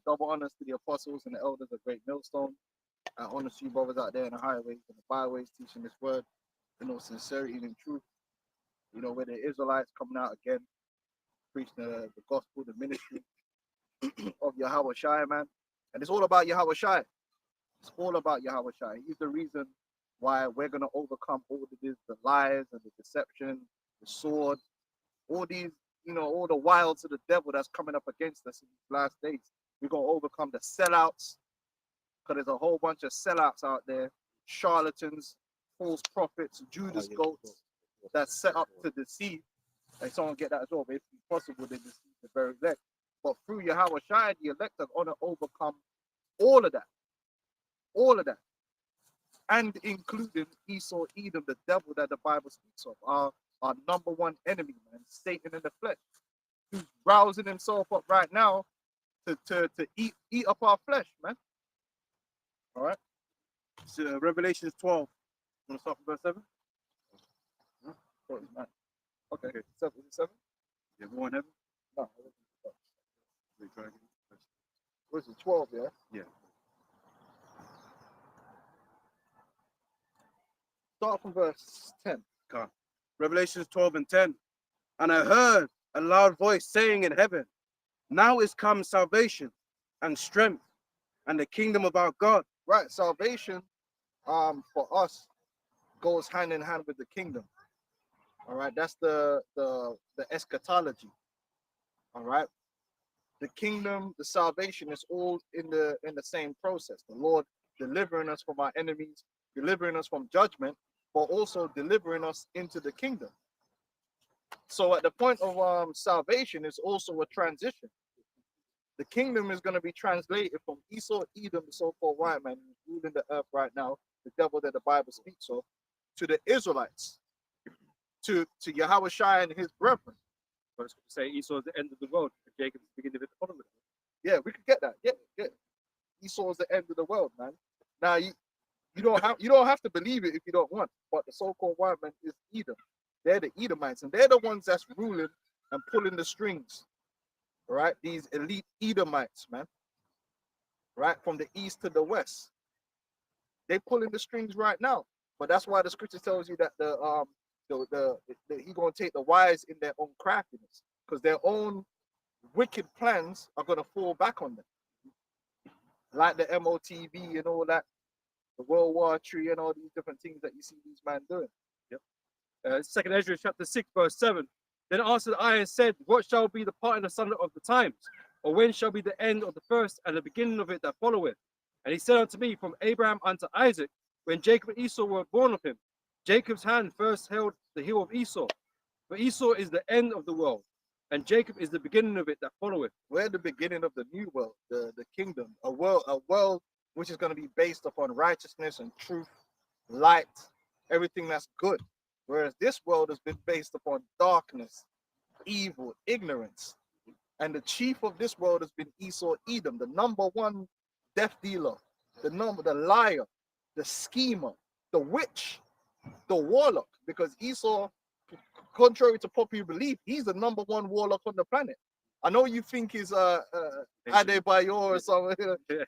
Double honors to the apostles and the elders of Great Millstone. Honors to you brothers out there in the highways and the byways teaching this word, sincerity and in truth. Where the Israelites coming out again, preaching the gospel, the ministry of Yahweh Shai, man. And it's all about Yahweh Shai. It's all about Yahweh Shai. He's the reason why we're going to overcome all of this, the lies and the deception, the sword, all these, all the wiles of the devil that's coming up against us in these last days. We're going to overcome the sellouts, because there's a whole bunch of sellouts out there, charlatans, false prophets, Judas goats, that's set up to deceive. And someone get that as well, but if it's possible, they deceive the very elect. But through Yahweh Shai, the elect are going to overcome all of that. All of that. And including Esau, Edom, the devil that the Bible speaks of, our number one enemy, man, Satan in the flesh, who's rousing himself up right now to eat up our flesh, man. All right. So Revelation 12. You want to start from verse 7? Okay. 7. Is it 7? Yeah, more in heaven? No. What's it, 12, yeah? Yeah. Start from verse 10. Okay. Revelation 12 and 10. And I heard a loud voice saying in heaven, now is come salvation and strength and the kingdom of our God. Right, salvation for us goes hand in hand with the kingdom. All right, that's the eschatology. All right. The kingdom, the salvation is all in the same process. The Lord delivering us from our enemies, delivering us from judgment, but also delivering us into the kingdom. So at the point of salvation is also a transition. The kingdom is going to be translated from Esau, Edom, the so-called white man who's ruling the earth right now, the devil that the Bible speaks of, to the Israelites, to Yahweh Shai and his brethren. But it's going to say Esau is the end of the world, and Jacob is the beginning of the economy. Yeah, we could get that. Yeah. Esau is the end of the world, man. Now you don't have to believe it if you don't want. But the so-called white man is Edom. They're the Edomites, and they're the ones that's ruling and pulling the strings. Right, these elite Edomites, man. Right, from the east to the west, they pulling the strings right now. But that's why the scripture tells you that he's gonna take the wise in their own craftiness, because their own wicked plans are gonna fall back on them, like the MOTV and all that, the World War III and all these different things that you see these men doing. Yep. 2 Ezra chapter 6 verse 7. Then answered I and said, what shall be the parting asunder of the times? Or when shall be the end of the first and the beginning of it that followeth? And he said unto me, from Abraham unto Isaac, when Jacob and Esau were born of him, Jacob's hand first held the heel of Esau. For Esau is the end of the world, and Jacob is the beginning of it that followeth. We're the beginning of the new world, the kingdom, a world which is going to be based upon righteousness and truth, light, everything that's good. Whereas this world has been based upon darkness, evil, ignorance. And the chief of this world has been Esau, Edom, the number one death dealer, the liar, the schemer, the witch, the warlock. Because Esau, contrary to popular belief, he's the number one warlock on the planet. I know you think he's Adebayo or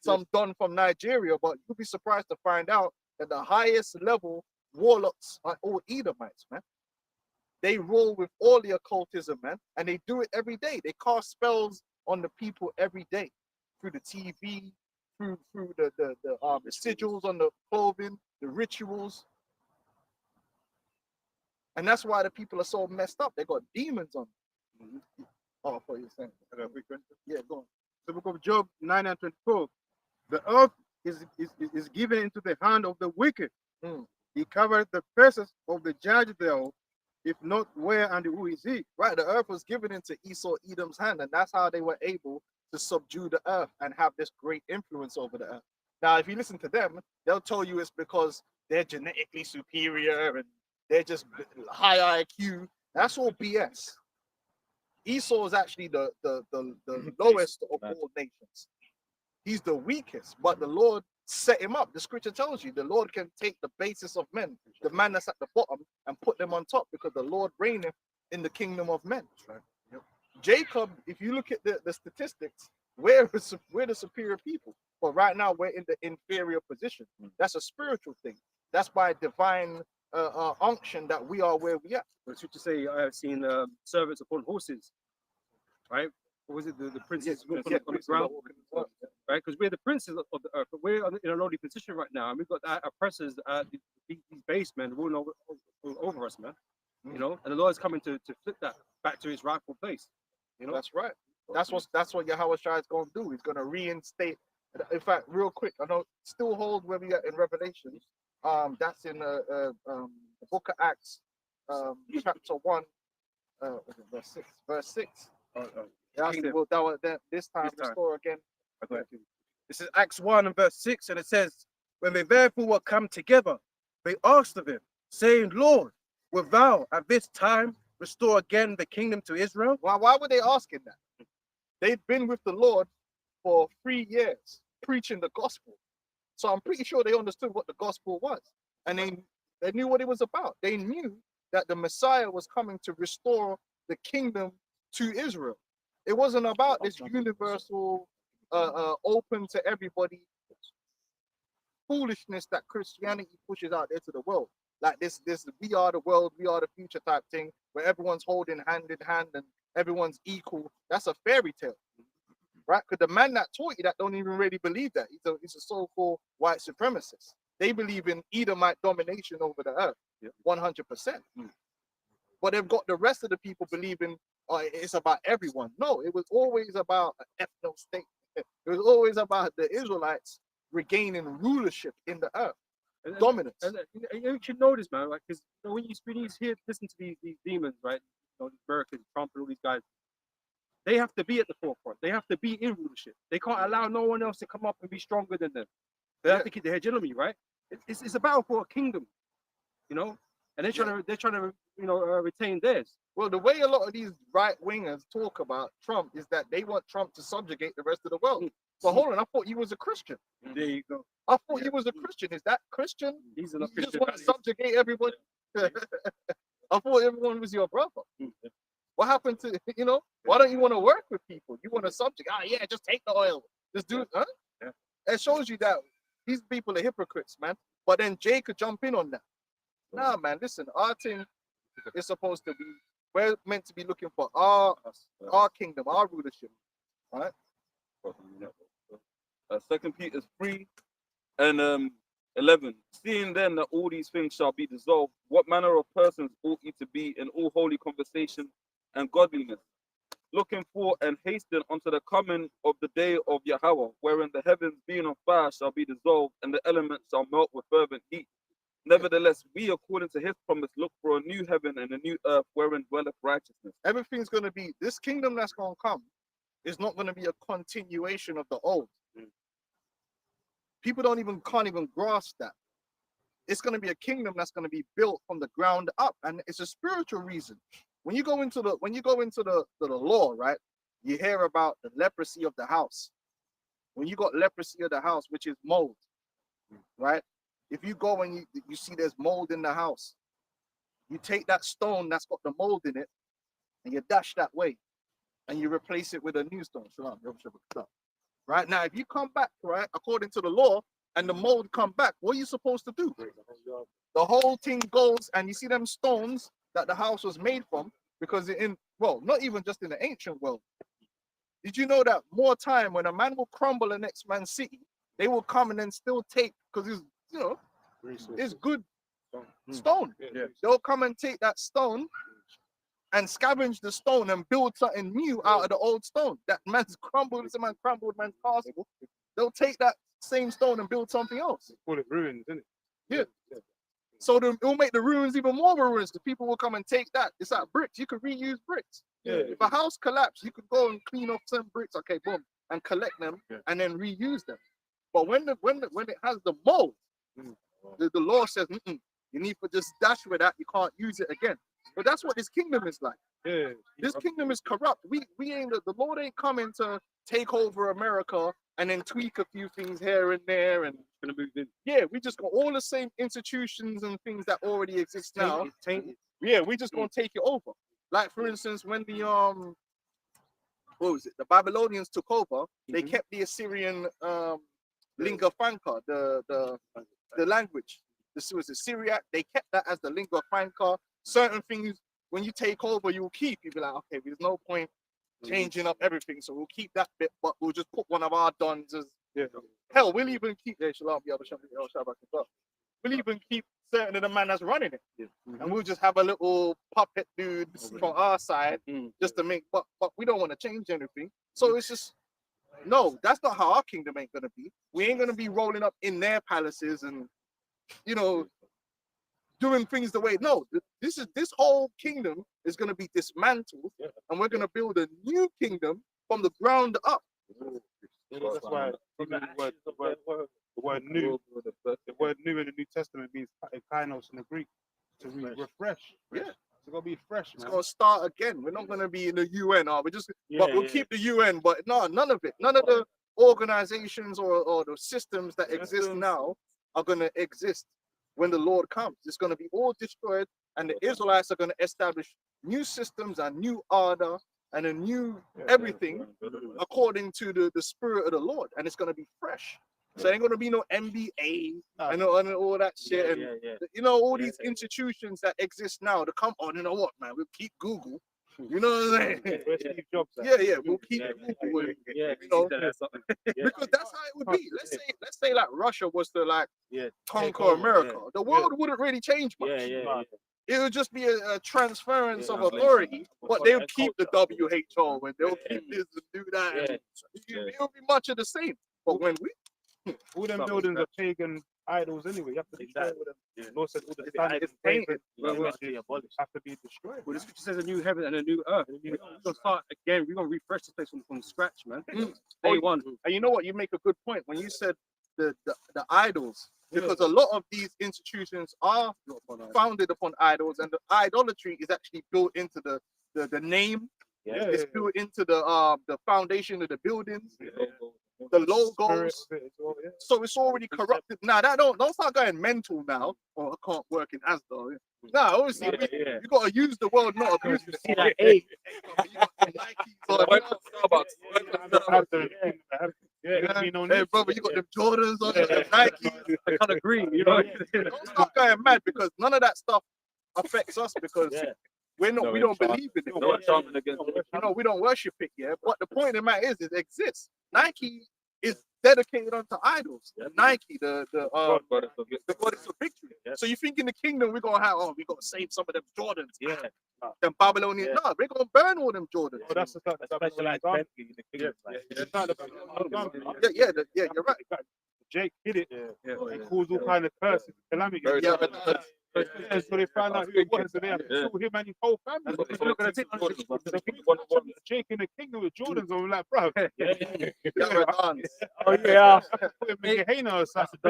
some don from Nigeria, but you'll be surprised to find out that the highest level warlocks are all Edomites, man. They roll with all the occultism, man, and they do it every day. They cast spells on the people every day through the TV, through the sigils on the clothing, the rituals, and that's why the people are so messed up. They got demons on them. Mm-hmm. Oh, I thought you were saying. Yeah, go on. The book of Job 9 and 24. The earth is given into the hand of the wicked. Mm. He covered the faces of the judge thereof. If not, where and who is he? Right, the earth was given into Esau, Edom's hand, and that's how they were able to subdue the earth and have this great influence over the earth. Now, if you listen to them, they'll tell you it's because they're genetically superior and they're just high IQ. That's all BS. Esau is actually the lowest of all nations. He's the weakest, but the Lord set him up. The scripture tells you the Lord can take the basis of men, the man that's at the bottom, and put them on top, because the Lord reigneth in the kingdom of men. Right. Yep. Jacob, if you look at the statistics, we're the superior people. But right now we're in the inferior position. That's a spiritual thing. That's by divine unction that we are where we are. But should you say I have seen servants upon horses, right? Or was it the princes walking on the ground? Right, because we're the princes of the earth, but we're in a lowly position right now, and we've got oppressors, these base men ruling over us, man. You know, and the Lord is coming to flip that back to its rightful place. You know, That's right. That's what Yahweh Shai is going to do. He's going to reinstate. In fact, real quick, I know still hold where we are in Revelation. That's in the book of Acts, chapter 1, verse 6. Verse 6. Yeah, this time restore again. This is Acts 1 and verse 6, and it says, "When they therefore were come together, they asked of him, saying, Lord, wilt thou at this time restore again the kingdom to Israel?" Why were they asking that? They'd been with the Lord for 3 years preaching the gospel. So I'm pretty sure they understood what the gospel was. And they knew what it was about. They knew that the Messiah was coming to restore the kingdom to Israel. It wasn't about this universal, open to everybody foolishness that Christianity pushes out there to the world. Like this we are the world, we are the future type thing, where everyone's holding hand in hand and everyone's equal. That's a fairy tale, right? Because the man that taught you that don't even really believe that. He's a so-called white supremacist. They believe in Edomite domination over the earth, 100%. But they've got the rest of the people believing it's about everyone. No, it was always about an ethno state. It was always about the Israelites regaining rulership in the earth, dominance. And you should know this, man, right? Because when you listen to these demons, right? You know, Americans, Trump, and all these guys, they have to be at the forefront. They have to be in rulership. They can't allow no one else to come up and be stronger than them. They have to keep their hegemony, right? It's a battle for a kingdom, you know. And they're trying to retain theirs. Well, the way a lot of these right wingers talk about Trump is that they want Trump to subjugate the rest of the world. But hold on, I thought you was a Christian. There you go. I thought you was a Christian. Is that Christian? He's you just want to subjugate everyone. I thought everyone was your brother. What happened to why don't you want to work with people? You want to subjugate? Yeah, just take the oil. Just do it, huh? Yeah. It shows you that these people are hypocrites, man. But then Jay could jump in on that. Nah, man, listen, our thing is supposed to be, we're meant to be looking for our kingdom, our rulership. All right. 2 Peter 3 and 11. Seeing then that all these things shall be dissolved, what manner of persons ought ye to be in all holy conversation and godliness, looking for and hasten unto the coming of the day of Yahweh, wherein the heavens being on fire shall be dissolved, and the elements shall melt with fervent heat. Nevertheless, we, according to his promise, look for a new heaven and a new earth wherein dwelleth righteousness. Everything's going to be, this kingdom that's going to come is not going to be a continuation of the old. People can't even grasp that. It's going to be a kingdom that's going to be built from the ground up, and it's a spiritual reason. When you go into the law, right, you hear about the leprosy of the house. When you got leprosy of the house, which is mold, right? If you go and you see there's mold in the house, you take that stone that's got the mold in it and you dash that way and you replace it with a new stone. Right now, if you come back, right, according to the law, and the mold come back, what are you supposed to do? The whole thing goes, and you see them stones that the house was made from, because not even just in the ancient world. Did you know that more time when a man will crumble the next man's city, they will come and then still take, because it's it's good stone. They'll come and take that stone and scavenge the stone and build something new out of the old stone. That man's crumbled man's castle. They'll take that same stone and build something else. Call it ruins, isn't it? Yeah. So it'll make the ruins even more ruins. The people will come and take that. It's like bricks. You could reuse bricks. Yeah. If a house collapsed, you could go and clean off some bricks. Okay, boom, and collect them and then reuse them. But when it has the mold, the law says you need to just dash with that. You can't use it again. But that's what this kingdom is like. Yeah. This kingdom is corrupt. We ain't the Lord ain't coming to take over America and then tweak a few things here and there and gonna move in. Yeah, we just got all the same institutions and things that already exist now. Tainted. Yeah, we just gonna take it over. Like for instance, when the what was it? The Babylonians took over. They Mhm. kept the Assyrian lingua franca, the language. This was the Syriac. They kept that as the lingua franca. Certain things, when you take over, you'll keep. You'll be like, okay, there's no point changing up everything, so we'll keep that bit, but we'll just put one of our dons as Yeah. hell. We'll even keep we'll even keep certain of the man that's running it, and we'll just have a little puppet dude from our side Mm. just to make. But we don't want to change anything, so it's just no. That's not how our kingdom ain't gonna be. We ain't gonna be rolling up in their palaces and doing things the way. No, this whole kingdom is gonna be dismantled, and we're gonna build a new kingdom from the ground up. That's why even the word new, the word new in the New Testament means kainos in the Greek, to refresh. Yeah. It's gonna be fresh, It's man. gonna start again. We're not gonna be in the UN, are we? Just Yeah, but we'll yeah. keep the UN, but no, none of it. None of the organizations or the systems that exist now are gonna exist when the Lord comes. It's gonna be all destroyed, and the Israelites are gonna establish new systems and new order and a new everything according to the spirit of the Lord, and it's gonna be fresh. So ain't gonna be no NBA and all that shit, and all these institutions that exist now to come on. You know what, man? We'll keep Google. You know what I'm saying? Where's Steve Jobs at? Yeah, we'll keep Google. And, because that's how it would be. Let's say like Russia was to like conquer over, America. The world wouldn't really change much. It would just be a transference of authority, but they would keep the WHO and they'll keep this and do that. And it'll be much of the same. But when we All them buildings are pagan idols anyway. You have to destroy all them. Lord said all the standards it's and painted. images have to be destroyed. Well, the scripture says a new heaven and a new earth. We're gonna start again. We're gonna refresh this place from scratch, man. Day one. And you know what? You make a good point when you said the idols, because a lot of these institutions are founded upon idols, and the idolatry is actually built into the name. It's built into the foundation of the buildings, the logos. So it's already corrupted. Now that don't start going mental now. Oh, I can't work in Asda. Nah, obviously you gotta use the world, not abuse it. See that? Hey, Hey brother, you got them Jordans on, them Nikes. I can't agree. You know. Don't start going mad, because none of that stuff affects us, because we don't believe in it. No enchantment against We don't worship it yet. But the point of the matter is, it exists. Nike is dedicated unto idols. Nike, the goddess of victory. So you think in the kingdom we're gonna have, we gotta save some of them Jordans. Them Babylonian. No, we're gonna burn all them Jordans. Oh, that's the specialized Bentley in the kingdom. You're right. Jake hit it. He caused all kind of curses, calamities. So they found out who it was, and they had to kill him and his whole family. Jake in the kingdom with Jordans, and we're like, bro. Oh yeah. Put him in Gehenna or something.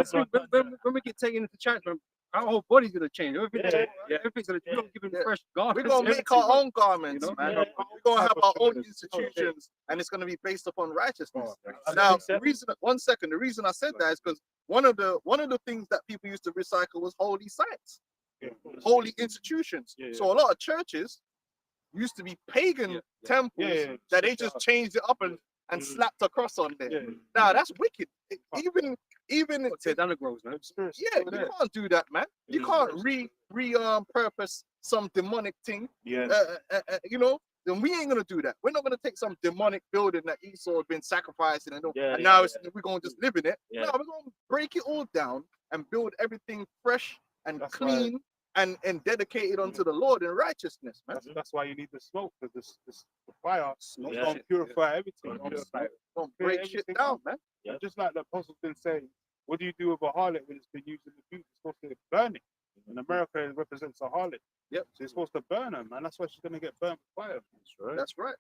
When we get taken into church, man, our whole body's gonna change. Everything's gonna. We're gonna give him fresh garments. We're gonna make our own garments, You know? man. We're gonna have our own institutions, and it's gonna be based upon righteousness. Now, the reason I said that is because one of the things that people used to recycle was holy sites, holy institutions. So a lot of churches used to be pagan temples that they just changed it up and slapped a cross on there. Now that's wicked. Even Tear down the groves, man. you can't do that, man. You can't purpose some demonic thing. Then we ain't gonna do that. We're not gonna take some demonic building that Esau had been sacrificing and now we're gonna just live in it. No, we're gonna break it all down and build everything fresh and clean and dedicated unto the Lord in righteousness, man. That's why you need the smoke, because the fire don't purify everything. Don't break shit down, man. Just like the apostle's been saying, what do you do with a harlot when it's been used in the food? It's supposed to burn it. In America, it represents a harlot. So you're supposed to burn her, man. That's why she's gonna get burned with fire. That's right.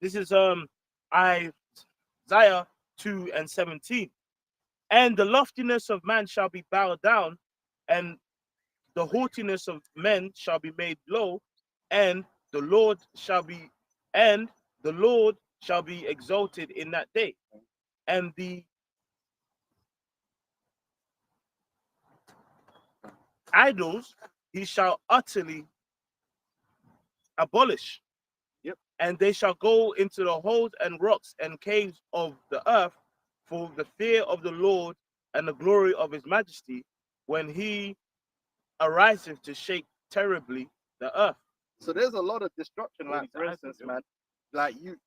This is Isaiah 2:17. And the loftiness of man shall be bowed down, and the haughtiness of men shall be made low, and the Lord shall be exalted in that day, and the idols he shall utterly abolish. And they shall go into the holes and rocks and caves of the earth for the fear of the Lord and the glory of his majesty when he ariseth to shake terribly the earth. So there's a lot of destruction. All Like these for answers, instance, yo. man, like you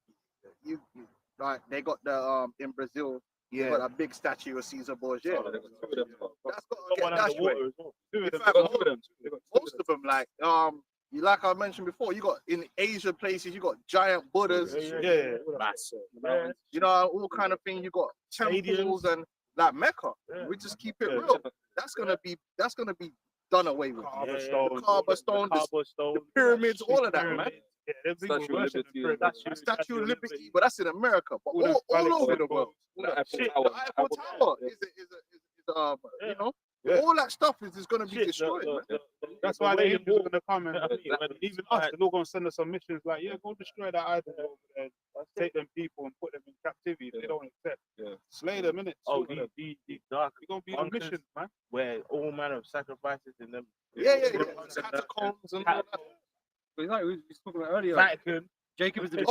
like they got the in Brazil, they got a big statue of Caesar Borgia. Oh, they got two of them. That's got Got to one get dashed away. underwater as well. In Two of them. fact, They got two of them. They got two of most of them, like you like I mentioned before, you got in Asian places, you got giant Buddhas, Yeah. Massive. Yeah. you know, all kind of thing. You got temples Stadiums. and like Mecca. Yeah. We just keep it Yeah. real. That's gonna be done away with. Carver Yeah, yeah. stone, The Carver stone, the Cobblestone, pyramids, all of that, man. pyramids. Yeah, them people Statue of worship the Liberty, pyramids. yeah. Statue of Liberty, but that's in America. But All them all phallic over the symbols. world. The Eiffel Shit, Tower. The Eiffel Tower yeah. is Yeah. you know, Yeah. all that stuff is going to be Shit, destroyed, man. That's the why the way angels are war- going to come and I mean, when even it's us, like- they're not going to send us on missions like, yeah, go destroy that idol over there, take them people and put them in captivity if they don't accept. Yeah. Slay them, innit? Oh, Slaughter them. these dark We're going to be on bunkers. missions, man. where all manner of sacrifices in them. Yeah. Yeah. Catacombs and all that. But like we were talking about earlier, Vatican. Jacob is the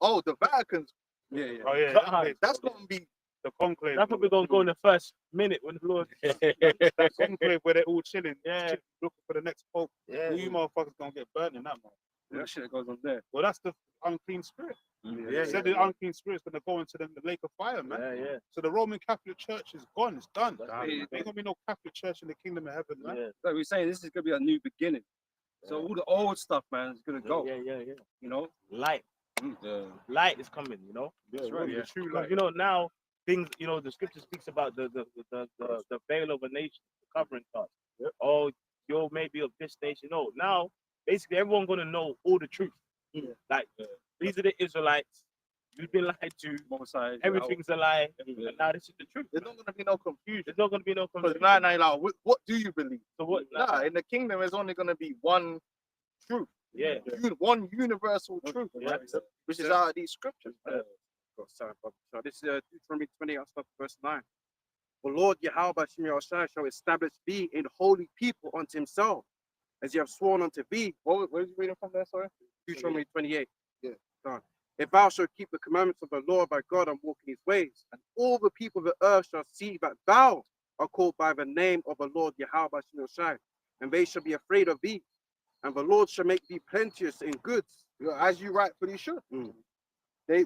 Oh, the Vatican's. yeah. Oh, yeah. God, That's going to be. the conclave. That's probably gonna go in the first minute when the Lord. That conclave where they're all chilling, Yeah. looking for the next pope. Yeah. You motherfuckers going to get burnt in that, man. That shit that goes on there. Well, that's the unclean spirit. Yeah, He said the unclean spirit's going to go into the lake of fire, man. Yeah. So the Roman Catholic Church is gone. It's done. Done, There ain't going to be no Catholic Church in the kingdom of heaven, man. Yeah. Like we're saying, this is gonna be a new beginning. So all the old stuff, man, is gonna go. Yeah. You know, Light Yeah. is coming. You know. That's right, yeah. The true Because light. you know now things. You know the scripture speaks about the veil of a nation, the covering part. Yep. Oh, you're maybe of this nation. No, now basically everyone gonna know all the truth. Like these are the Israelites. You've been lied to. both sides. Everything's a lie. Yeah. And now this is the truth. There's not going to be no confusion. There's not gonna be no Because confusion. now you're like, what do you believe? So what? Nah, in the kingdom, there's only going to be one truth, Yeah. one universal truth, Yeah. right? Which is out of these scriptures. Man. Sorry, brother. So this is Deuteronomy 20, I'll start at verse 9. The Lord Yahweh Shem Yahushua shall establish thee in holy people unto himself, as he have sworn unto thee. Where are you reading from there, sorry? Deuteronomy 28. Yeah. Done. If thou shalt keep the commandments of the Lord thy God and walk in his ways, and all the people of the earth shall see that thou art called by the name of the Lord Yahweh Shem Yahushua, and they shall be afraid of thee, and the Lord shall make thee plenteous in goods. As you rightfully should. Mm. The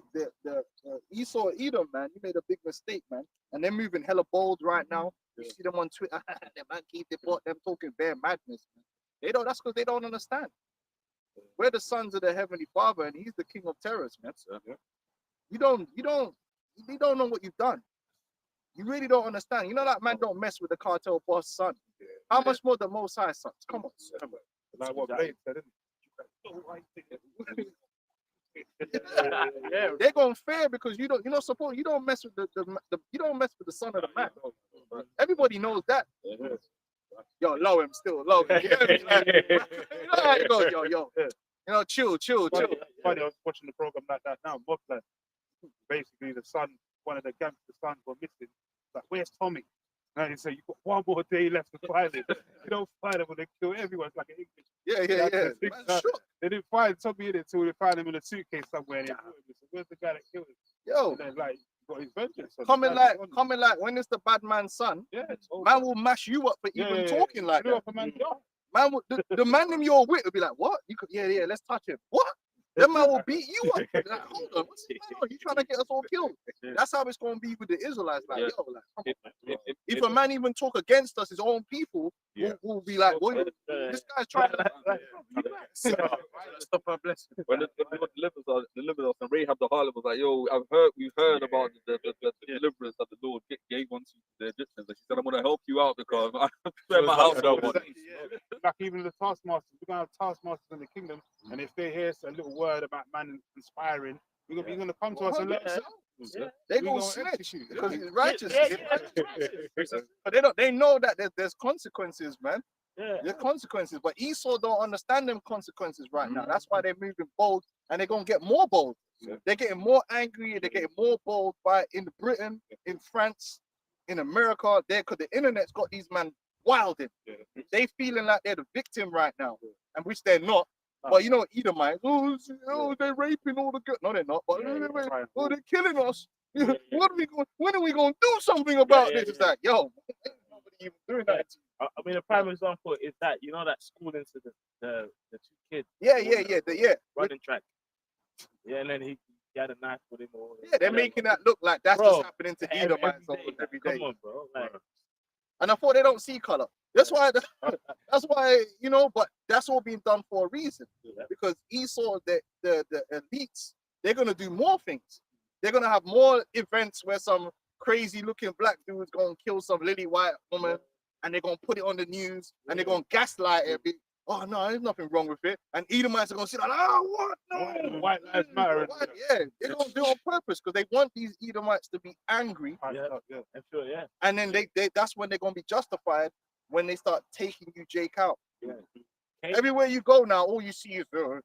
Esau Edom, man, you made a big mistake, man. And they're moving hella bold right now. You see them on Twitter. They man keep them talking bare madness, man. They don't. That's because they don't understand. We're the sons of the heavenly Father, and He's the King of terrors, man. You don't know what you've done. You really don't understand. You know that man don't mess with the cartel boss son. How much more the Most High sons? Come on. Like what Blade said, isn't Yeah, they're gonna fair because you don't mess with you don't mess with the son of the man. Everybody knows that. Yo, low him still low. You know how it goes, yo. You know, chill. Funny, I was watching the program like that now. Mobland. Basically, the son, one of the gangster sons were missing. Like, where's Tommy? And he said, you got one more day left to find him. You don't find him when they kill everyone. It's like an English. Yeah. Big Man, shot. shook. They didn't find Tommy in it until they found him in a suitcase somewhere. And they brought him. They said, where's the guy that killed him? Yo, And then, like, he got his vengeance. on coming the like guy. when it's the bad man's son, Yeah, it's all- man will mash you up for even talking like Blew that. up a man's jaw. Man, the man in your wit will be like, what? You could, yeah, let's touch him. What? That man will beat you up. Like, hold on, what's going on? You trying to get us all killed? That's how it's going to be with the Israelites. Like, Yeah. yo, like, come on. If If a man even talk against us, his own people will be like, well, this guy's trying to. Stop our blessing. when the Lord delivered us, and Rahab the harlot was like, "Yo, we've heard about the deliverance that the Lord gave unto the Egyptians." And she said, "I'm gonna help you out because I prepared my house for one." Like even the taskmasters, we're gonna have taskmasters in the kingdom, and if they hear a little word about man conspiring, he's gonna come to us and let us know. They We go gonna snitch execute. because he's righteous. Yeah. But they know that there's consequences, man. Yeah. There's consequences. But Esau don't understand them consequences right now. That's why they're moving bold, and they're gonna get more bold. They're getting more angry. They're getting more bold by in Britain, in France, in America. Because the internet's got these men wilding. They feeling like they're the victim right now, and which they're not. But you know, Edomites, they're raping all the girls. No, they're not. But they're killing us. What are we going? When are we going to do something about this? It's like, yo, ain't nobody even doing that. I mean, a prime example is that that school incident, the two kids. Yeah. Running track. Yeah, and then he had a knife with him. Yeah, they're making that look like that's just happening to Edomites every day. Come on, bro. Like, and I thought they don't see color. That's why. That's why But that's all being done for a reason. Because Esau, the elites, they're gonna do more things. They're gonna have more events where some crazy-looking black dude's gonna kill some lily white woman, and they're gonna put it on the news, and they're gonna gaslight it. Oh no, there's nothing wrong with it. And Edomites are gonna sit like, what? No, White lives matter. Yeah, they're gonna do it on purpose because they want these Edomites to be angry. And then that's when they're gonna be justified when they start taking you, Jake, out. Everywhere you go now, all you see is 2%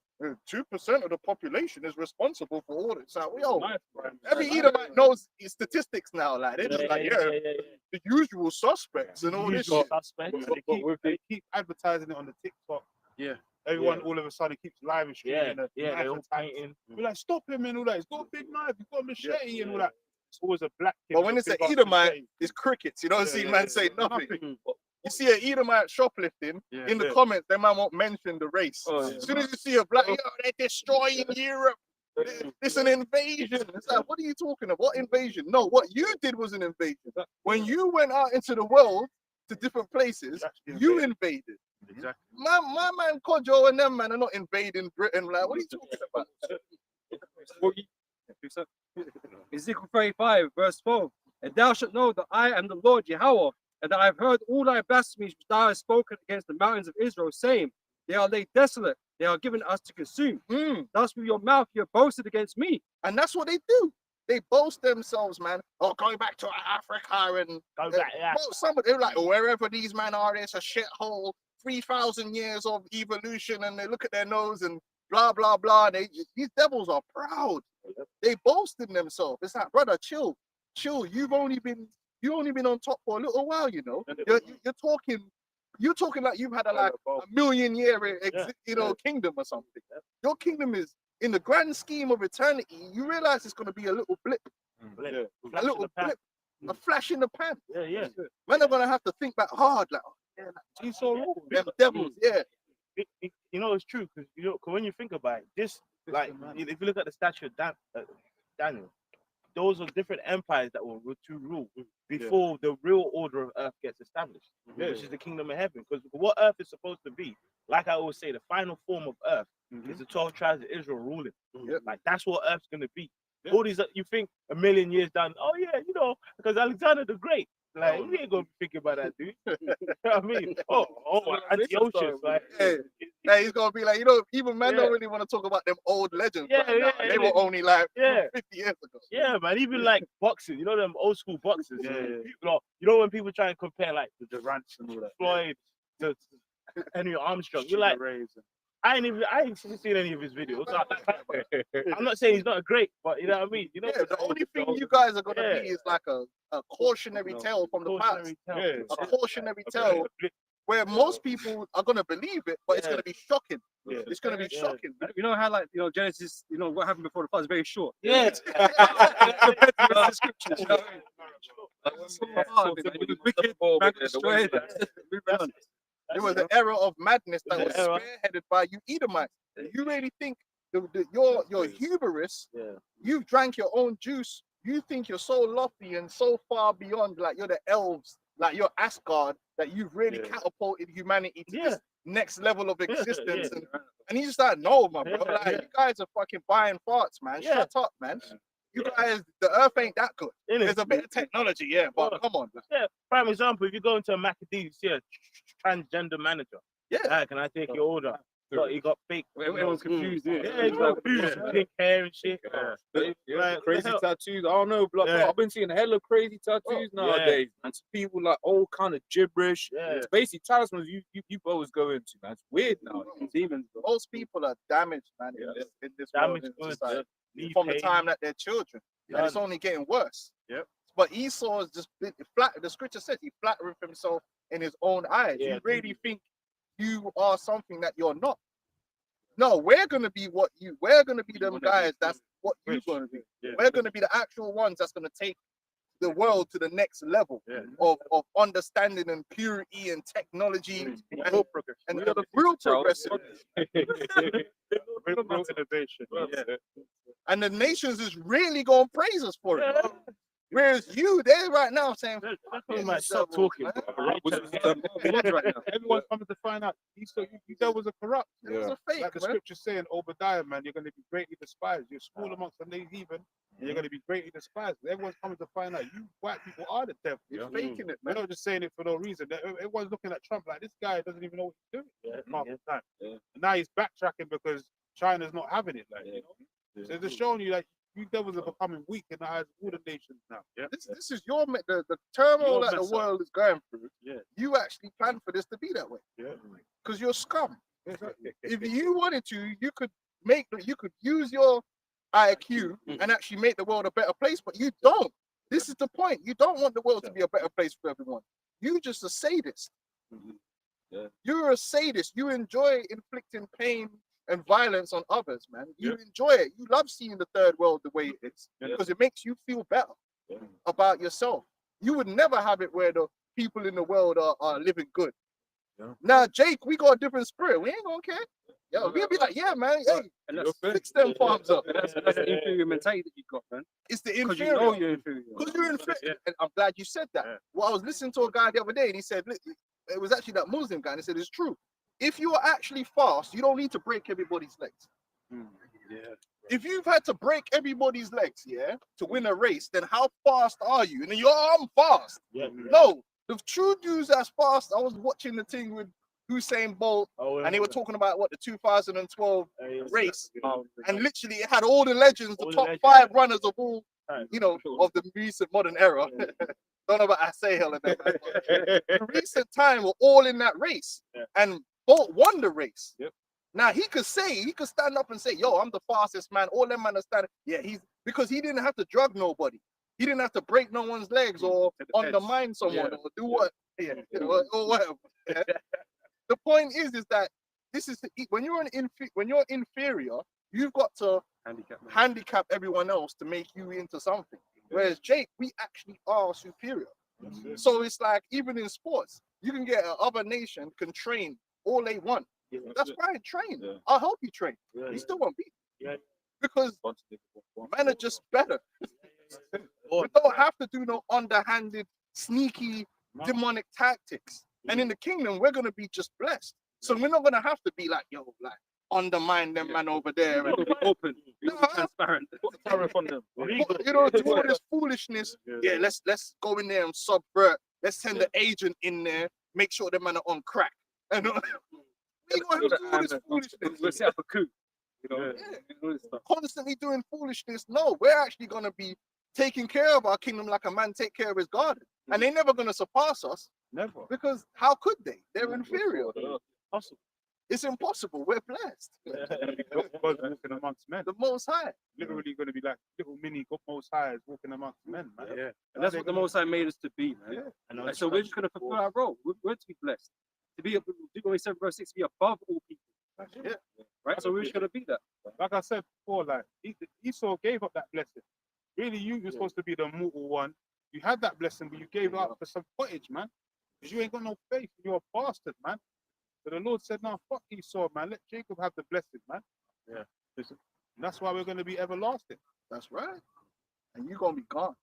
of the population is responsible for all this. Like, every Edomite knows his statistics now. Like they're just the usual suspects and all this shit. They keep advertising it on the TikTok. Yeah. Everyone all of a sudden keeps live streaming. They're all fighting. We're like, stop him and all that. He's got a big knife. He's got a machete and all that. It's always a black kid. But when it's an Edomite, it's crickets. You don't see man say nothing. You see an Edomite shoplifting, in the comments, they man won't mention the race. As soon as you see a black, they're destroying Europe. It's an invasion. It's like, what are you talking about? What invasion? No, what you did was an invasion. When you went out into the world to different places, you invaded. Exactly. My man Kojo and them man are not invading Britain. Like, what are you talking about? Ezekiel 35, verse 12. And thou shalt know that I am the Lord Yahweh, and that I have heard all thy blasphemies which thou hast spoken against the mountains of Israel, saying, they are laid desolate, they are given us to consume. Thus with your mouth you have boasted against me. And that's what they do. They boast themselves, man. Oh, going back to Africa and they're like, wherever these men are, it's a shithole. 3,000 years of evolution, and they look at their nose and blah blah blah. These devils are proud. They boast in themselves. It's like, brother, chill. You've only been on top for a little while, you know. You're talking like you've had a million year kingdom or something. Your kingdom is, in the grand scheme of eternity, you realize it's going to be a little blip. A little blip. A flash in the pan. Men are going to have to think back hard, like, them devils, it's true, because when you think about it, this, like, if you look at the statue of Daniel, those are different empires that were to rule before the real order of earth gets established, which is the kingdom of heaven. Because what earth is supposed to be, like I always say, the final form of earth is the 12 tribes of Israel ruling. Like, that's what earth's going to be. All these, you think a million years down, because Alexander the Great, like, we ain't gonna be thinking about that, dude. You know what I mean? Anti-ocean, like, he's gonna be like, even men don't really want to talk about them old legends. They were only like 50 years ago. Yeah, man. Even like boxing, them old school boxers. People, when people try and compare like the Durant and all that, Floyd to Henry Armstrong, you're like, I ain't seen any of his videos. I'm not saying he's not great, but you know what I mean. The only thing you guys are gonna be is like a cautionary tale from the past. A cautionary tale where most people are gonna believe it, but it's gonna be shocking. It's gonna be shocking. You know how, like, Genesis, what happened before the flood is very short. Yeah. It was an era of madness that was spearheaded by you Edomites. You really think your hubris, you've drank your own juice, you think you're so lofty and so far beyond, like you're the elves, like you're Asgard, that you've really catapulted humanity to this next level of existence. And you just like, no, my bro, like you guys are fucking buying farts, man. Shut up, man. You guys, the earth ain't that good. There's a bit of technology, but come on. Prime example, if you go into a Maccadees, you see a transgender manager. Can I take your order? But he got fake. Everyone's confused. He's got pink hair and shit. Crazy tattoos. I don't know, but I've been seeing hella crazy tattoos nowadays, and people like all kind of gibberish. It's basically talismans you always go into, man. It's weird now. Even most people are damaged, man, in this world, in society, from the time that they're children, and it's only getting worse. But Esau is just flat. The scripture says he flattereth himself in his own eyes. You really think you are something that you're not. No, we're gonna be what you. We're gonna be them wanna be guys. That's what you're rich. gonna be. Yeah. We're gonna be the actual ones that's gonna take the world to the next level Yeah. of understanding and purity and technology and, We are the real future, Charles. progressive. Real innovation. Yeah. And the nations is really gonna praise us for it. Whereas you, they're right now saying, We might stop devil, talking, man. bro. Everyone's coming to find out you devils are corrupt. It was a fake, Like the man. scriptures say in Obadiah, man, you're going to be greatly despised. You're small amongst the heathen, and you're going to be greatly despised. Everyone's coming to find out you white people are the devil. You're faking it, We're man. not just saying it for no reason. Everyone's looking at Trump like this guy doesn't even know what he's doing. Half the time. Yeah. And now he's backtracking because China's not having it. Like, Yeah. you know? So it's just showing you like you devils are becoming weak in the eyes of all the nations now. Yeah. This is your the turmoil Your that the mess up. world is going through. Yeah. You actually planned for this to be that way Yeah. because you're scum. If you wanted to, you could use your IQ and actually make the world a better place, but you don't. This is the point. You don't want the world to be a better place for everyone. You just a sadist. Yeah. You're a sadist. You enjoy inflicting pain and violence on others, man. You Yeah. enjoy it. You love seeing the third world the way it is Yeah. because it makes you feel better Yeah. about yourself. You would never have it where the people in the world are living good. Yeah. Now, Jake, we got a different spirit. We ain't gonna care. Yo, we'll be like, yeah, man, hey, And that's, fix them farms up. that's the inferior mentality that you've got, man. It's the Because you inferior. know you're inferior. Because you're inferior. Yeah. And I'm glad you said that. Yeah. Well, I was listening to a guy the other day, and he said, it was actually that Muslim guy, and he said, it's true. If you are actually fast, you don't need to break everybody's legs. Yeah. If you've had to break everybody's legs, yeah, to win a race, then how fast are you? And then you're, I'm fast. Yeah. No, the true dudes that's fast. I was watching the thing with Usain Bolt, Oh, and they were talking about what the 2012 talking race, Oh, and literally it had all the legends, the All the top legends. 5 runners of all, Right. you know, of the recent modern era. Don't know about Asahel and them. The recent time were all in that race, Yeah. and Bolt won the race. Yep. Now he could stand up and say, "Yo, I'm the fastest man." All them man are standing. Yeah, because he didn't have to drug nobody. He didn't have to break no one's legs or To the undermine someone Yeah. or do what, or whatever. Yeah. The point is that this is when you're when you're inferior, you've got to handicap, man. handicap everyone else to make you into something. Whereas Jake, we actually are superior. So it's like even in sports, you can get other nation can train all they want. That's fine, train. Yeah. I'll help you train. Yeah. You still won't beat. Yeah. Because men are just better. We don't have to do no underhanded, sneaky, demonic tactics. And in the kingdom, we're gonna be just blessed. So we're not gonna have to be like, yo, like undermine them man over there. You've got to be open, be No. transparent. Put a tariff on them. You know, do all this foolishness. Yeah, let's go in there and subvert. Let's send the agent in there, make sure the man are on crack. And we don't have to do all this We'll foolishness. set up a coup. You know, Yeah. all this stuff. Constantly doing foolishness. No, we're actually gonna be taking care of our kingdom like a man take care of his garden. And they're never gonna surpass us Never. because how could they? They're inferior. Awesome. It's impossible. We're blessed. God's walking amongst men. The Most High. Literally going to be like little mini Most Highs walking amongst men, man. Yeah. And that's what the Most High made us to be, man. Yeah. And And so we're just going to fulfill our role. We're to be blessed. To be, Deuteronomy 7 verse 6, to be above all people. Yeah. Right? So we're just going to be that. Like I said before, like Esau gave up that blessing. Really, you're supposed to be the mortal one. You had that blessing, but you gave it up for some footage, man. Because you ain't got no faith. You're a bastard, man. So the Lord said, "No, fuck Esau, man. Let Jacob have the blessing, man." Yeah. Listen, and that's why we're going to be everlasting. That's right. And you're gonna be gone.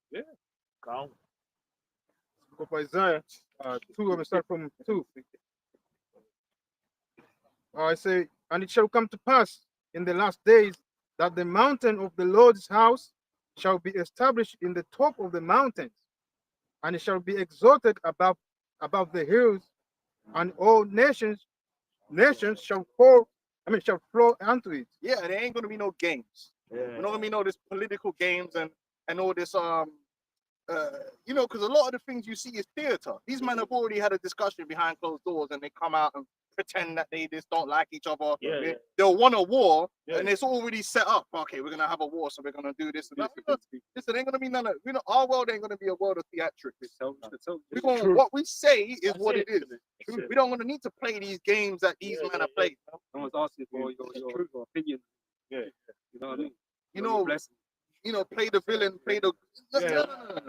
Calm. Book of Isaiah 2, I'm start from 2. I say, and it shall come to pass in the last days that the mountain of the Lord's house shall be established in the top of the mountains, and it shall be exalted above the hills, and all nations shall flow unto it. Yeah, there ain't gonna be no games. We're not gonna be no this political games and all this you know, because a lot of the things you see is theater. These men have already had a discussion behind closed doors, and they come out and pretend that they just don't like each other. Yeah, yeah. They'll want a war, Yeah. and it's already set up. Okay, we're gonna have a war, so we're gonna do this and that. Listen, ain't gonna be none of. Our world ain't gonna be a world of theatrics. We're going. What we say is That's what it. it is. That's it. We don't gonna need to play these games that these Yeah, men yeah, are playing. Someone's asking for your opinion. Yeah. You know what I mean? You Your know, blessing. play the villain, play the. No, Yeah. no.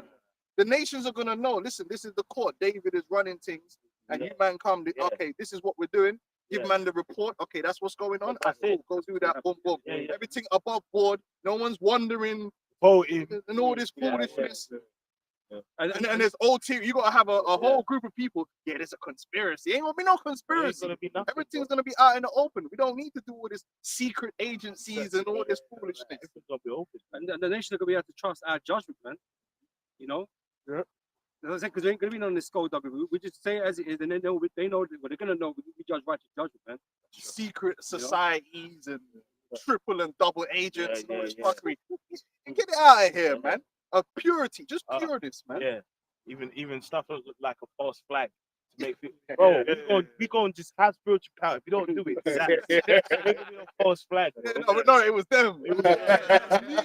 The nations are gonna know. Listen, this is the court. David is running things, and Yeah. you man come. Yeah. Okay, this is what we're doing. Give Yeah. man the report. Okay, that's what's going on. That's Cool. it. Go do that. Boom, boom. Yeah, yeah. Everything above board. No one's wondering Voting. and all this Yeah, foolishness. And, And there's OT. You gotta have a whole group of people. Yeah, there's a conspiracy. Ain't gonna be no Ain't conspiracy. gonna be nothing. Everything's gonna be out in the open. We don't need to do all this secret agencies and all this foolishness. Everything's gonna be open. and the nation are gonna be able to trust our judgment, man. You know? Yeah. Because there ain't gonna be none of this skullduggery. We just say it as it is, and then they know what they're gonna know. We judge righteous judgment, man. Secret societies and triple and double agents and all this fuckery. Get it out of here, man. Of purity, just pureness, man. Yeah. Even stuff that look like a false flag to make it. Bro, we gonna just have spiritual power. If you don't do it, it's gonna be a false flag. Yeah, no, it was them. It was me.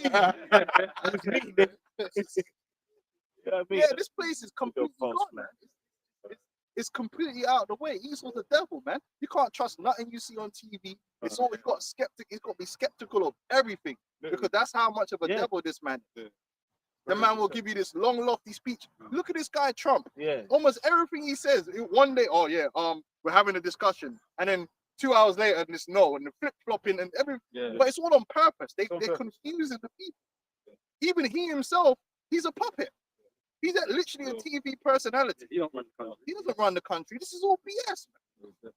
You know what I mean? Yeah, this place is completely false gone, man. It's completely out of the way. Esau's the devil, man. You can't trust nothing you see on TV. It's always got skeptic. It's got to be skeptical of everything because that's how much of a devil this man is. The man will give you this long, lofty speech. Look at this guy, Trump. Yeah. Almost everything he says, one day, oh yeah, we're having a discussion, and then 2 hours later, and it's no, and the flip flopping and everything. Yeah. But it's all on purpose. They're purpose. confusing the people. Even he himself, he's a puppet. He's literally a TV personality. You don't run the country. He doesn't run the country. This is all BS, man.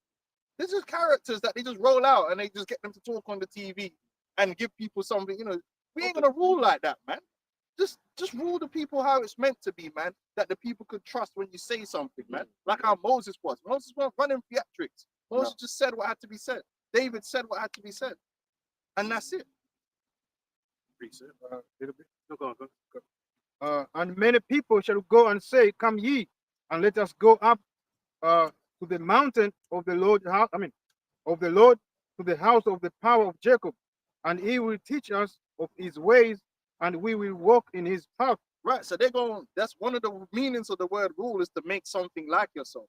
This is characters that they just roll out and they just get them to talk on the TV and give people something. You know, we ain't gonna rule like that, man. Just rule the people how it's meant to be, man. That the people could trust when you say something, man. Like how Moses was. Moses wasn't running theatrics. Moses just said what had to be said. David said what had to be said, and that's it. And many people shall go and say, "Come ye, and let us go up to the mountain of the Lord house. Of the Lord, to the house of the power of Jacob, and he will teach us of his ways, and we will walk in his path." Right. So they're going. That's one of the meanings of the word rule is to make something like yourself.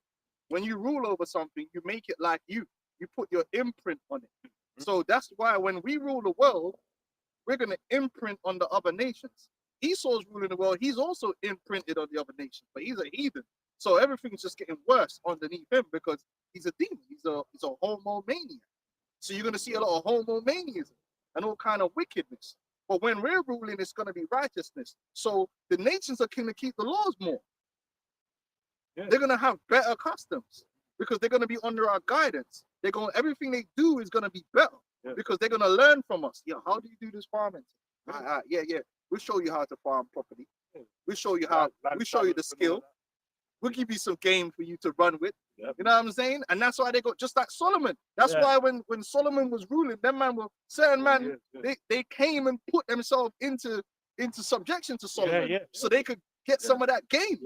When you rule over something, you make it like you. You put your imprint on it. So that's why when we rule the world, we're going to imprint on the other nations. Esau's ruling the world. He's also imprinted on the other nations, but he's a heathen. So everything's just getting worse underneath him because he's a demon. He's a homomaniac. So you're going to see a lot of homomanianism and all kind of wickedness. But when we're ruling, it's going to be righteousness. So the nations are going to keep the laws more. Yeah. They're going to have better customs because they're going to be under our guidance. Everything they do is going to be better because they're going to learn from us. Yeah, how do you do this farming? Yeah. We'll show you how to farm properly. We'll show you how. We'll show you the skill. We'll give you some game for you to run with. Yep. You know what I'm saying? And that's why they got just like Solomon. That's why when Solomon was ruling, them man were certain man. They came and put themselves into subjection to Solomon, so they could get some of that gain.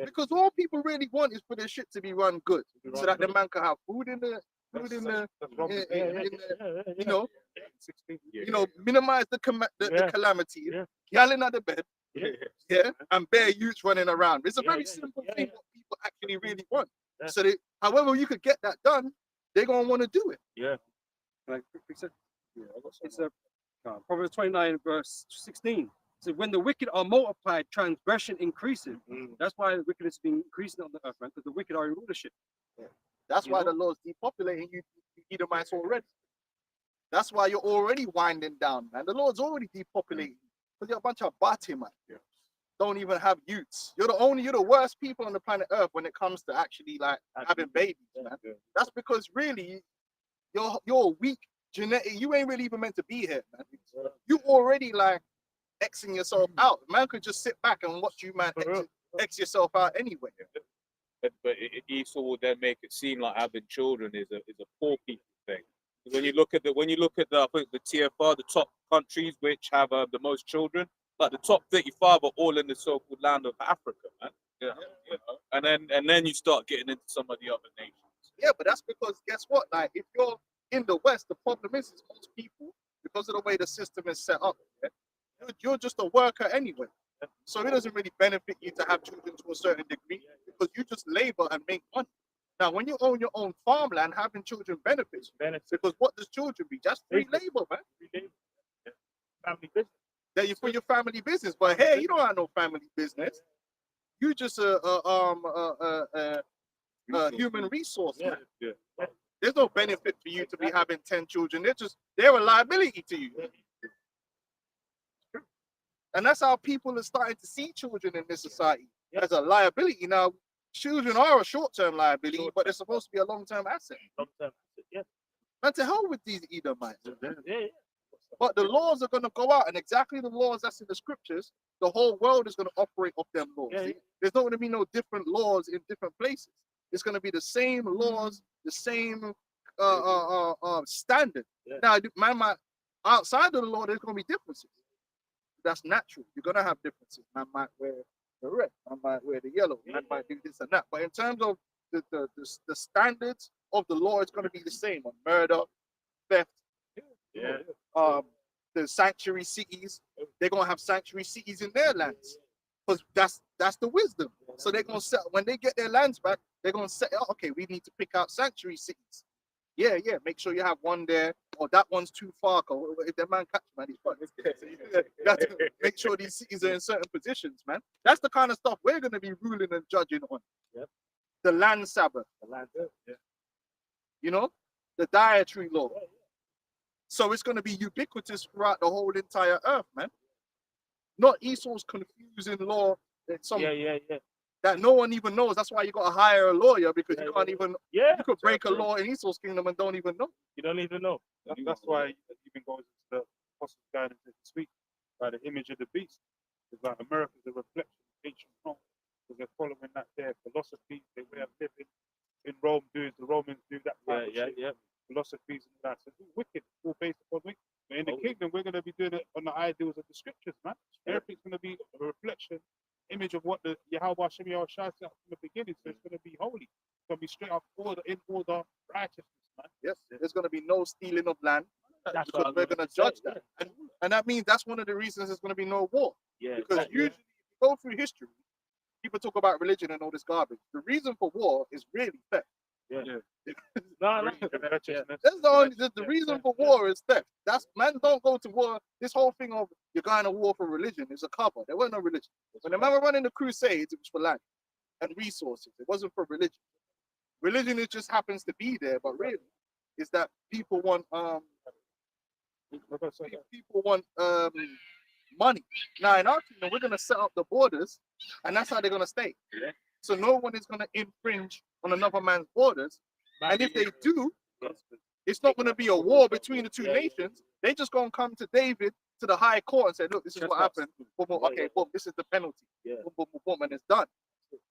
Because all people really want is for their shit to be run good, so that the man can have food in the minimize the calamity, yelling at the bed, and bare youths running around. It's a very simple thing what people actually really want. So however you could get that done, they're gonna want to do it. Like it's Proverbs 29 verse 16. So when the wicked are multiplied, transgression increases. That's why the wickedness has been increasing on the earth, man, because the wicked are in rulership. That's why the Lord's depopulating you Edomites already. That's why you're already winding down, man. The Lord's already depopulating because you're a bunch of bati, man. Don't even have youths. You're the worst people on the planet Earth when it comes to actually like having babies, man. That's because really you're weak genetic. You ain't really even meant to be here, man. You already like Xing yourself out. Man could just sit back and watch you, man, X yourself out anyway. But Esau will then make it seem like having children is a poor people thing. When you look at I think the TFR, the top countries which have the most children, like the top 35 are all in the so-called land of Africa, man. You know? And then you start getting into some of the other nations. Yeah, but that's because guess what? Like if you're in the West, the problem is most people, because of the way the system is set up, yeah, you're just a worker anyway. So it doesn't really benefit you to have children to a certain degree because you just labor and make money. Now, when you own your own farmland, having children benefits you. Benefits. Because what does children be? Just free labor, man. Family business. That you for your family business. But hey, you don't have no family business. You just a human resource, man. Yeah. There's no benefit for you to be having 10 children. They're a liability to you. And that's how people are starting to see children in this society as a liability. Now, children are a short-term liability, but they're supposed to be a long-term asset. Long-term. Yeah. Man, to hell with these Edomites. Yeah. But the laws are going to go out, and exactly the laws that's in the scriptures, the whole world is going to operate off them laws. Yeah, yeah. There's not going to be no different laws in different places. It's going to be the same laws, the same standard. Yeah. Now, man, outside of the law, there's going to be differences. That's natural. You're going to have differences. Man might wear the red, man might wear the yellow, man might do this and that. But in terms of the standards of the law, it's going to be the same on murder, theft. Yeah. The sanctuary cities, they're gonna have sanctuary cities in their lands, because that's the wisdom. So they're gonna set when they get their lands back, they're gonna say, oh, okay, we need to pick out sanctuary cities. Yeah, make sure you have one there, or that one's too far. If the man catch man, he's fucked. You have to make sure these cities are in certain positions, man. That's the kind of stuff we're gonna be ruling and judging on. Yep. The land Sabbath, you know, the dietary law. So it's going to be ubiquitous throughout the whole entire earth, man. Not Esau's confusing law that no one even knows. That's why you got to hire a lawyer, because you can't even. Yeah. You could break a law in Esau's kingdom and don't even know. You don't even know. That's why it even goes into the Apostles' guidance this week by the image of the beast. It's like America's a reflection of ancient Rome, because they're following that their philosophy, their way of living. In Rome, the Romans do that kind of shit. Philosophies and that. So it's wicked, all based upon wicked. But in the kingdom, we're going to be doing it on the ideals of the scriptures, man. Everything's going to be a reflection, image of what the Yahweh Shem Yahweh Shai set up from the beginning. So it's going to be holy. It's going to be straight up order, in order, righteousness, man. Yes, there's going to be no stealing of land. That's because what we're going to judge that. And that means that's one of the reasons there's going to be no war. Yeah. Because usually, if you go through history, people talk about religion and all this garbage. The reason for war is really theft. No. That's the reason for war is theft. That's man don't go to war. This whole thing of you're going to war for religion is a cover. There wasn't no religion. When the man were running the crusades, it was for land and resources. It wasn't for religion. Religion it just happens to be there, but really is that people want money. Now in our kingdom, we're gonna set up the borders, and that's how they're gonna stay. Yeah. So no one is gonna infringe on another man's borders. And if they do, it's not going to be a war between the two nations. They just going to come to David, to the high court, and say, look, this is what happened. Boom, boom, okay, boom, this is the penalty. Boom, boom, boom, boom, and it's done.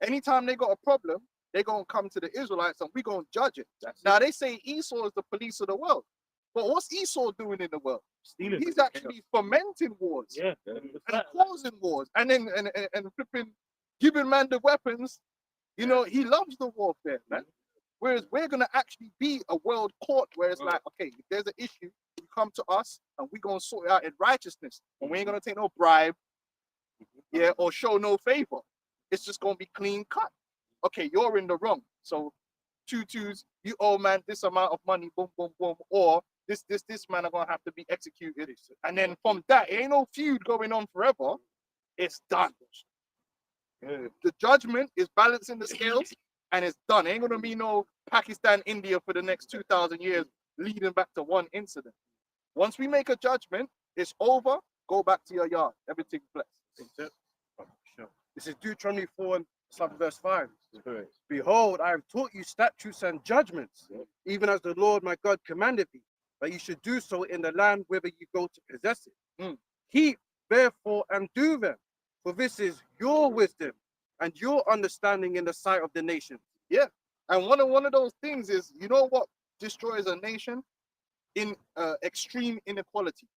Anytime they got a problem, they're going to come to the Israelites and we're going to judge it. Now, they say Esau is the police of the world. But what's Esau doing in the world? He's actually fomenting wars and causing wars. And then and flipping, giving man the weapons. You know, he loves the warfare, man. Whereas we're going to actually be a world court where it's like, okay, if there's an issue, you come to us and we're going to sort it out in righteousness. And we ain't going to take no bribe, or show no favor. It's just going to be clean cut. Okay, you're in the wrong. So 2-2s, you owe man this amount of money, boom, boom, boom. Or this man are going to have to be executed. And then from that, it ain't no feud going on forever. It's done. The judgment is balancing the scales. And it's done. Ain't gonna be no Pakistan, India for the next 2,000 years, leading back to one incident. Once we make a judgment, it's over. Go back to your yard. Everything's blessed. This is Deuteronomy 4 and verse 5. Behold, I have taught you statutes and judgments, even as the Lord my God commanded thee, that you should do so in the land whither you go to possess it. Keep therefore and do them, for this is your wisdom and your understanding in the sight of the nation. Yeah. And one of those things is, you know what destroys a nation? In extreme inequality.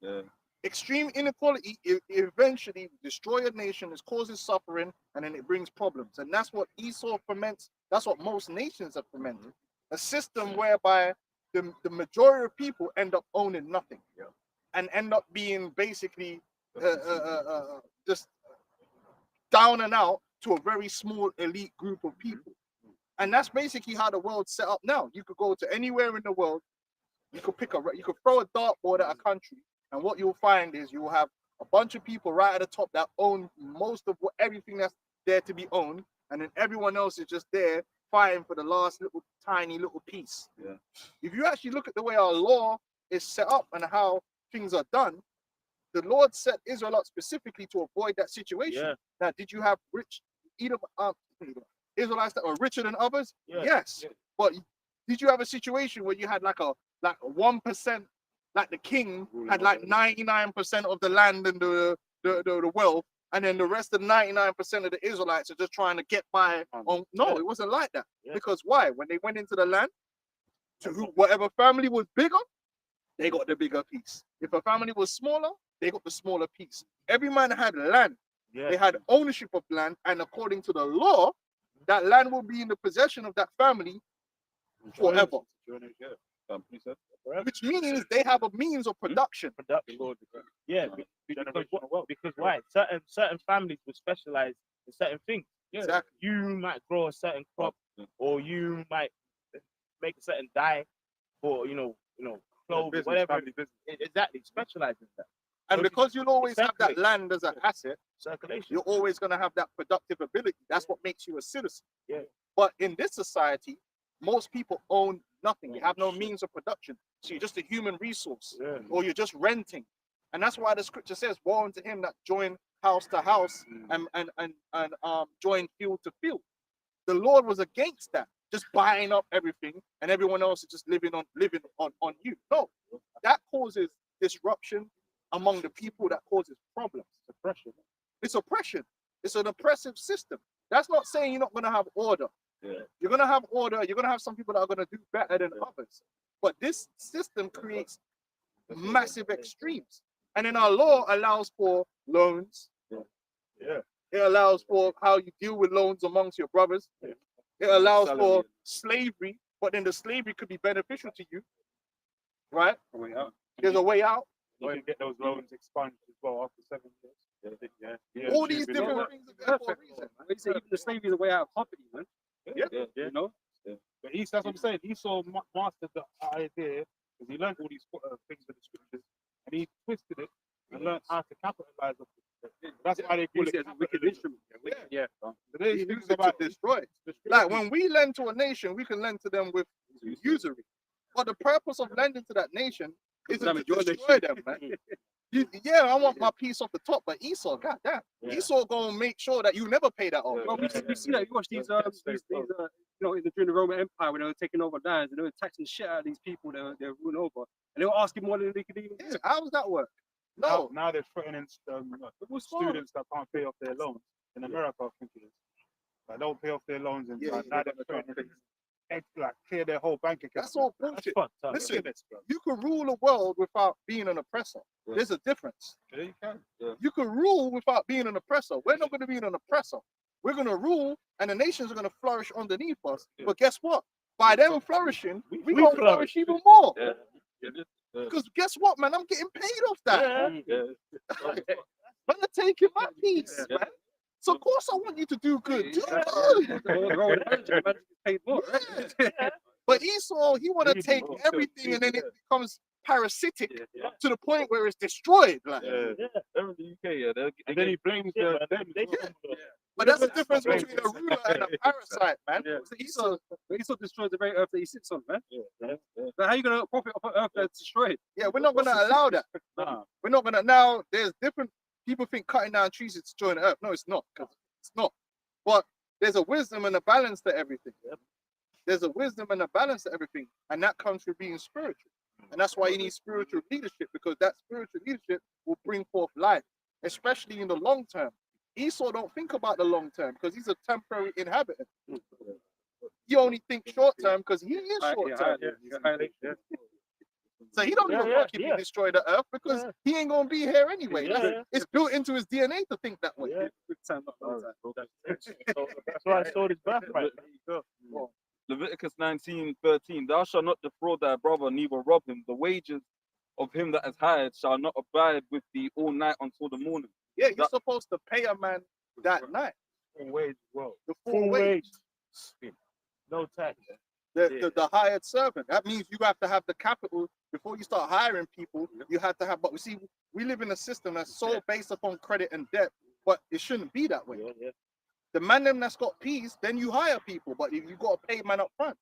Yeah. Extreme inequality eventually destroy a nation, it causes suffering, and then it brings problems. And that's what Esau foments That's what most nations have implemented. A system whereby the majority of people end up owning nothing, and end up being basically just down and out to a very small elite group of people. And that's basically how the world's set up now. You could go to anywhere in the world, you could you could throw a dartboard at a country, and what you'll find is you will have a bunch of people right at the top that own most of everything that's there to be owned, and then everyone else is just there fighting for the last little tiny little piece. Yeah. If you actually look at the way our law is set up and how things are done, the Lord set Israel up specifically to avoid that situation. Yeah. Now, did you have Israelites that were richer than others? Yeah. Yes. Yeah. But did you have a situation where you had like a 1%, like the king had like 99% of the land and the wealth, and then the rest of 99% of the Israelites are just trying to get by on? No, it wasn't like that. Yeah. Because why? When they went into the land, whatever family was bigger, they got the bigger piece. If a family was smaller, they got the smaller piece. Every man had land. Yeah. They had ownership of land, and according to the law, that land will be in the possession of that family forever. Which means they have a means of production. Yeah, because why? Certain families will specialize in certain things. Exactly. You might grow a certain crop, or you might make a certain dye for clothes, whatever. Exactly, specialize in that. And because you'll always have that Exactly. land as an asset, Circulation. you're always going to have that productive ability. That's what makes you a citizen. Yeah. But in this society, most people own nothing. You have no means of production. So you're just a human resource, Yeah. or you're just renting. And that's why the scripture says, woe unto him that join house to house and join field to field. The Lord was against that, just buying up everything and everyone else is just living on you. No, that causes disruption among the people, that causes problems. Oppression. It's oppression. It's an oppressive system. That's not saying you're not going to have order. Yeah. You're going to have order. You're going to have some people that are going to do better than others. But this system creates massive extremes. And then our law allows for loans. Yeah. It allows for how you deal with loans amongst your brothers. Yeah. It allows for slavery, but then the slavery could be beneficial to you, right? There's a way out. You can get those loans expunged as well after 7 years. All these different things are there for a reason. They say even the slavery is a way out of poverty, man. Yeah. You know? But that's what I'm saying. Esau mastered the idea because he learned all these things in the scriptures, and he twisted it and learned how to capitalize on it. That's why they call Use it it as a wicked capitalism. instrument. Yeah. Today, He he thinks uses it about to destroy it. Like when we lend to a nation, we can lend to them with usury. But the purpose of lending to that nation isn't to destroy them, man. Yeah, I want my piece off the top, but Esau, goddamn, Esau gonna make sure that you never pay that off. Well, we see that. You watch these during the Roman Empire when they were taking over lands and they were taxing shit out of these people they were ruling over, and they were asking more than they could even Yeah, do. how does that work? No, now they're threatening students that can't pay off their loans. In America, I think it is. Like, don't pay off their loans, and Yeah, now they're threatening like clear their whole bank account. that's all bullshit. Fucked up. Listen, you can rule a world without being an oppressor. There's a difference. Yeah, you can. You can rule without being an oppressor. We're not going to be an oppressor. We're going to rule, and the nations are going to flourish underneath us. But guess what? By them flourishing, we going to flourish even more. Because guess what, man? I'm getting paid off that. Man, I'm taking my piece, man. So of course I want you to do good. Do good. Paid more, right? But Esau, he want to take everything, and then it becomes parasitic to the point where it's destroyed. Like. They're in the UK, And then he blames the. But that's the difference between a ruler and a parasite, man. So Esau destroys the very earth that he sits on, man. But how are you going to profit off an earth that's destroyed? Yeah, we're not going to allow that. Nah. We're not going to. Now, there's different people think cutting down trees is destroying the earth. No, it's not. It's not. But there's a wisdom and a balance to everything. There's a wisdom and a balance to everything. And that comes from being spiritual. And that's why you need spiritual leadership, because that spiritual leadership will bring forth life, especially in the long term. Esau don't think about the long term because he's a temporary inhabitant. He only thinks short term because he is short term. So he don't Yeah, give a yeah, fuck if yeah. you destroy the earth because Yeah. he ain't gonna be here anyway. Yeah, yeah. It's built into his DNA to think that way. Yeah. Big time, not long time. That's why I sold his birthright. Leviticus 19:13. Thou shalt not defraud thy brother, neither rob him. The wages of him that is hired shall not abide with thee all night until the morning. Yeah, you're That- supposed to pay a man that night. Full wage, well. The full Full wage. wage. No tax. The hired servant. That means you have to have the capital before you start hiring people. You have to have, but we see, we live in a system that's so based upon credit and debt, but it shouldn't be that way. Yeah, yeah. The man them that's got peas, then you hire people, but you got to pay man up front,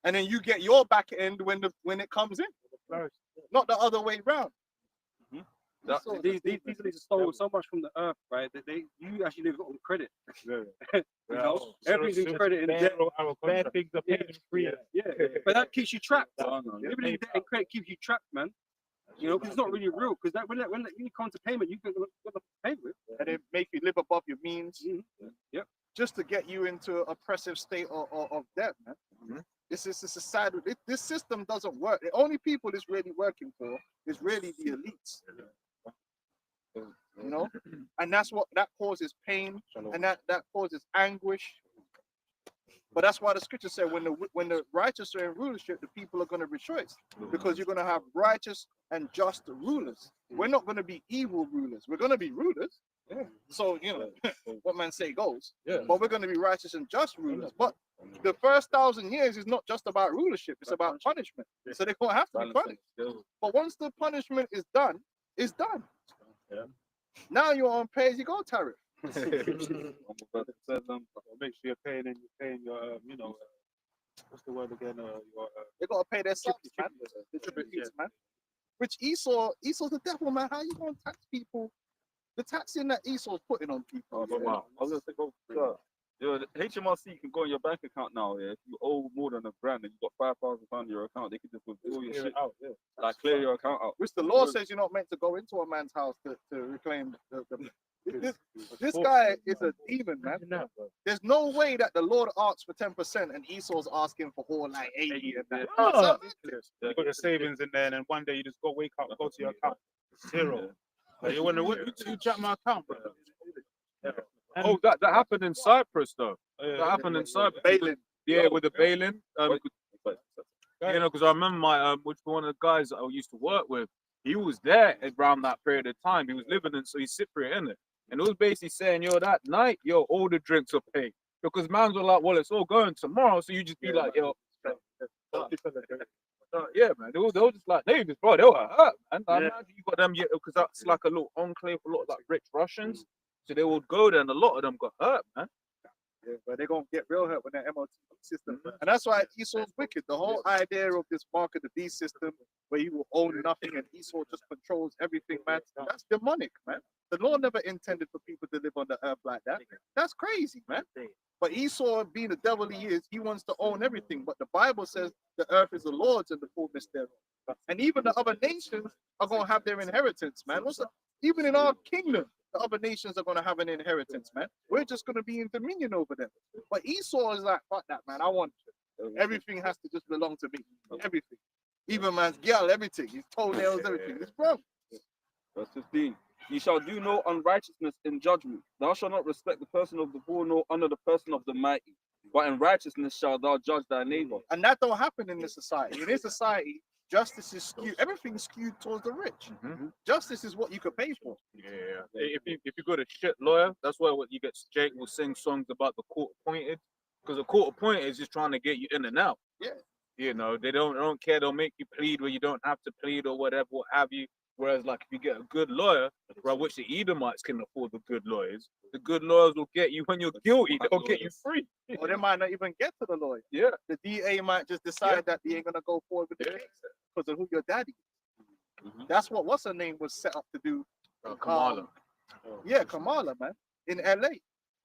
and then you get your back end when it comes in, not the other way round. That- So- These leaders stole so much from the earth, right? That you actually live on credit. You know, everything's in credit and debt. Bad things are paid in free. Yeah, but that keeps you trapped. Oh, no, yeah. Everything debt and credit keeps you trapped, man. You know, 'cause it's not really real. Because when you come to payment, you've got to pay with. And they make you live above your means, Yep. just to get you into an oppressive state of debt, man. This is a society. This system doesn't work. The only people it's really working for is really the elites. You know, and that's what that causes pain, and that causes anguish. But that's why the scripture said, when the righteous are in rulership, the people are going to rejoice, because you're going to have righteous and just rulers. We're not going to be evil rulers. We're going to be rulers. So you know what man say goes. But we're going to be righteous and just rulers. But the first 1,000 years is not just about rulership; it's about punishment. So they're going to have to be punished. But once the punishment is done, it's done. Now you're on pay-as-you-go tariff. Make sure you're paying your, what's the word again? They got to pay their subs, man. The tributes, man. Which Esau's the devil, man. How you going to tax people? The taxing that Esau's putting on people. Oh, wow. I was gonna say, the HMRC can go on your bank account now. Yeah, if you owe more than $1,000 and you got £5,000 in your account, they can just withdraw your shit, like clear your account out. Which the law says you're not meant to go into a man's house to reclaim this guy is a demon, man. There's no way that the Lord asks for 10% and Esau's asking for all like 80 and that. Oh. You got your savings in there, and then one day you just wake up, go to your account, zero. Like, you wonder what you check my account, bro. Oh, that happened in Cyprus though. That happened in Cyprus. Bailing. Yeah, with the bailing. Because I remember one of the guys that I used to work with, he was there around that period of time. He was living in, so he's Cypriot, innit? And it was basically saying, yo, that night, yo, all the drinks are paid. Because mans were like, well, it's all going tomorrow. So you just be like, yo. Yeah, man. They were just like neighbors, bro. They were hurt, man. I imagine you got them, because that's like a little enclave for a lot of like rich Russians. So they would go there and a lot of them got hurt, man. Yeah, but they're going to get real hurt with that MOT system. And that's why Esau's wicked. The whole idea of this mark of the beast system, where you will own nothing and Esau just controls everything, man, that's demonic, man. The Lord never intended for people to live on the earth like that. That's crazy, man. But Esau, being the devil he is, he wants to own everything. But the Bible says the earth is the Lord's and the fullness thereof. And even the other nations are going to have their inheritance, man. Even in our kingdom, the other nations are going to have an inheritance, man. We're just going to be in dominion over them. But Esau is like, fuck that, man. I want everything has to just belong to me. Everything. Even man's girl, everything. His toenails, everything. It's wrong. Verse 15. Ye shall do no unrighteousness in judgment. Thou shalt not respect the person of the poor, nor honor the person of the mighty. But in righteousness shalt thou judge thy neighbor. And that don't happen in this society. In this society, justice is skewed. Everything's skewed towards the rich. Justice is what you could pay for. Yeah. If you got a shit lawyer, that's why what you get. Jake will sing songs about the court appointed, because the court appointed is just trying to get you in and out. Yeah. You know, they don't care. They'll make you plead where you don't have to plead or whatever, what have you. Whereas, like, if you get a good lawyer, right, which the Edomites can afford the good lawyers will get you when you're guilty. They'll get you free. Or they might not even get to the lawyer. Yeah. The DA might just decide that they ain't gonna go forward with the case because of who your daddy is. That's what what's her name was set up to do. Kamala. Yeah, Kamala, man, in LA.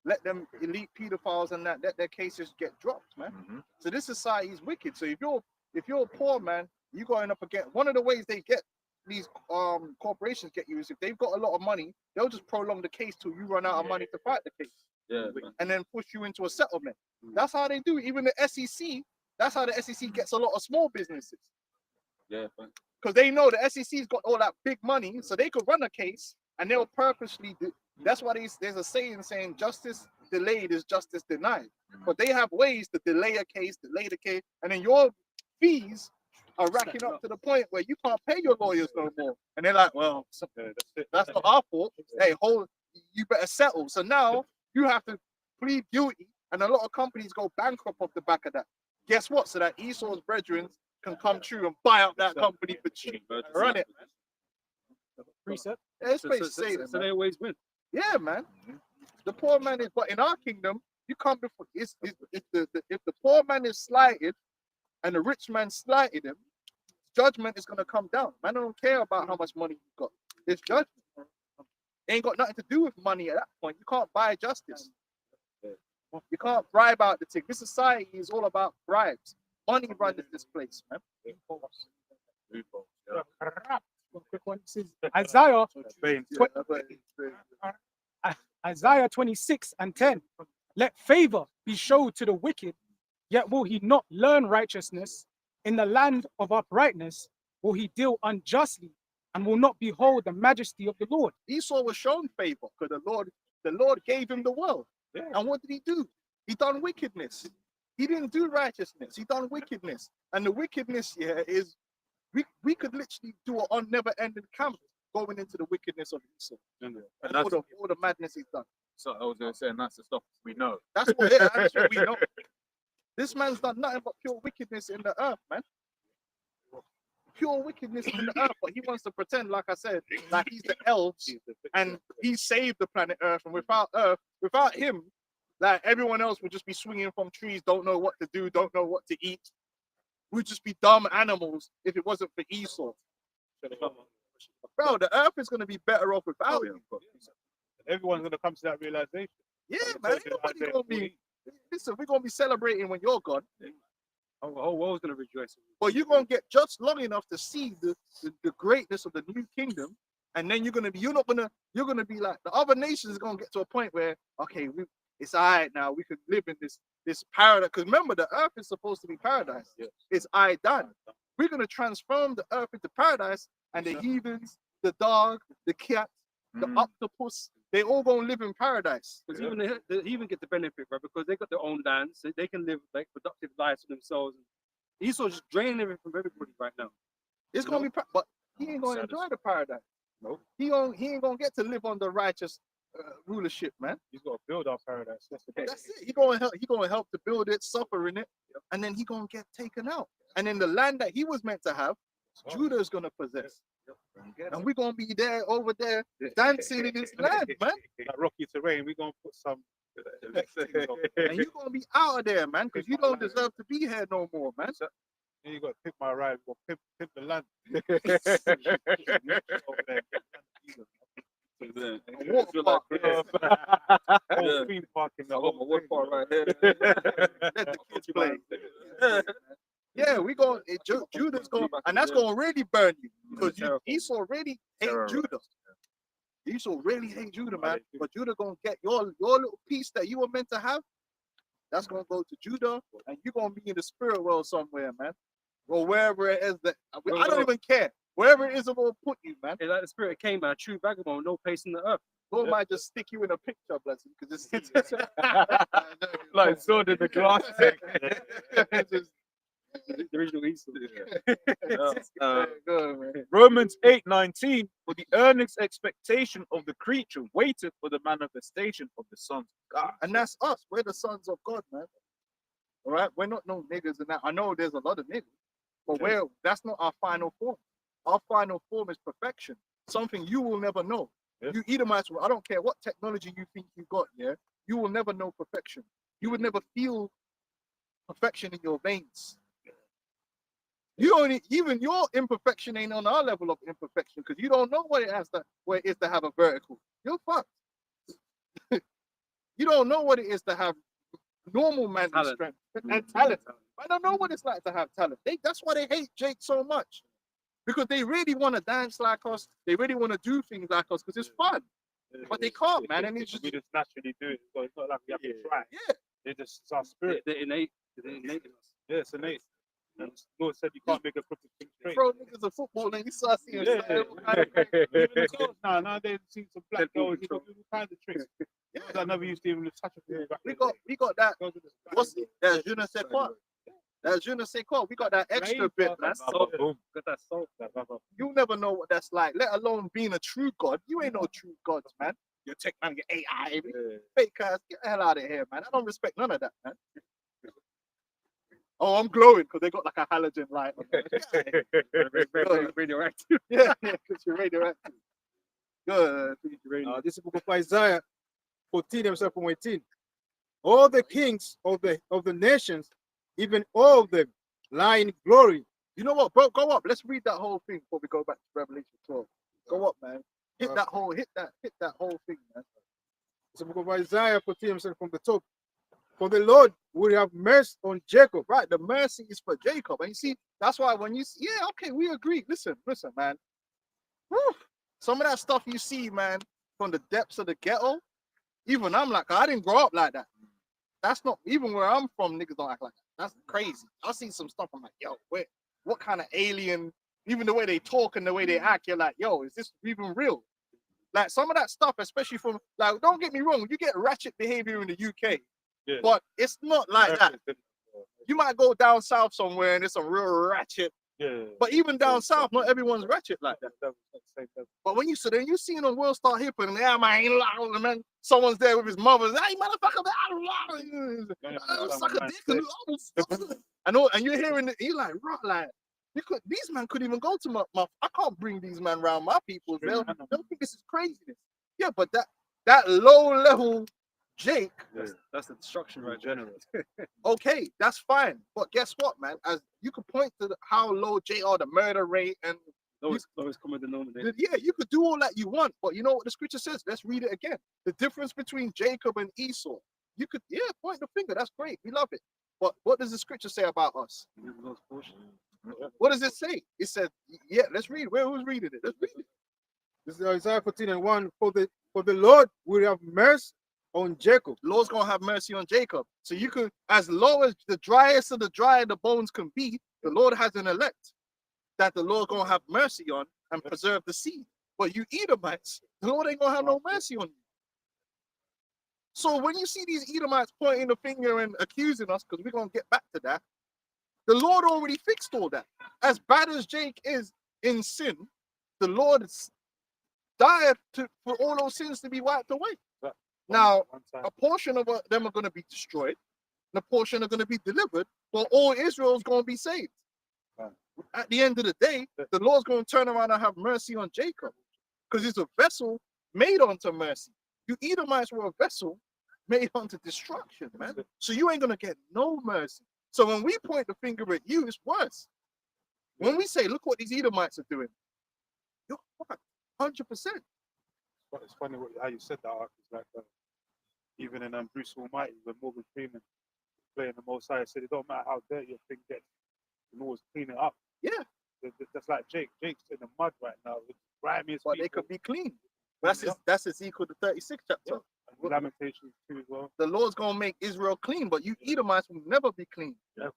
Let them elite pedophiles and that let their cases get dropped, man. So this society is wicked. So if you're a poor man, you going up against one of the ways they get these corporations get you is if they've got a lot of money, they'll just prolong the case till you run out of money to fight the case. Yeah, and then push you into a settlement. That's how they do it. Even the SEC, that's how the SEC gets a lot of small businesses. Yeah, fine. Because they know the SEC's got all that big money, so they could run a case and they'll purposely do. That's why there's a saying justice delayed is justice denied. But they have ways to delay a case, delay the case, and then your fees are racking up to the point where you can't pay your lawyers no more. And they're like, well, Yeah, that's it. that's not our fault. Hey, you better settle. So now you have to plead guilty, and a lot of companies go bankrupt off the back of that. Guess what? So that Esau's brethren can come true and buy up that company for cheap and run it. Precept. Yeah, it's So, basically so, saying so, it, so man. they always win. Yeah, man. The poor man is, but in our kingdom, you come before. If the poor man is slighted, and the rich man slighted him, judgment is gonna come down. Man, don't care about how much money you got. It's judgment. It ain't got nothing to do with money at that point. You can't buy justice. You can't bribe out the thing. This society is all about bribes. Money runs this place, man. Quick one. This is Isaiah, Veins. Isaiah 26:10. Let favor be showed to the wicked, yet will he not learn righteousness. In the land of uprightness will he deal unjustly, and will not behold the majesty of the Lord. Esau was shown favor because the Lord gave him the world. Yeah. And what did he do? He done wickedness. He didn't do righteousness. He done wickedness. And the wickedness here is we could literally do it on never-ending camp going into the wickedness of Esau. And And all that's the madness he's done. so I was gonna say, and that's the stuff we know. That's what we know. This man's done nothing but pure wickedness in the earth, man. Pure wickedness in the earth, but he wants to pretend, like I said, like he's the elves and he saved the planet Earth. And without him, like everyone else would just be swinging from trees, don't know what to do, don't know what to eat. We'd just be dumb animals if it wasn't for Esau. Bro, the earth is going to be better off without him. Everyone's gonna come to that realization. Yeah, man. Everybody gonna be. Listen, we're gonna be celebrating when you're gone, The whole world's gonna rejoice. but you're gonna get just long enough to see the greatness of the new kingdom, and then you're gonna be like the other nations are gonna get to a point where okay, it's all right now. We can live in this paradise. Because remember, the earth is supposed to be paradise. Yes. It's I done. We're gonna transform the earth into paradise, and the heathens, the dog, the cat, the octopus, they all gonna live in paradise. Because even they even get the benefit, right? Because they got their own lands, so they can live like productive lives for themselves. Esau's just draining everything from everybody right now. It's gonna be, but he ain't gonna enjoy the paradise. No. He ain't gonna get to live under righteous rulership, man. He's got to build our paradise. That's the case. That's it. He gonna help to build it, suffer in it, and then he gonna get taken out. And then the land that he was meant to have, Judah is gonna possess. And we're gonna be there over there dancing in his land, man. That rocky terrain, we're gonna put some. And you're gonna be out of there, man, because you don't deserve to be here no more, man. Then you got to pick my ride, or pimp the land. A water park. Whole theme park in the I got my wood part right here. Let the kids play. Yeah, Judah's going, and that's gonna really burn you because Esau really hate Judah. Esau really hate Judah, man. But Judah gonna get your little piece that you were meant to have. That's gonna go to Judah, and you're gonna be in the spirit world somewhere, man, or wherever it is that I don't even care. Wherever it is, I'm gonna put you, man. It's like the spirit came, man, a true vagabond, no place in the earth. Lord might just stick you in a picture, blessing, because it's Like sword in the glass. The original Esau. Romans 8:19, for the earnest expectation of the creature waited for the manifestation of the sons of God. And that's us. We're the sons of God, man. All right, we're not no niggas and that. I know there's a lot of niggas, but that's not our final form. Our final form is perfection, something you will never know. Yeah. You Edomites, I don't care what technology you think you got, yeah, you will never know perfection. You would never feel perfection in your veins. Even your imperfection ain't on our level of imperfection because you don't know what it is to have a vertical. You're fucked. You don't know what it is to have normal manly strength and talent. I don't know what it's like to have talent. That's why they hate Jake so much. Because they really want to dance like us. They really want to do things like us because it's fun. But they can't, man. And it's just, we just naturally do it. So it's not like we have to try. yeah. It's our spirit. They're innate. They're innate in us. Yeah, it's innate. And the Lord said you can't make a crooked thing straight. Throw niggas a football and you start seeing Yeah, something yeah. kind of crazy. Even the girls now they've seen some black They're girls, you know, all kinds of tricks. Yeah. I never used to even touch a football back We then. got that. Girls with the What's it? That's je ne sais quoi. That's je ne sais quoi. We got that extra bit, man. Boom. Got that salt. You never know what that's like, let alone being a true God. You ain't no true gods, man. You take man, get AI, fake ass, get the hell out of here, man. I don't respect none of that, man. Oh, I'm glowing because they got like a halogen light. On there. Radioactive. Yeah, because you're radioactive. Good. This is book of Isaiah 14 and 18. All the kings of the nations, even all of them, lie in glory. You know what, bro? Go up. Let's read that whole thing before we go back to Revelation 12. Go up, man. Hit that whole thing, man. It's the book of Isaiah 14 from the top. For the Lord will have mercy on Jacob. Right, the mercy is for Jacob. And you see, that's why when you see, yeah, okay, we agree. Listen, man. Whew. Some of that stuff you see, man, from the depths of the ghetto, even I'm like, I didn't grow up like that. That's not even where I'm from, niggas don't act like that. That's crazy. I see some stuff, I'm like, yo, wait, what kind of alien, even the way they talk and the way they act, you're like, yo, is this even real? Like some of that stuff, especially from, like, don't get me wrong, you get ratchet behavior in the UK, Yeah. but it's not like that. You might go down south somewhere and it's some real ratchet, Yeah. but even down south, not everyone's ratchet like that. But when you sit there, you see them world start hipping, and yeah, man, someone's there with his mother, hey, motherfucker, suck a dick, and you're hearing it, you're like, right, like, these men could even go to my I can't bring these men around my people. They'll think this is craziness. Yeah, but that low level Jake, That's the destruction right there. okay, that's fine. But guess what, man? As you could point to how low JR, the murder rate, and Lowest common denominator. yeah, you could do all that you want, but you know what the scripture says? Let's read it again. The difference between Jacob and Esau. You could, yeah, point the finger. That's great. We love it. But what does the scripture say about us? What does it say? It said, yeah, let's read. Who's reading it? Let's read it. This is Isaiah 14 and 1. For the Lord will have mercy on Jacob. The Lord's gonna have mercy on Jacob. So you could, as low as the driest of the dry the bones can be, the Lord has an elect that the Lord gonna have mercy on and preserve the seed. But you Edomites, the Lord ain't gonna have no mercy on you. So when you see these Edomites pointing the finger and accusing us, because we're gonna get back to that, the Lord already fixed all that. As bad as Jake is in sin, the Lord died for all those sins to be wiped away. Now, a portion of them are going to be destroyed, and a portion are going to be delivered, but all Israel is going to be saved. At the end of the day, the Lord's going to turn around and have mercy on Jacob, because he's a vessel made unto mercy. You Edomites were a vessel made unto destruction, man. So you ain't going to get no mercy. So when we point the finger at you, it's worse. When we say, look what these Edomites are doing, you're fucked, 100%. But it's funny how you said that, Ark. It's like even in Bruce Almighty, when Morgan Freeman playing the Most High, said it don't matter how dirty your thing gets, you can always clean it up. Yeah. That's like Jake. Jake's in the mud right now. With grimiest But they people. could be clean. That's Ezekiel the 36th chapter. And Lamentations too as well. The Lord's gonna make Israel clean, but you Edomites will never be clean. Never.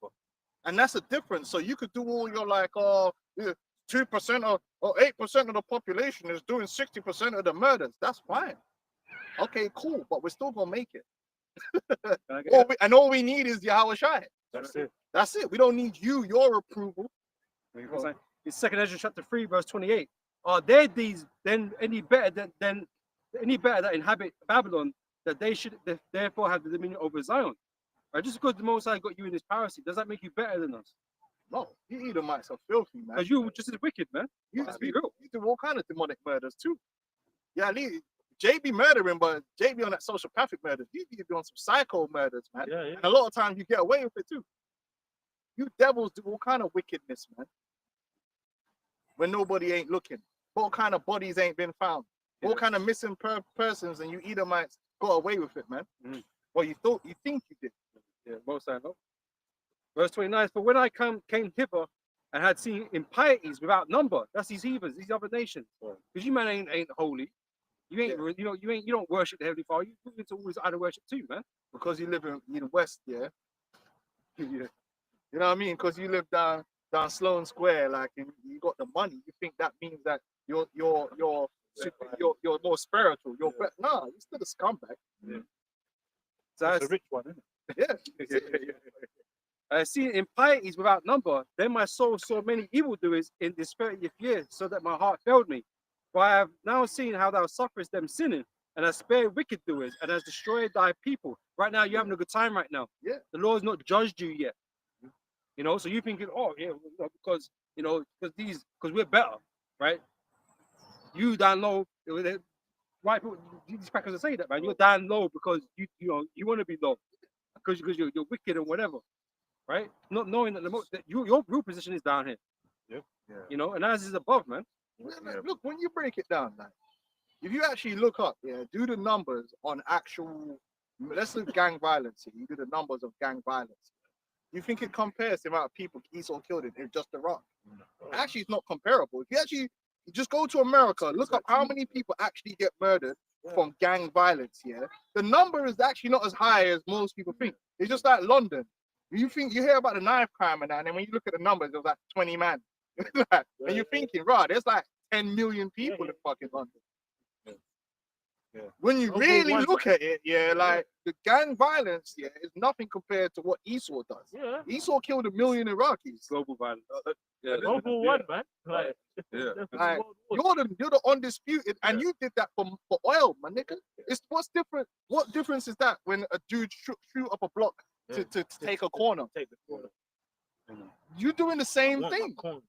And that's a difference. So you could do all your like 2% or 8% of the population is doing 60% of the murders. That's fine. Okay, cool, but we're still gonna make it. All we need is Yahweh Shai. That's it. That's it. We don't need your approval. In 2 Ezra chapter 3, verse 28. Are there these then any better than that inhabit Babylon, that they should therefore have the dominion over Zion? Right? Just because the Most High got you in his piracy, does that make you better than us? No, you Edomites are filthy, man. Because you just as wicked, man. You Let's be real. do all kind of demonic murders too. Yeah, Jay be murdering, but Jay be on that sociopathic murder. You be on some psycho murders, man. Yeah. And a lot of times you get away with it too. You devils do all kind of wickedness, man. When nobody ain't looking. All kind of bodies ain't been found. All kind of missing persons, and you Edomites got away with it, man. Well, you think you did. Yeah, most I know. Verse 29, for when I came hither and had seen impieties without number, that's these heathens, these other nations. Because you man ain't holy. You ain't you don't worship the Heavenly Father. You put into all this other worship too, man. Because you live in the West, yeah. You know what I mean? Because you live down Sloane Square, like, and you got the money. You think that means that you're more spiritual. Nah, you're still a scumbag. So That's I a rich one, isn't Yeah. I see in pieties without number, then my soul saw many evildoers in this 30th year, so that my heart failed me. For I have now seen how thou sufferest them sinning, and hast spared wicked doers, and hast destroyed thy people. Right now, you're having a good time right now. Yeah. The Lord's not judged you yet. You know, so you thinking, oh yeah, because we're better, right? You down low, right? These crackers will say that, man. You're down low because you want to be low, because you're wicked and whatever, right? Not knowing that your real position is down here. Yep. Yeah. You know, and ours is above, man. Look, when you break it down, like, if you actually look up, do the numbers on actual, let's look gang violence here. You do the numbers of gang violence. You think it compares the amount of people Esau killed in just Iraq? Actually, it's not comparable. If you actually just go to America, look up how many people actually get murdered from gang violence. Yeah, the number is actually not as high as most people think. It's just like London. You hear about the knife crime and that, and then when you look at the numbers, there's like 20 man. And you're thinking, right, there's like 10 million people in fucking London. When you really look at it, like the gang violence, is nothing compared to what Esau does. Yeah. Esau killed 1 million Iraqis. Global violence. Global one, man. Like, Yeah. Like, you're the undisputed, and you did that for oil, my nigga. What's different? What difference is that when a dude shoot up a block to take a corner? Take the corner. You're doing the same Want my thing. corner.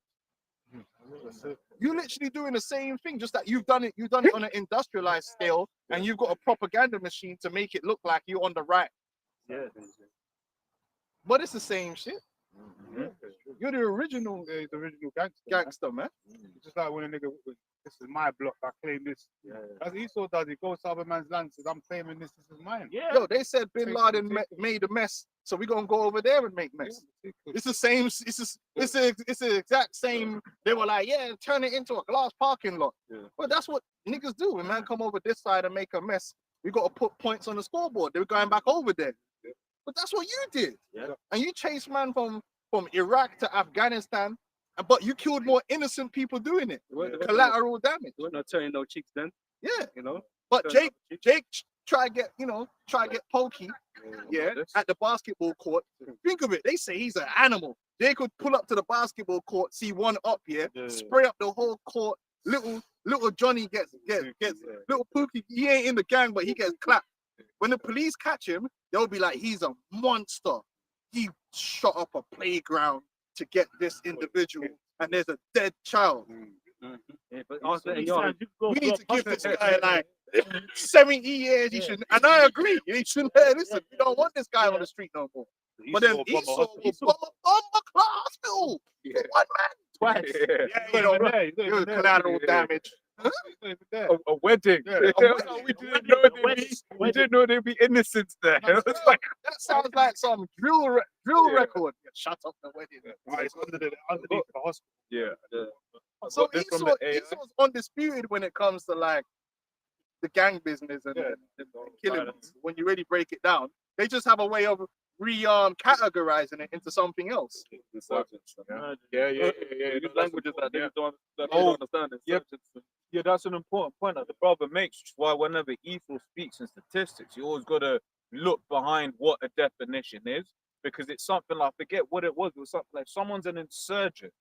You're literally doing the same thing, just that you've done it on an industrialized scale, and you've got a propaganda machine to make it look like you're on the right. Yeah. But it's the same shit. You're the original it? The original gangster. gangster, man. It's just like when a nigga, this is my block, I claim this. As Esau does, he goes to other man's land and says, I'm claiming this is mine. Yeah. Yo, they said Bin Laden made a mess, so we're gonna go over there and make mess. It's the same. It's the exact same. They were like, yeah, turn it into a glass parking lot. Well, that's what niggas do. When man come over this side and make a mess, we got to put points on the scoreboard. They're going back over there. But that's what you did. Yeah. And you chased man from Iraq to Afghanistan, but you killed more innocent people doing it. Collateral damage. We're not turning no cheeks then, Yeah. you know. But Jake try get pokey, at the basketball court. Think of it. They say he's an animal. They could pull up to the basketball court, see one up here, spray up the whole court. Little Johnny gets little Pookie. He ain't in the gang, but he gets clapped. When the police catch him, they'll be like, he's a monster. He shot up a playground to get this individual, and there's a dead child. Yeah, but We need to give this guy like 70 years. He should, and I agree. He shouldn't. Listen, we don't want this guy on the street no more. But then Esau will bomb a classroom. One man twice. You know, collateral damage. A wedding. We didn't know there'd be innocents there. It's like, That sounds like some drill record. Shut up the wedding. It's underneath the hospital. yeah. So Got this from the AI. Esau's undisputed when it comes to like the gang business and killing. When you really break it down, they just have a way of categorizing it into something else. Yeah. Use languages that they don't Oh, understand. yep. Yeah, that's an important point that the brother makes, which is why whenever Esau speaks in statistics, you always got to look behind what a definition is, because it's something like, forget what it was something like someone's an insurgent.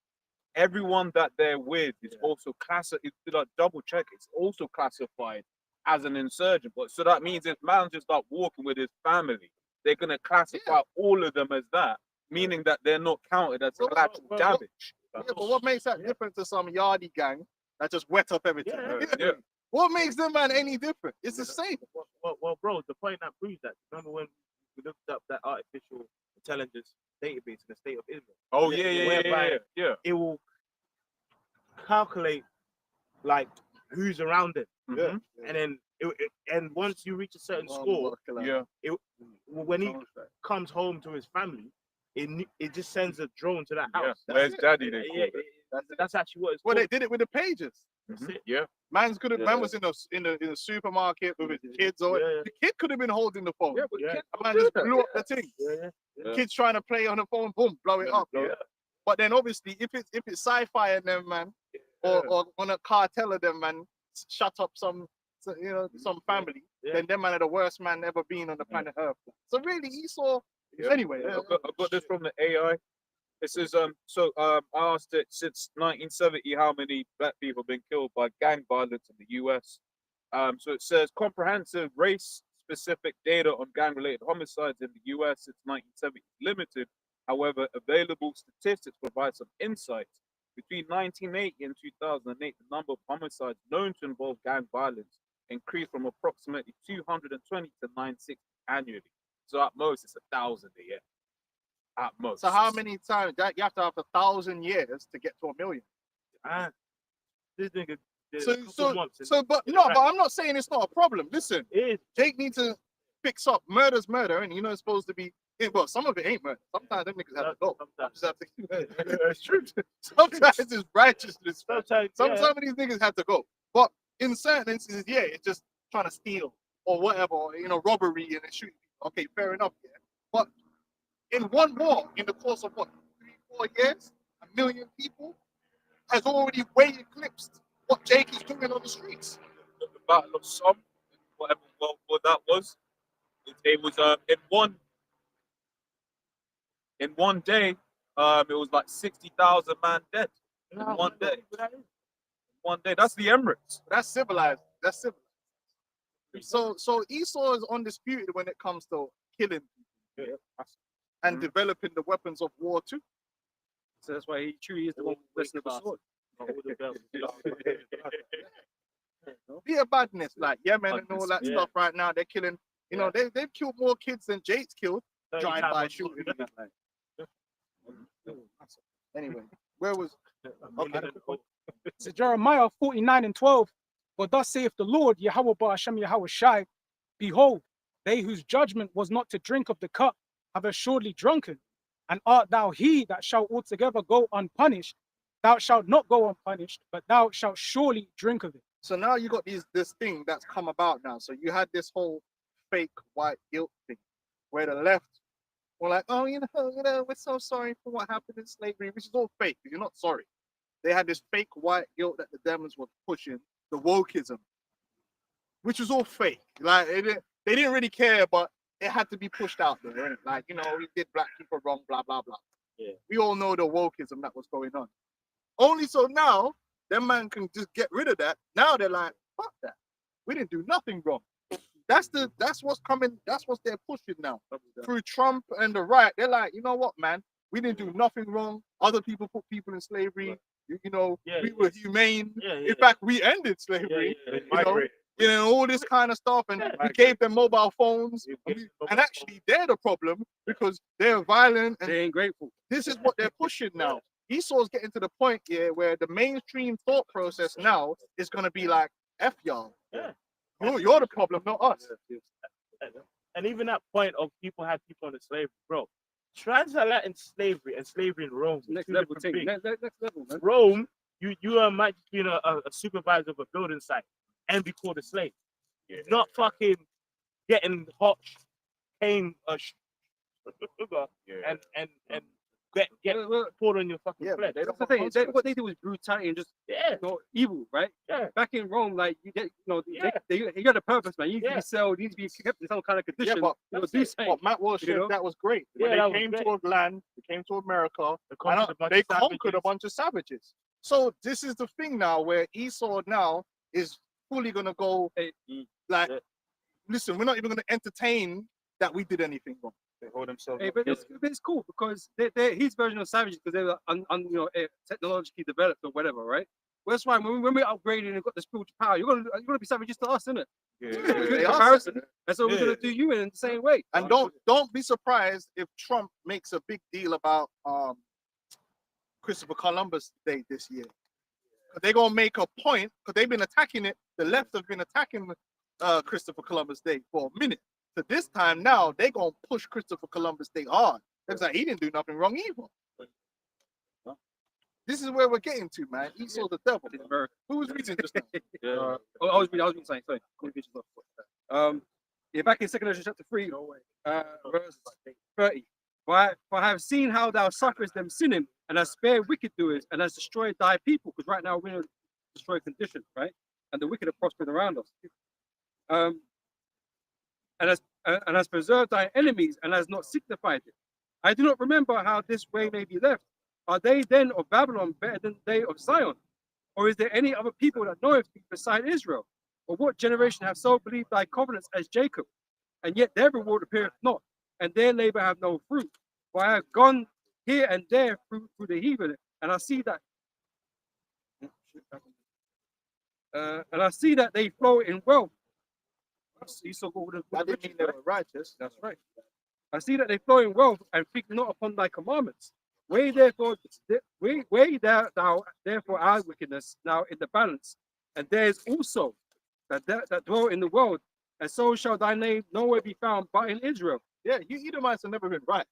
Everyone that they're with is also classified, like double check, it's also classified as an insurgent. But so that means if man just start walking with his family, they're going to classify all of them as that, meaning that they're not counted as collateral damage. Yeah, but what makes that different to some yardie gang that just wet up everything? Yeah. What makes them man any different? It's the same. Well, bro, the point that proves that. Remember when we looked up that artificial intelligence database in the state of Israel? Oh, Whereby yeah. it will calculate like who's around it, and then and once you reach a certain score, when he comes home to his family, it just sends a drone to that house. Where's daddy? That's actually what it's Well, called. they did it with the pages. That's it. Yeah. Man Yeah. was in the supermarket with his kids, or Yeah, the kid could have been holding the phone. Yeah, but Yeah. kids A don't man do just that. blew up the thing. Yeah. Yeah. Kids trying to play on the phone, boom, blow it up. Yeah. But then obviously, if it's sci-fi and them man, or on a cartel of them man, shut up some family, Yeah. then them man are the worst man ever been on the planet Earth. So really, Esau. Yeah. Anyway, I got this from the AI. It says I asked it since 1970 how many black people have been killed by gang violence in the US. So it says comprehensive race-specific data on gang-related homicides in the US since 1970 is limited. However, available statistics provide some insights. Between 1980 and 2008, the number of homicides known to involve gang violence increased from approximately 220 to 960 annually. So at most, it's 1,000 a year. At most. so how many times that you have to have 1,000 years to get to 1,000,000? Ah, this nigga did So- a couple months. But I'm not saying it's not a problem. Listen, It is. Jake needs to fix up. Murder's murder, and it's supposed to be. Well, some of it ain't murder. Sometimes them niggas have to go. Sometimes. Just have to, it's true. Sometimes it's righteousness. Sometimes, Some yeah. of these niggas have to go. But in certain instances, yeah, it's just trying to steal or whatever, robbery and shooting. Okay, fair enough. Yeah. But in one war, in the course of what, 3-4 years, 1,000,000 people has already way eclipsed what Jake is doing on the streets. The Battle of Somme, whatever World War that was, it was in one day, it was like 60,000 man dead in one day. One day. That's the Emirates. That's civilized. That's civilized. So Esau is undisputed when it comes to killing people and developing the weapons of war too. So that's why he truly is the one blessing of the sword. Be a badness like Yemen and all that Yeah. stuff right now. They're killing. They've killed more kids than Jake's killed. Drive-by shooting. and that, like. Anyway, where was? Okay. So Jeremiah 49:12. But thus saith the Lord, Yahweh Ba'ashem Yahweh Shai, behold, they whose judgment was not to drink of the cup have assuredly drunken. And art thou he that shall altogether go unpunished? Thou shalt not go unpunished, but thou shalt surely drink of it. So now you got this thing that's come about now. So you had this whole fake white guilt thing, where the left were like, oh, we're so sorry for what happened in slavery, which is all fake. You're not sorry. They had this fake white guilt that the Demons were pushing, the wokeism, which was all fake. Like they didn't really care, but it had to be pushed out there. Innit? Like we did black people wrong, blah blah blah. Yeah. We all know the wokeism that was going on. Only so now, them man can just get rid of that. Now they're like, fuck that. We didn't do nothing wrong. That's what's coming. That's what they're pushing now through Trump and the right. They're like, you know what, man? We didn't do nothing wrong. Other people put people in slavery. We were humane. In fact, we ended slavery. All this kind of stuff, and we gave them mobile phones. And actually, they're the problem because they're violent and They ain't grateful. this is what they're pushing now. Esau's getting to the point here where the mainstream thought process now is going to be like, F y'all. Yeah. You're the problem, not us. And even that point of people had people on the slavery, bro. Transatlantic slavery and slavery in Rome. Next two level different thing. things. Next level, man. Rome, you might be a supervisor of a building site and be called a slave. Not fucking getting hot cane and get poured on your fucking Yeah, flesh. they That's don't the want thing. What they do is brutality and just Yeah, evil, right? yeah. Back in Rome, like you get, Yeah. you got a purpose, man. You need to Yeah. be sold, you need to be kept in some kind of Yeah, condition. but do that's something. what Matt Walsh said, You know? that was great. Yeah, When that they was came great. to land, they came to America, They conquered a bunch they of conquered a savages. bunch of savages. So this is the thing now where Esau now is fully going to go, like, Yeah. listen, we're not even going to entertain that we did anything wrong. They hold themselves Hey, up. but it's cool because they're his version of savages because they were technologically developed or whatever, right? Well, that's fine. When we're upgrading and got the spiritual power, you're gonna be savages to us, isn't it? They are Comparison. That's what we're Yeah. gonna do you in the same way. And don't be surprised if Trump makes a big deal about Christopher Columbus Day this year. They're gonna make a point because they've been attacking it. The left have been attacking Christopher Columbus Day for a minute. So this time now they're gonna push Christopher Columbus Day hard. It's like he didn't do nothing wrong either. This is where we're getting to, man. Esau the devil. In America. Who was reading just now? Yeah. I was reading something. Sorry. Communications off. Yeah, back in 2 Ezra chapter 3, verse 30. For I have seen how thou sufferest them sinning, and hast spared wicked doers, and hast destroyed thy people. Because right now we're in a destroyed condition, right? And the wicked are prospering around us. And has preserved thy enemies, and has not signified it. I do not remember how this way may be left. Are they then of Babylon better than they of Zion? Or is there any other people that knoweth thee beside Israel? Or what generation have so believed thy covenants as Jacob? And yet their reward appeareth not, and their labor have no fruit. For I have gone here and there through the heathen, and I see that they flow in wealth. Esau got with the That didn't mean they were righteous. That's right. I see that they flow in wealth and think not upon thy commandments. Weigh thou therefore our wickedness now in the balance, and there is also that dwell in the world, and so shall thy name nowhere be found but in Israel. Yeah, you Edomites have never been right.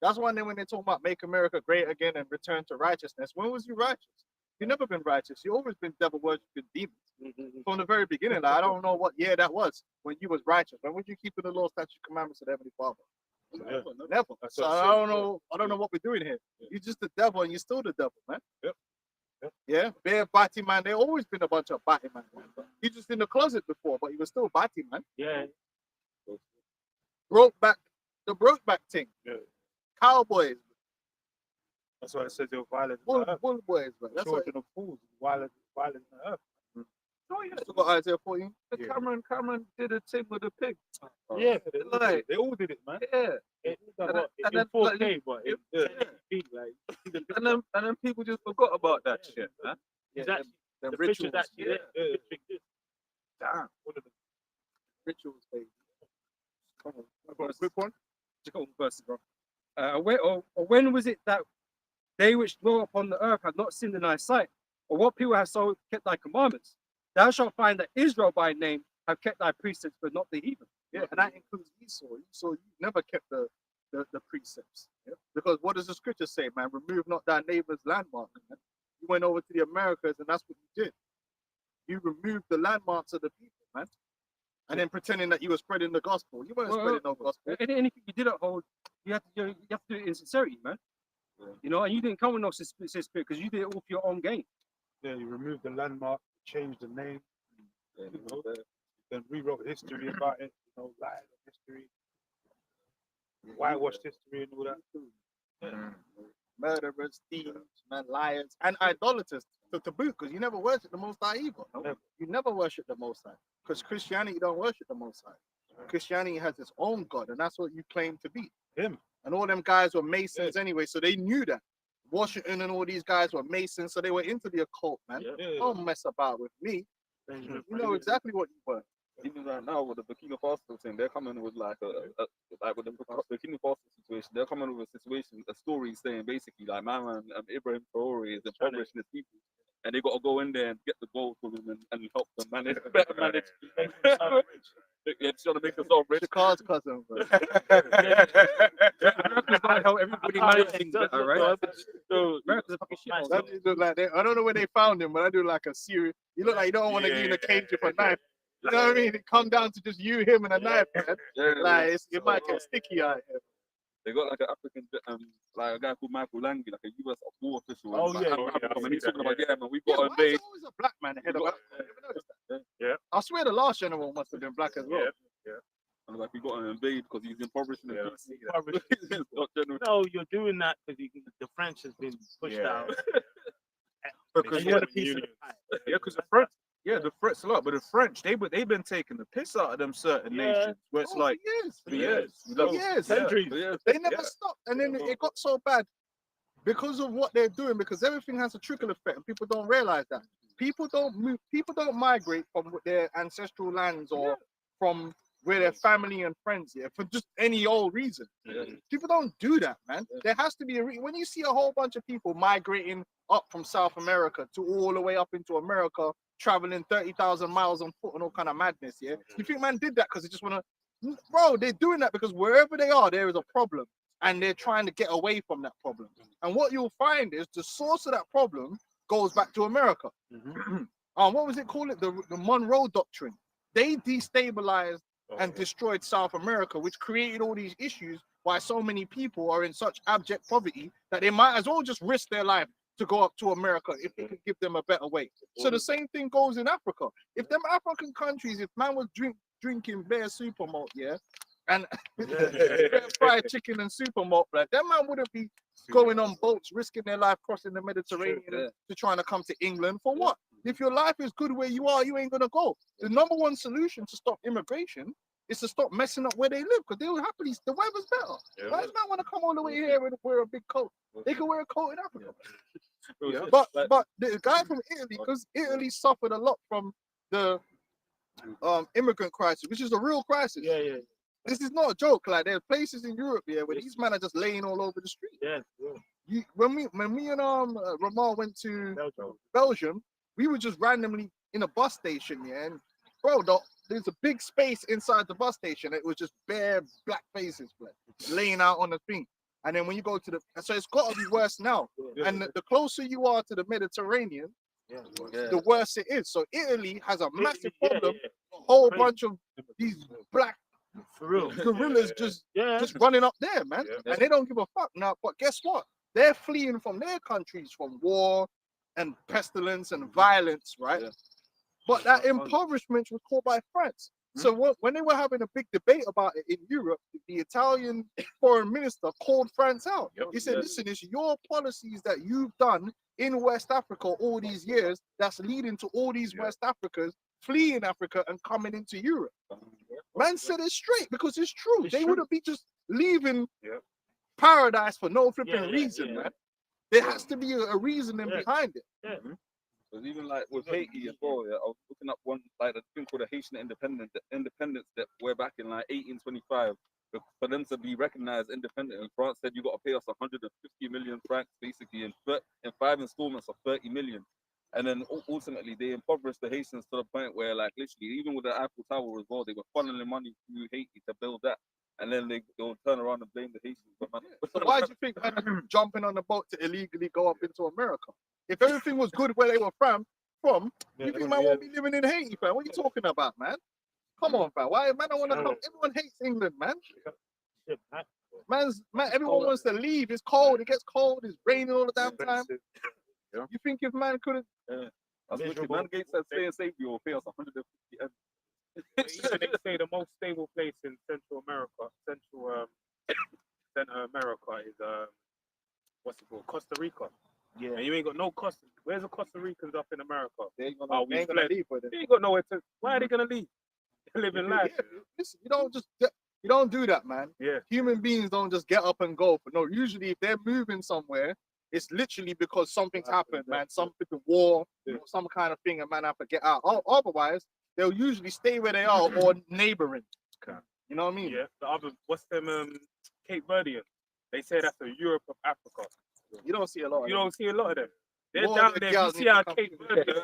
That's why when they talk about make America great again and return to righteousness, when was you righteous? You've never been righteous. You've always been devil worshipping demons. From the very beginning. Like, I don't know what year that was when you was righteous. When would you keep the law, statute, commandments of the Heavenly Father? Never. That's So what I I don't know. I don't know what we're doing here. You're just the devil, and you're still the devil, man. Yep. Yeah, bare batty man. They always been a bunch of batty man. He just in the closet before, but he was still batty man. Yeah. Broke back, the broke back thing. Yeah. Cowboys, That's why it says they're violent. bull boys, man. That's what. Children of fools, violent on earth. Oh, yeah. Still got Isaiah 14. Yeah. Cameron did a thing with the pig. Yeah, Like- they all did it, man. Yeah. It, And in then, 4K, but it, Yeah. like, And then people just forgot about that shit, man. Is that Them the rituals. picture's actually there? Yeah. The picture exists. Damn. What are the rituals, baby? Come on. I've got a Quick one. Just got one verse, bro. When was it that they which dwell upon the earth had not sinned in thy sight? Or what people have so kept thy commandments? Thou shalt find that Israel by name have kept thy precepts, but not the heathen. Yeah, and that includes Esau. Esau, you never kept the precepts. Yeah? Because what does the scripture say, man? Remove not thy neighbor's landmark. Man. You went over to the Americas, and that's what you did. You removed the landmarks of the people, man. And then pretending that you were spreading the gospel. You weren't spreading no gospel. Anything you did at hold, you have to do it in sincerity, man. You know, and you didn't come with no spirit because you did it all for your own gain. yeah, you removed the landmark, changed the name, then rewrote history about it, lied on history, whitewashed history and all that. Murderers, thieves, man, liars, and idolaters to boot, because you never worship the Most High either. No? Never. You never worship the Most High, because Christianity don't worship the Most High. Christianity has its own God, and that's what you claim to be. Him. And all them guys were Masons anyway, so they knew that. Washington and all these guys were Masons, so they were into the occult, man. Yeah. Don't mess about with me. You know exactly what you were. Even right now with the Burkina Faso thing, they're coming with like like with the Burkina Faso situation, they're coming with a story saying basically like man, Ibrahim Traore is impoverishing his people, and they got to go in there and get the gold from them and help them manage, better manage. Yeah, just trying to make us all rich. The car's cousin, bro. America's gonna help everybody manage things better, right? So, America's a fucking shit. That dude look like I don't know where they found him, but I do like a serious. You look like you don't want to be in a cage with a knife. You know what I mean? It come down to just you, him, and a knife, man. Like it might get sticky out here. they got like an African, like a guy called Michael Langley, like a US war official. Oh, like, yeah, and he's talking about man, we've Yeah, got why to is invade. there always a black man ahead of us? You ever noticed that? Yeah. I swear the last general must have been black as well. And like we got to invade because he's impoverishing the Yeah. people. It's not general. No, you're doing that because the French has been pushed Yeah. out. Because And you want a piece of the pie. Yeah, because the French, the French a lot, but the French, they've been taking the piss out of them certain Yeah. nations where it's like For years. years. Centuries. Yeah. They never stopped, and then it got so bad because of what they're doing. Because everything has a trickle effect, and people don't realize that. People don't move. People don't migrate from their ancestral lands or from where their family and friends here for just any old reason. People don't do that, man. There has to be when you see a whole bunch of people migrating up from South America to all the way up into America, traveling 30,000 miles on foot and all kind of madness. Yeah, you think man did that because they just want to? Bro, they're doing that because wherever they are, there is a problem. and they're trying to get away from that problem. And what you'll find is the source of that problem goes back to America. What was it called? The Monroe Doctrine. They destabilized and destroyed South America, which created all these issues why so many people are in such abject poverty that they might as well just risk their life to go up to America if they could give them a better way. So the same thing goes in Africa. If them African countries, if man was drinking bare super malt, yeah, and bare fried chicken and super malt, like that man wouldn't be going on boats, risking their life crossing the Mediterranean to trying to come to England for what? If your life is good where you are, you ain't gonna go. The number one solution to stop immigration is to stop messing up where they live, because they'll happily, the weather's better. Why does man want to come all the way here and wear a big coat? They can wear a coat in Africa. But the guy from Italy, because Italy suffered a lot from the immigrant crisis, which is a real crisis. This is not a joke. Like, there's places in Europe here where these men are just laying all over the street. When me and Ramal went to Belgium, we were just randomly in a bus station, and bro, there's a big space inside the bus station. It was just bare black faces, laying out on the thing. And then when you go to so it's got to be worse now. And the closer you are to the Mediterranean, the worse it is. So Italy has a massive problem. A whole bunch of these black gorillas just running up there, man. And they don't give a fuck now. But guess what? They're fleeing from their countries from war and pestilence and violence, right? But that impoverishment was caused by France. So when they were having a big debate about it in Europe, the Italian foreign minister called France out. He said, listen, it's your policies that you've done in West Africa all these years that's leading to all these West Africans fleeing Africa and coming into Europe. Man said it straight because it's true. They wouldn't be just leaving paradise for no flipping reason, man. There has to be a reasoning behind it. Because even like with Haiti as well, I was looking up one like a thing called the Haitian independence that we're back in like 1825. For them to be recognized independent, and France said you got to pay us 150 million francs basically in 5 installments of 30 million. And then ultimately they impoverished the Haitians to the point where, like, literally, even with the Eiffel Tower as well, they were funneling money through Haiti to build that. And then they'll turn around and blame the Haitians. But man, so why do you think man are jumping on the boat to illegally go up into America? If everything was good where they were from, you think man won't be living in Haiti, fam? What are you talking about, man? Come on, fam. Why man don't want to come? Everyone hates England, man. Everyone wants to leave. It's cold. It gets cold. It's raining all the damn time. You think if man could have? Man Gates said stay and safety will pay us 150. They say the most stable place in Central America is what's it called? Costa Rica. And you ain't got no Costa. Where's the Costa Ricans up in America? They ain't gonna leave. They ain't got nowhere to. Why are they gonna leave? They're living life. Listen, you don't do that, man. Human beings don't just get up and go. But no, usually if they're moving somewhere, it's literally because something's happened, man. Something, war, some kind of thing, and man have to get out. Otherwise, they'll usually stay where they are or neighboring. You know what I mean? Yeah. The other, what's them? Cape Verdean. They say that's the Europe of Africa. You don't see a lot. You don't see a lot of them. They're More down of the there. You girls see need to our come Cape to Verdean.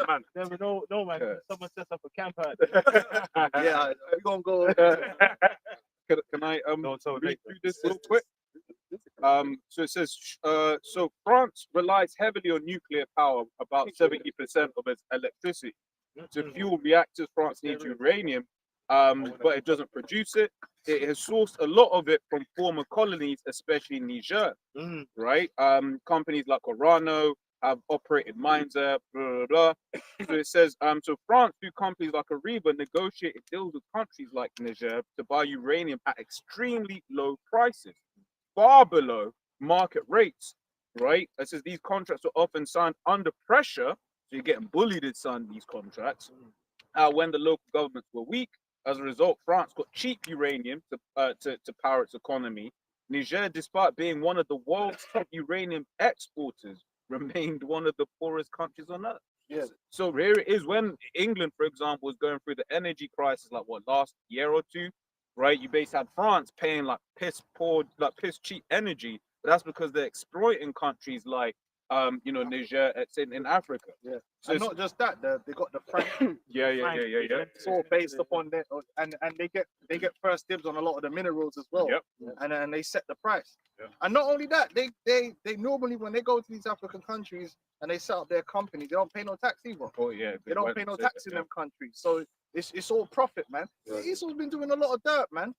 Man. No, man. Someone sets up a camp out. Yeah, we're gonna go. Can I read through this real quick? So it says, so France relies heavily on nuclear power, about 70% of its electricity. To fuel reactors, France needs uranium, but it doesn't produce it. It has sourced a lot of it from former colonies, especially Niger, right? Companies like Orano have operated mines there, blah, blah, blah. So it says, so France, through companies like Ariba, negotiated deals with countries like Niger to buy uranium at extremely low prices, far below market rates, right? It says these contracts are often signed under pressure, so you're getting bullied in signing these contracts, when the local governments were weak. As a result, France got cheap uranium to power its economy. Niger, despite being one of the world's top uranium exporters, remained one of the poorest countries on earth. So here it is when England, for example, was going through the energy crisis, like what, last year or two, right? You basically had France paying like piss cheap energy, but that's because they're exploiting countries like you know, Niger, it's in Africa. Yeah. So And it's, not just that, they got the Frank. yeah. It's all based upon that, and they get first dibs on a lot of the minerals as well. Yep. And they set the price. Yeah. And not only that, they normally when they go to these African countries and they set up their company, they don't pay no tax either. Oh yeah. They don't pay no tax in them countries. So it's all profit, man. Esau's been doing a lot of dirt, man.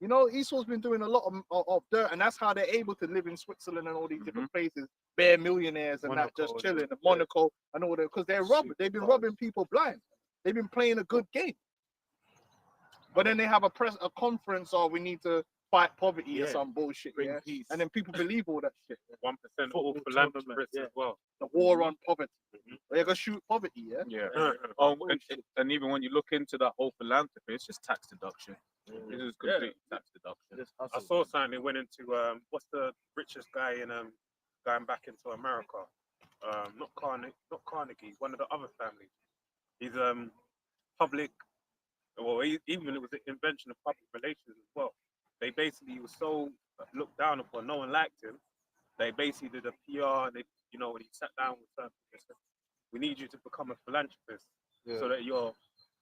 You know, Esau's been doing a lot of dirt, and that's how they're able to live in Switzerland and all these different places. Bare millionaires and that just chilling in Monaco and all that, because they're robbing. They've been robbing people blind. They've been playing a good game. But then they have a conference, or we need to fight poverty or some bullshit, yeah. And then people believe all that shit. 1% all philanthropists as well. The war on poverty. They're gonna shoot poverty, yeah. Yeah. Oh, and even when you look into that whole philanthropy, it's just tax deduction. It is complete tax deduction. I saw something. They went into what's the richest guy in going back into America? Not Carnegie. One of the other families. He's public. Well, even it was the invention of public relations as well. They basically was so looked down upon. No one liked him. They basically did a PR. And they, you know, when he sat down with certain people, said, "We need you to become a philanthropist so that your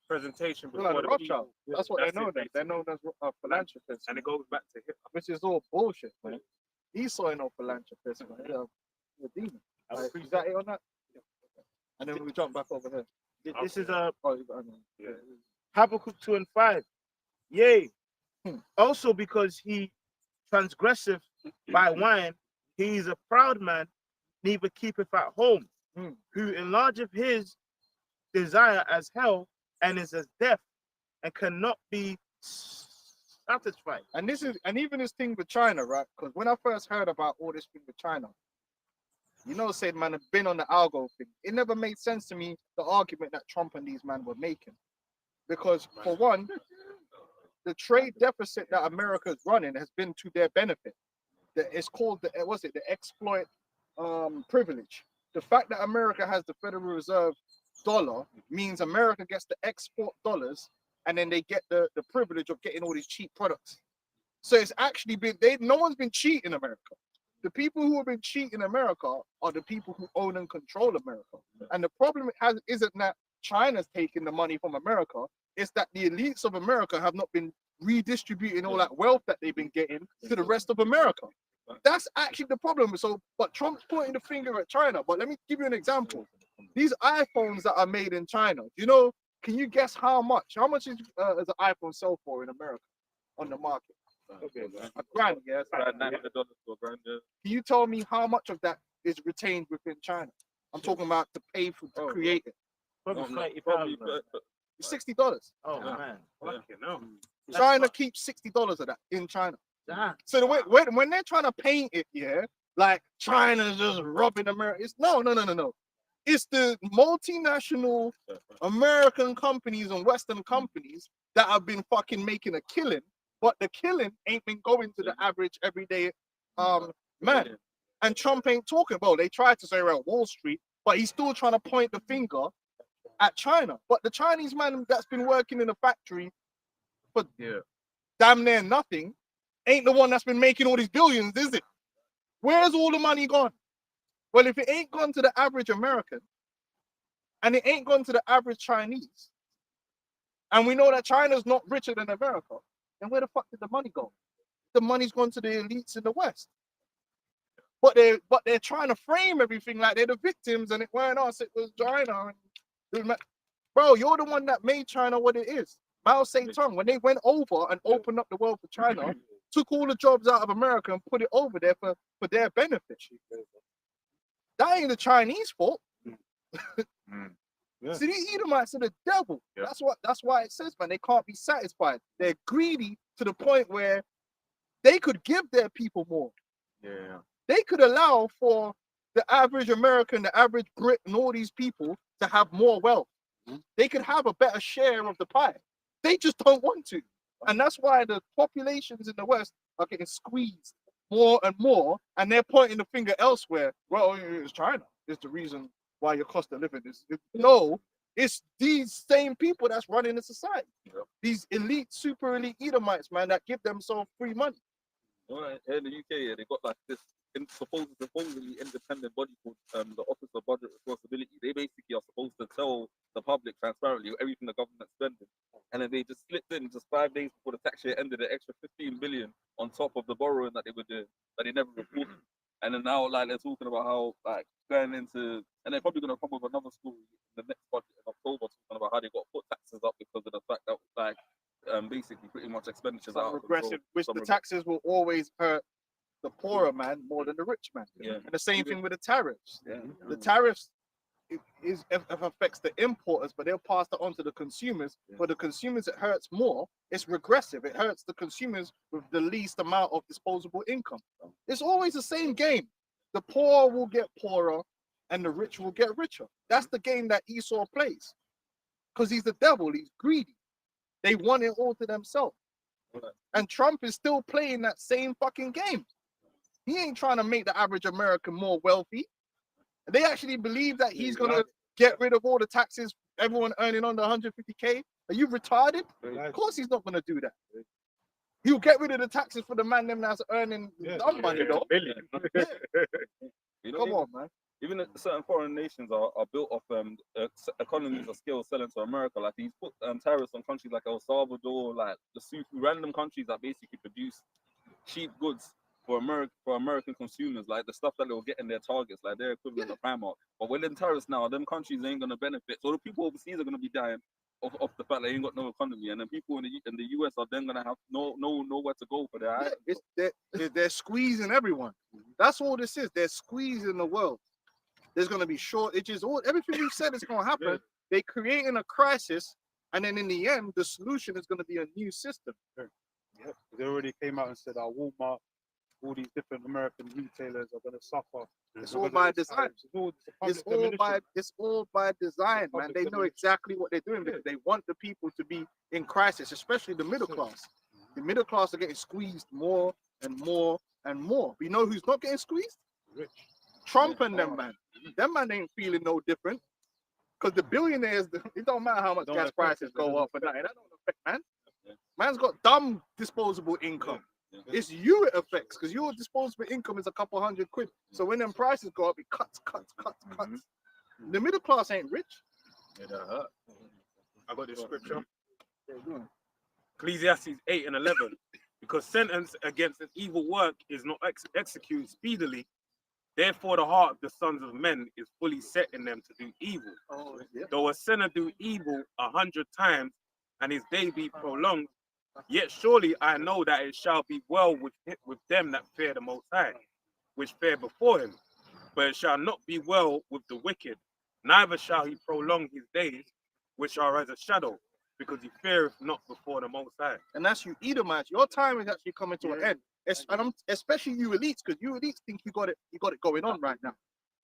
presentation before Like the Rothschild. people." That's what That's they're known it, as. They're known as philanthropists, And it goes back to him. which is all bullshit, man. Esau ain't no philanthropist, man. He's a demon. Like, is that it on that? And then we jump back over here. This is Oh, you got it. Habakkuk 2:5. Yea. Also because he transgresseth by wine, he is a proud man, neither keepeth at home, who enlargeth his desire as hell, and is as death, and cannot be satisfied. And even this thing with China, right? Because when I first heard about all this thing with China, you know, said man have been on the algo thing. It never made sense to me, the argument that Trump and these men were making. Because for one, the trade deficit that America is running has been to their benefit. It's called the exploit privilege. The fact that America has the Federal Reserve dollar means America gets to export dollars, and then they get the privilege of getting all these cheap products. So it's actually been no one's been cheating America. The people who have been cheating America are the people who own and control America. And the problem isn't that China's taking the money from America, it's that the elites of America have not been redistributing all that wealth that they've been getting to the rest of America. That's actually the problem. So, but Trump's pointing the finger at China. But let me give you an example. These iPhones that are made in China, you know, can you guess how much? How much is an iPhone sell for in America on the market? A grand, yeah. $900 to a grand, yeah. Can you tell me how much of that is retained within China? I'm talking about to pay for to create it. Probably Probably, $30. It's $60. Oh man. China keeps $60 of that in China. Ah. So the way when they're trying to paint it, yeah, like China's just robbing America. It's no. It's the multinational American companies and Western companies that have been fucking making a killing, but the killing ain't been going to the average everyday man. And Trump ain't talking about. They tried to say around Wall Street, but he's still trying to point the finger at China. But the Chinese man that's been working in a factory for damn near nothing ain't the one that's been making all these billions, is it? Where's all the money gone? Well, if it ain't gone to the average American and it ain't gone to the average Chinese, and we know that China's not richer than America, then where the fuck did the money go? The money's gone to the elites in the West. But they're trying to frame everything like they're the victims, and it weren't us, it was China. Bro, you're the one that made China what it is. Mao Zedong, when they went over and opened up the world for China, took all the jobs out of America and put it over there for their benefit. That ain't the Chinese fault. See, these Edomites are the devil. That's why it says, man, they can't be satisfied. They're greedy to the point where they could give their people more. Yeah. They could allow for the average American, the average Brit, and all these people to have more wealth. They could have a better share of the pie. They just don't want to. And that's why the populations in the West are getting squeezed more and more, and they're pointing the finger elsewhere. Well, it's China. It's the reason why your cost of living is. No, it's these same people that's running the society. These elite, super elite Edomites, man, that give themselves free money. Right. In the UK, they got like this supposedly independent body called apparently everything the government's spending, and then they just slipped in just 5 days before the tax year ended an extra 15 billion on top of the borrowing that they were doing that they never reported. And then now like they're talking about how like going into, and they're probably gonna come with another story in the next budget in October talking about how they got to put taxes up because of the fact that like basically pretty much expenditures Some are out of regressive, control. which Some the regre- taxes will always hurt the poorer man more than the rich man. Yeah. And the same thing with the tariffs. Yeah. The tariffs it affects the importers, but they'll pass that on to the consumers. For the consumers, it hurts more. It's regressive. It hurts the consumers with the least amount of disposable income. It's always the same game. The poor will get poorer and the rich will get richer. That's the game that Esau plays. Because he's the devil, he's greedy. They want it all to themselves. And Trump is still playing that same fucking game. He ain't trying to make the average American more wealthy. They actually believe that he's gonna get rid of all the taxes, everyone earning under 150K. Are you retarded? Of course he's not gonna do that. He'll get rid of the taxes for the man them that's earning dumb money though. You know, Come on, man. even certain foreign nations are built off economies of scale selling to America. Like he's put tariffs on countries like El Salvador, like Lesotho, random countries that basically produce cheap goods for American consumers, like the stuff that they'll get in their targets, like their equivalent of Primark. But when them tariffs now, them countries ain't gonna benefit. So the people overseas are gonna be dying off the fact they ain't got no economy, and then people in the US are then gonna have nowhere to go for their Yeah, items. they're squeezing everyone. That's all this is. They're squeezing the world. There's gonna be shortages. Everything you said is gonna happen. They're creating a crisis, and then in the end, the solution is gonna be a new system. Yep. They already came out and said our Walmart, all these different American retailers are going to suffer. It's because all of by this design. tariffs. It's public demolition. all by design, man. Public They know demolition. exactly what they're doing because they want the people to be in crisis, especially the middle class. The middle class are getting squeezed more and more and more. But you know who's not getting squeezed? Rich. Trump and them, man. Them man ain't feeling no different. Because the billionaires, it don't matter how much Don't gas affect prices it, go doesn't up and that. That don't affect, man. Man's got dumb disposable income. Yeah. It's you it affects because your disposable income is a couple £100. So when them prices go up, it cuts. The middle class ain't rich. I got this scripture. Ecclesiastes 8 and 11. Because sentence against an evil work is not executed speedily, therefore the heart of the sons of men is fully set in them to do evil. Oh, yeah. Though a sinner do evil 100 times, and his day be prolonged, yet surely I know that it shall be well with them that fear the Most High, which fear before him. But it shall not be well with the wicked, neither shall he prolong his days, which are as a shadow, because he feareth not before the Most High. And that's you Edomites. Your time is actually coming to an end. Especially you elites, because you elites think you got it going on right now.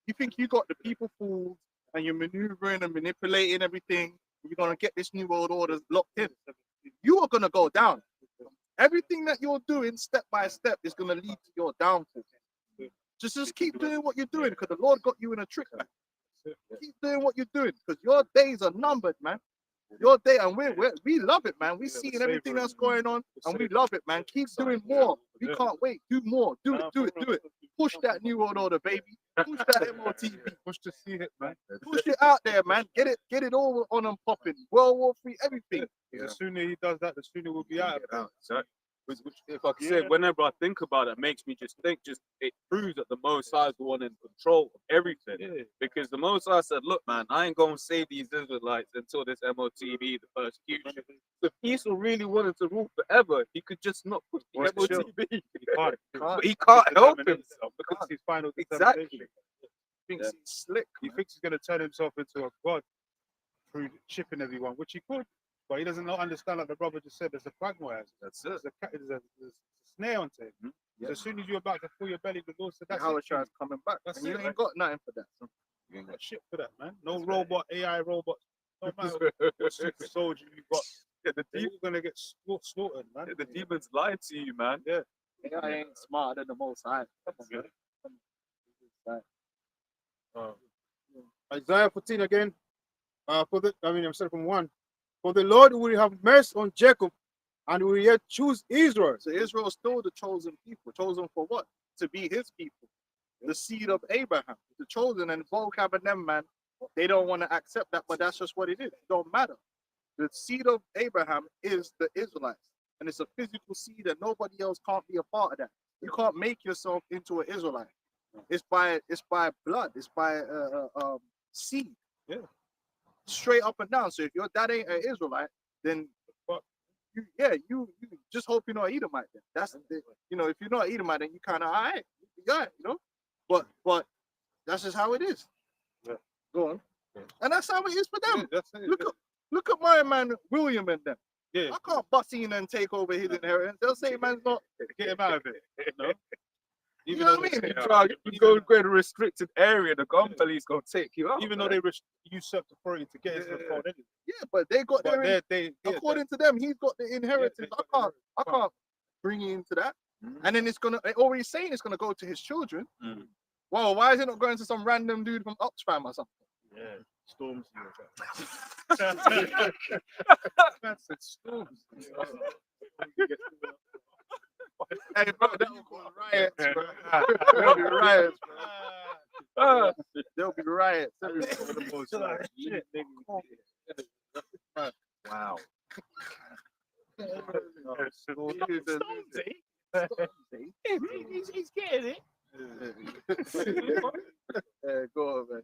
You think you got the people fooled and you're maneuvering and manipulating everything. You're gonna get this new world order locked in. You are gonna go down. Everything that you're doing step by step is gonna lead to your downfall. Just keep doing what you're doing because the Lord got you in a trick, man. Keep doing what you're doing because your days are numbered, man. Your day, and we love it, man. We seeing everything that's going on, and we love it, man. Keep doing more. We can't wait. Do more. Do it. Push that new world order, baby. Push that MOTV. Push to see it, man. Push it out there, man. Get it all on and popping. World War III, everything. The sooner he does that, the sooner we'll be out of it. So, which, if I could say, whenever I think about it, makes me just think, it proves that the Most High is the one in control of everything. Yeah. Because the Most High said, look, man, I ain't going to save these Israelites until this MOTV, the persecution. If Esau really wanted to rule forever, he could just not put the What's chill? MOTV. He can't. But he can't help himself. Because it's his final Exactly. determination. Thinks he's slick. He thinks he's going to turn himself into a god through shipping everyone, which he could. But he doesn't understand, like the brother just said, there's a quagmire. That's it. There's a snare on him. So as soon as you're about to fill your belly, the Lord said, that's How it. is coming back? That's And you it, ain't right? got nothing for that. So. You ain't got shit for that, man. No robot, AI robots. No matter what super soldier you got, they're all going to get slaughtered, man. The demons lied to you, man. Yeah. AI ain't smarter than the Most High. Isaiah 14 again. I'm starting from 1. For the Lord will have mercy on Jacob and will yet choose Israel. So Israel is still the chosen people. Chosen for what? To be his people. The seed of Abraham. The chosen and vocab and them, man, They don't want to accept that, but that's just what it is. It don't matter. The seed of Abraham is the Israelites, and it's a physical seed, and nobody else can't be a part of that. You can't make yourself into an Israelite. It's by blood. It's by seed. Yeah. Straight up and down. So if your dad ain't an Israelite, then you just hope you're not an Edomite. Then that's if you're not an Edomite, then you kind of alright. But that's just how it is. Yeah. Go on. Yeah. And that's how it is for them. Yeah, that's it. Look at my man William and them. Yeah. I can't bust in and take over his inheritance. They'll say man's not. Get him out of it. No? You know what I mean? You go to a restricted area, the gun police gonna take you out. Even though they usurped authority to get into the throne anyway. Yeah, but they got But their according to them, he's got the inheritance. I can't bring you into that. And then they're already saying it's gonna go to his children. Well, why is it not going to some random dude from Oxfam or something? Yeah, Storms. That's it, Storms. Hey, bro, that will cause riots, bro. There'll be riots, bro. There'll be riots. Wow. He's getting it. Go on, man.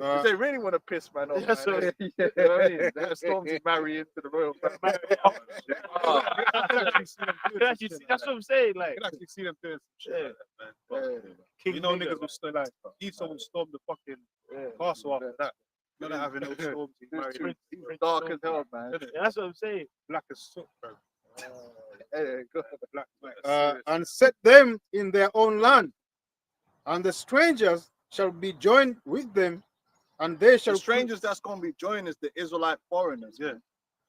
Uh, If they really want to piss man off, Yes, man, sir. you know what I mean? They have Stormzy marry into the royal family. That's what I'm saying. I Like, can actually see them doing some shit. Yeah. King, niggas will still like Esau will storm the fucking castle after that. Not having no storms. He's married. He's dark as hell, man. that's what I'm saying. Black as soot, bro. Hey, go Black. and set them in their own land, and the strangers shall be joined with them, and they shall The strangers that's going to be joining is the Israelite foreigners. Yeah. Man.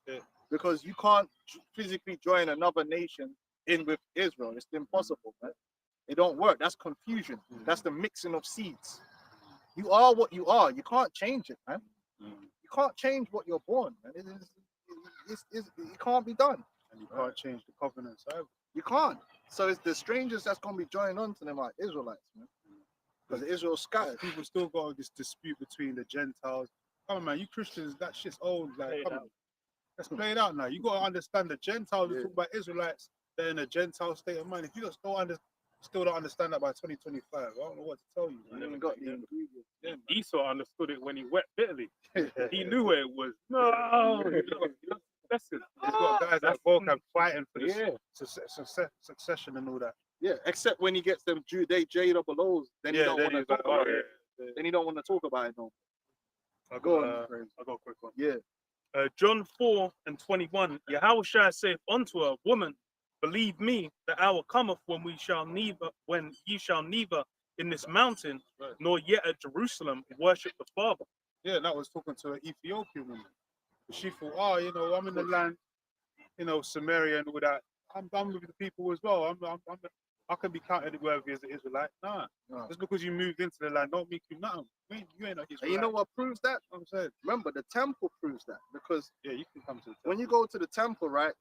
Yeah. Because you can't physically join another nation in with Israel. It's impossible, man. It don't work. That's confusion. That's the mixing of seeds. You are what you are. You can't change it, man. You can't change what you're born, man. It can't be done. And you can't change the covenants either. You can't. So it's the strangers that's going to be joining on to them like Israelites, man. Because Israel's scattered. People still got this dispute between the Gentiles. Come on, man, you Christians, that shit's old. Like, come on. Let's play it out now. You got to understand the Gentiles. We talk about Israelites. They're in a Gentile state of mind. If you just still don't understand that by 2025, I don't know what to tell you. You haven't got the ingredients. Yeah, man. Esau understood it when he wept bitterly. He knew where it was. No, listen. He's got guys that both have fighting for this Yeah. succession and all that. Yeah, except when he gets them they J-double-O's, then he don't want to he's talk like, about it. Then he don't want to talk about it no. I Go got, on, friend. I got a quick one. Yeah. John 4:21. Yahushua saith unto her, Woman, believe me, the hour cometh when ye shall neither in this mountain nor yet at Jerusalem worship the Father. Yeah, and that was talking to an Ethiopian woman. She thought, oh, I'm in the land, Samaria and all that. I'm done with the people as well. I can be counted worthy as an Israelite. Nah, just because you moved into the land, don't make you nothing. You ain't no Israelite. And you know what proves that? I'm saying, Remember, the temple proves that because yeah, you can come to the temple. when you go to the temple, right?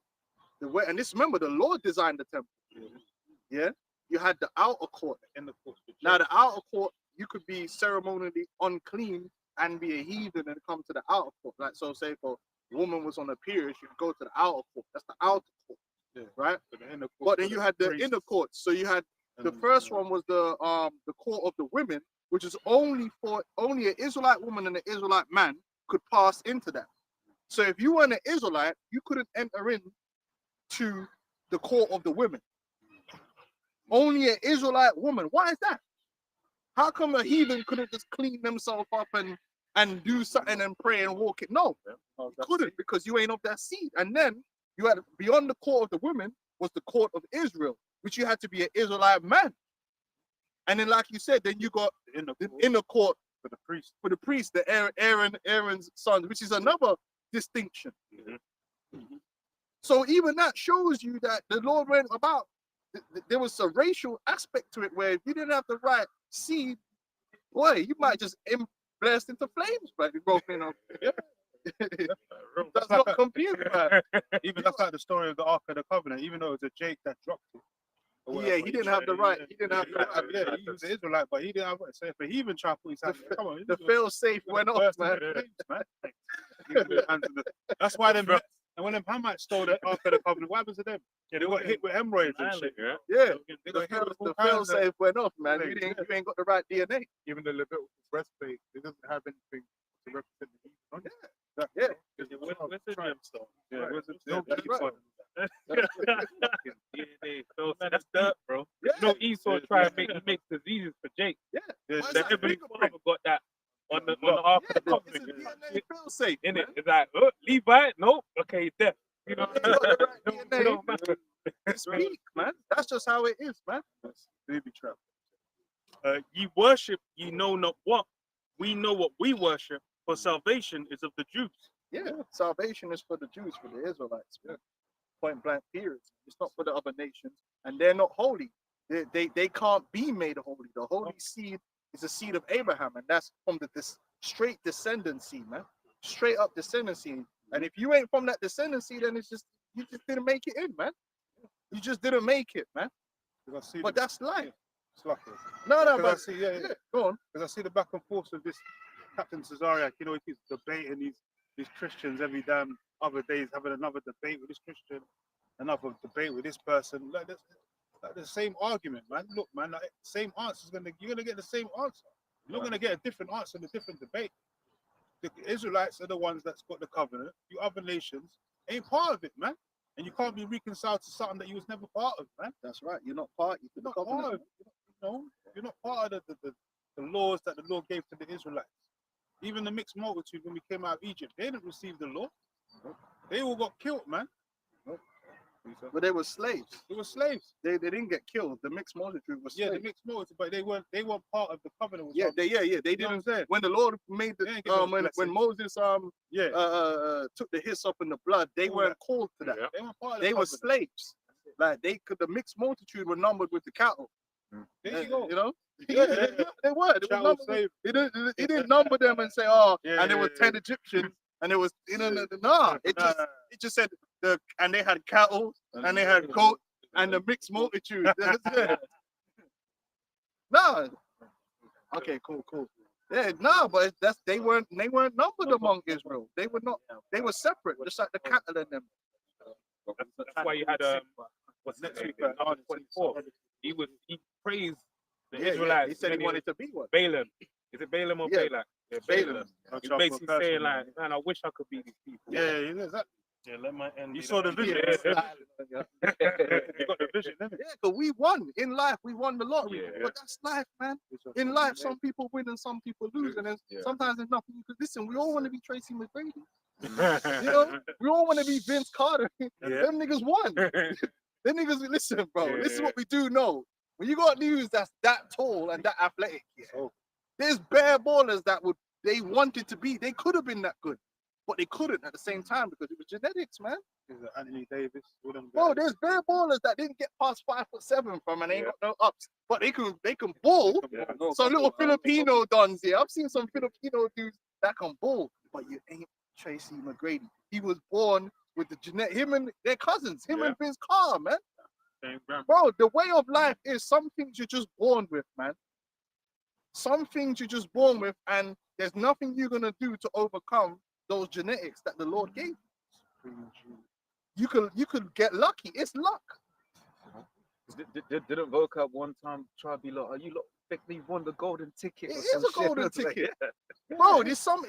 Remember, the Lord designed the temple. Yeah, you had the outer court. in the court. Now, the outer court, you could be ceremonially unclean and be a heathen and come to the outer court. Like, so say for a woman was on a period, she could go to the outer court. That's the outer court, right? But then you had the inner court. So you had the first one was the court of the women, which is only an Israelite woman and an Israelite man could pass into that. So if you weren't an Israelite, you couldn't enter in to the court of the women. Only an Israelite woman. Why is that? How come a heathen couldn't just clean themselves up and do something and pray and walk it? No, you couldn't, because you ain't of that seed. And then you had beyond the court of the women was the court of Israel, which you had to be an Israelite man. And then, like you said, then you got the inner court for the priest, the Aaron's sons, which is another distinction. So even that shows you that the Lord went about. There was a racial aspect to it where if you didn't have the right seed, boy, you might just blast into flames, but you broke in. That's not compute, man. Even that's like the story of the Ark of the Covenant. Even though it was a Jake that dropped it, Yeah, he didn't have the right. He didn't have the right. Yeah, he was an Israelite, but he didn't have it. So if a heathen tried to put his hand, come on, The fail safe went off, man. That's why them. And when them Hamites stole the Ark of the Covenant, what happens to them? Yeah, they got hit with hemorrhoids and shit. Yeah. Yeah, They the got hit fail, with all the fail kinds of. safe went off, man. things, You ain't got the right DNA. Even the Levitical breastplate, it doesn't have anything to represent the heathen on it. Yeah. Where's the gemstone? Yeah, Right. where's the- No, the that's Esau- Fucking DNA. So that's dirt, bro. Yeah. No, Esau tried to make diseases for Jake. Yeah. Yeah, Why is The that Heavenly fingerprint? Father got that on the Ark of the Yeah, it's a Covenant. DNA fail safe. In it, it's like, oh, Levi, nope, okay, death. You know, You got the right It DNA. don't matter. It's peak, man. That's just how it is, man. Baby trap. Ye worship ye know not what. We know what we worship, for salvation is of the Jews. Yeah, salvation is for the Jews, for the Israelites. Man. Point blank, period. It's not for the other nations, and they're not holy. They can't be made holy. The holy seed is the seed of Abraham, and that's from this straight descendancy, man. Straight up descendancy. And if you ain't from that descendancy, then it's just you just didn't make it in, man. You just didn't make it, man. Because I see But the, that's life. it's like No, because I but see, yeah, go on. because I see the back and forth of this Captain Cesariak. You know, he keeps debating these Christians every damn other day. He's having another debate with this Christian, another debate with this person. Like the same argument, man. Look, man, like, same answer you're gonna get the same answer. You're not gonna get a different answer in a different debate. The Israelites are the ones that's got the covenant. You other nations ain't part of it, man. And you can't be reconciled to something that you was never part of, man. That's right. You're not party to You're the not part covenant. of, you're not part of the laws that the Lord gave to the Israelites. Even the mixed multitude, when we came out of Egypt, they didn't receive the law. They all got killed, man. But they were slaves. They were slaves. They didn't get killed. The mixed multitude was Yeah, slaves. the mixed multitude, but they weren't part of the covenant. with Yeah, God. they You know what didn't. I'm saying? When the Lord made They the ain't get no when blessing. Moses Yeah, took the hyssop and the blood, they All weren't that. called to that. they weren't part of They the were covenant. slaves. Like the mixed multitude were numbered with the cattle. There you go. You know? Yeah, Yeah, they were. They were Chattel numbered with- slave. He didn't number them and say, oh, Yeah, and there yeah, was yeah. 10 Egyptians and there was nah. Nah, It nah, just said and they had cattle and they had goats and the mixed multitude. That's it. No. Okay, cool. Yeah, no, but they weren't numbered among Israel. They were not. They were separate, just like the cattle and them. That's why you had what's next week, on 24. He praised the Israelites. He said he many- wanted to be one. Balaam. Is it Balaam or Yeah. Balak? Yeah, Balaam. He's basically saying like, man, I wish I could be these people. Yeah, exactly. Yeah, let my end. You saw the vision. Yeah, You got the vision, didn't yeah, but we won in life. We won the lottery. Yeah. But that's life, man. it? In life, some people win and some people lose, and then Yeah. sometimes there's nothing you could listen. We all want to be Tracy McGrady. You know, we all want to be Vince Carter. Them niggas won. Them niggas, listen, bro. This is what we do know. When you got news that's that tall and that athletic, there's bare ballers that they wanted to be. They could have been that good, but they couldn't at the same time because it was genetics, man. Anthony Davis, all them Bro, guys. there's bare ballers that didn't get past 5'7" from and they ain't got no ups, but they can ball. Some little Filipino dons here. I've seen some Filipino dudes that can ball, but you ain't Tracy McGrady. He was born with the genetic. Him and their cousins. Him and Vince Carr, man. Bro, the way of life is some things you're just born with, man. Some things you're just born with, and there's nothing you're gonna do to overcome those genetics that the Lord gave. You could get lucky. It's luck. Didn't Vocab one time try to be like, "Are you lot think they won the golden ticket?" It or is some a shit?" golden It's like, ticket. Bro, there's some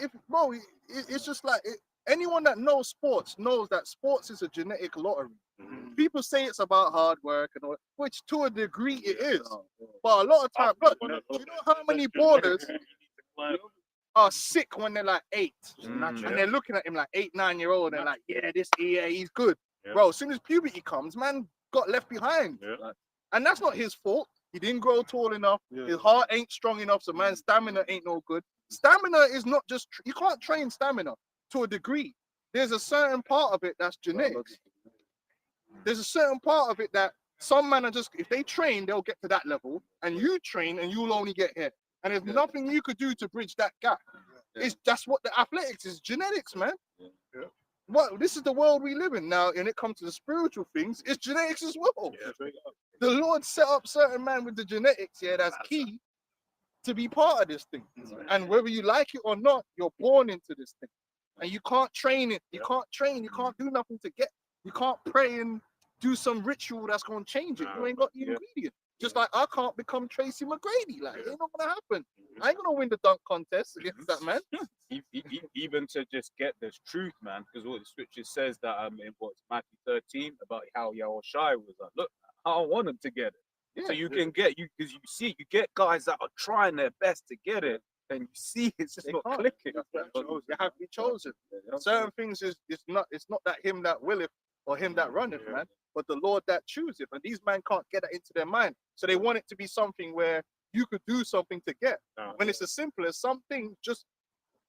it's just like anyone that knows sports knows that sports is a genetic lottery. People say it's about hard work and all, which to a degree it is. But a lot of times, look, do you know how many ballers are sick when they're like 8? And they're looking at him like 8, 9-year-old, and they're like, he's good. Bro, as soon as puberty comes, man got left behind. And that's not his fault. He didn't grow tall enough. His heart ain't strong enough, so man's stamina ain't no good. Stamina is not just, you can't train stamina to a degree. There's a certain part of it that's genetics. There's a certain part of it that some men are just, if they train, they'll get to that level, and you train and you'll only get here. And there's nothing you could do to bridge that gap. That's what the athletics is, genetics, man. Well, this is the world we live in now, and it comes to the spiritual things, it's genetics as well. The Lord set up certain man with the genetics, yeah, that's key to be part of this thing. And whether you like it or not, you're born into this thing. And you can't train it. You can't train. You can't do nothing to get. You can't pray and do some ritual that's going to change it. You ain't got the ingredient. Just like I can't become Tracy McGrady. Like, it ain't not going to happen. I ain't going to win the dunk contest against that man. Even to just get this truth, man, because what the scripture says that in what's Matthew 13 about how Yahushua was like, look, I don't want him to get it. So you can get because you see you get guys that are trying their best to get it, and you see it's just They not can't. clicking. You have to be chosen. Certain things is it's not that him that willeth or him that runneth, man, but the Lord that chooseth. And these men can't get that into their mind. So they want it to be something where you could do something to get. When it's as simple as something just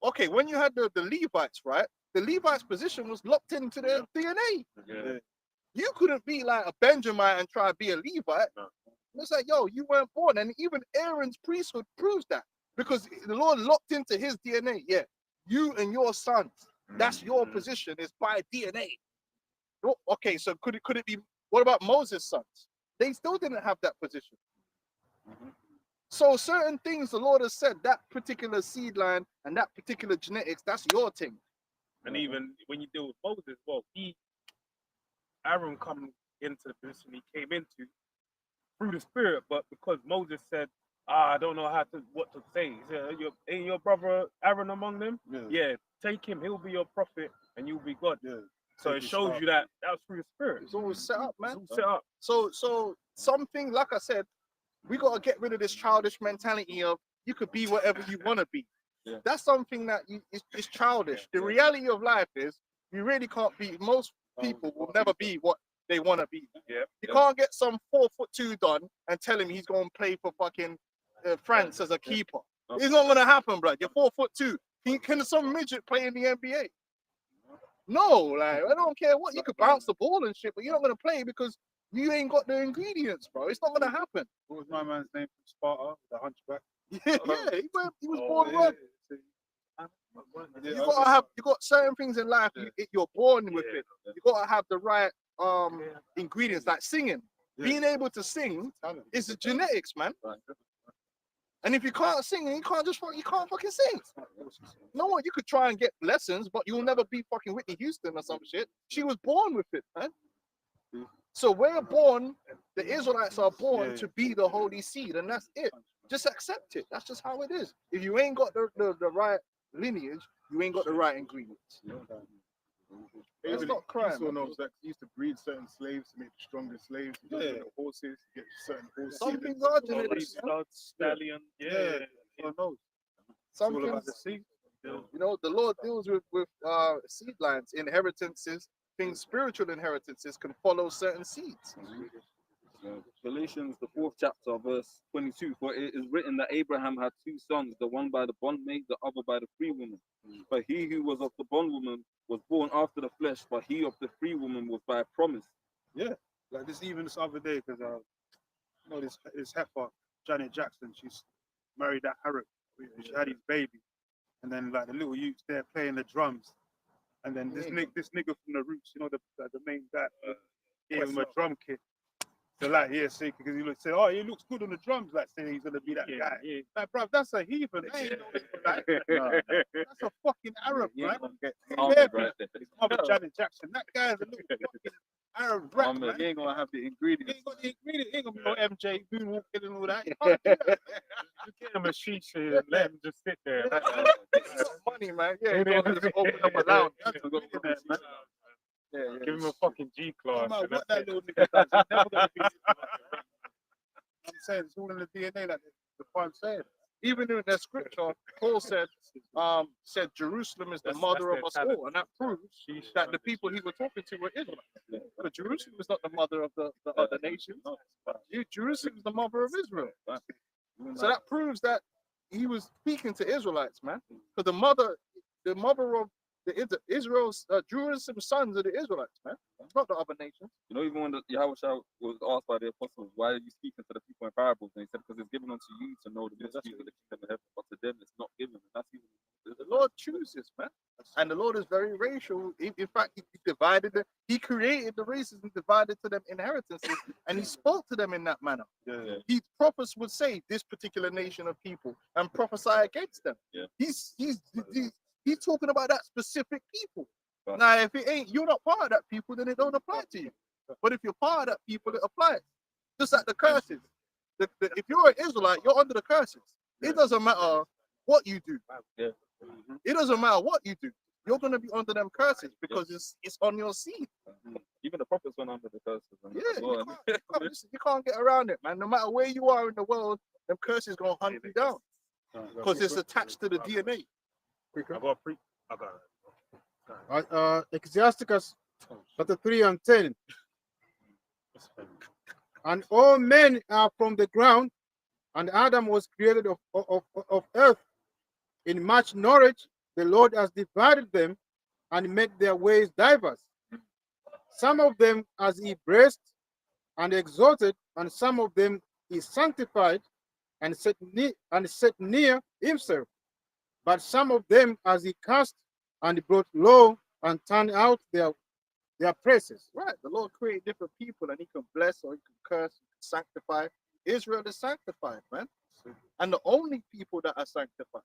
okay, when you had the Levites, right? The Levites' position was locked into their DNA. Yeah. You couldn't be like a Benjamite and try to be a Levite. It's like, yo, you weren't born. And even Aaron's priesthood proves that. Because the Lord locked into his DNA. Yeah, you and your sons, that's your position, is by DNA. Okay, so could it be, what about Moses' sons? They still didn't have that position. So certain things the Lord has said, that particular seed line and that particular genetics, that's your thing. And even when you deal with Moses, well, Aaron come into the position he came into through the spirit, but because Moses said, I don't know what to say. He said, ain't your brother Aaron among them? Yeah, take him, he'll be your prophet and you'll be God. So it shows you that was through the spirit. It's all set up, man. It's all set up. So something, like I said, we got to get rid of this childish mentality of you could be whatever you want to be. That's something that is childish. The reality of life is you really can't be, most people will never be what they want to be. You can't get some 4'2" done and tell him he's going to play for fucking France as a keeper. It's not going to happen, bro. You're 4'2". Can some midget play in the NBA? No, like, I don't care what. You could bounce the ball and shit, but you're not going to play because you ain't got the ingredients, bro. It's not going to happen. What was my man's name from Sparta? The hunchback. Yeah, he was born wrong. You got certain things in life. You're born with it. You got to have the right ingredients, like singing. Being able to sing is the genetics, man. And if you can't sing, you can't fucking sing. No one, you could try and get lessons, but you'll never be fucking Whitney Houston or some shit. She was born with it, man. So we're born, the Israelites are born to be the holy seed, and that's it. Just accept it. That's just how it is. If you ain't got the right lineage, you ain't got the right ingredients. It's not crime. Esau knows that he used to breed certain slaves to make the strongest slaves. Horses, get certain horses. Some things are genetic. Stallion. Some things, you know, the Lord deals with seed lines, inheritances, things, spiritual inheritances can follow certain seeds. Galatians, the 4th chapter, verse 22. For it is written that Abraham had 2 sons, the one by the bondmaid, the other by the free woman. But he who was of the bondwoman was born after the flesh, but he of the free woman was by a promise. Yeah, like this other day, because you know this heifer, Janet Jackson, she's married that Arab. She had his baby, and then like the little youths there playing the drums, and then this nigga from the Roots, you know, the main guy, gave him a drum kit. So like, because he say, oh, he looks good on the drums, like saying he's gonna be that guy. Like, bro, that's a heathen. That's a fucking Arab, right? Mother Janet Jackson. That guy's a little fucking Arab rap, man. He ain't gonna have the ingredients. He ain't got the ingredients. He ain't gonna be no MJ moonwalking and all that. You can't do that. You get him a shisha and let him just sit there. Money, man. Yeah, you don't just open up a lounge. Give him a fucking G class. No matter what that little nigga does, he's never gonna be. I'm saying it's all in the DNA, like the point saying. Even in the scripture, Paul said Jerusalem is the mother of us all, and that proves that the people he was talking to were Israelites. But Jerusalem is not the mother of the other nations. Jerusalem is the mother of Israel. So that proves that he was speaking to Israelites, man. Because the mother of Israel's Jerusalem's sons are the Israelites, man. It's not the other nations. You know, even when Yahushua was asked by the apostles, why are you speaking to the people in parables? And he said, because it's given unto you to know the mysteries of the kingdom of heaven, but to them it's not given. And that's even the Lord chooses, man. And the Lord is very racial. In fact, he divided them. He created the races and divided to them inheritances, and he spoke to them in that manner. Yeah. He prophets would say this particular nation of people and prophesy against them. Yeah. He's talking about that specific people. Right. Now, if it ain't, you're not part of that people, then it don't apply to you. But if you're part of that people, it applies. Just like the curses. If you're an Israelite, you're under the curses. It doesn't matter what you do. Yeah. It doesn't matter what you do. You're going to be under them curses because it's on your seed. Even the prophets went under the curses. Yeah, you can't get around it, man. No matter where you are in the world, them curses going to hunt you down because it's attached to the DNA. I got I got it. Ecclesiasticus chapter 3 and 10. And all men are from the ground, and Adam was created of earth. In much knowledge, the Lord has divided them and made their ways diverse. Some of them as he blessed and exalted, and some of them he sanctified and set near himself. But some of them as he cast and brought low and turned out their praises. Right. The Lord created different people and he can bless or he can curse, he can sanctify. Israel is sanctified, man. And the only people that are sanctified.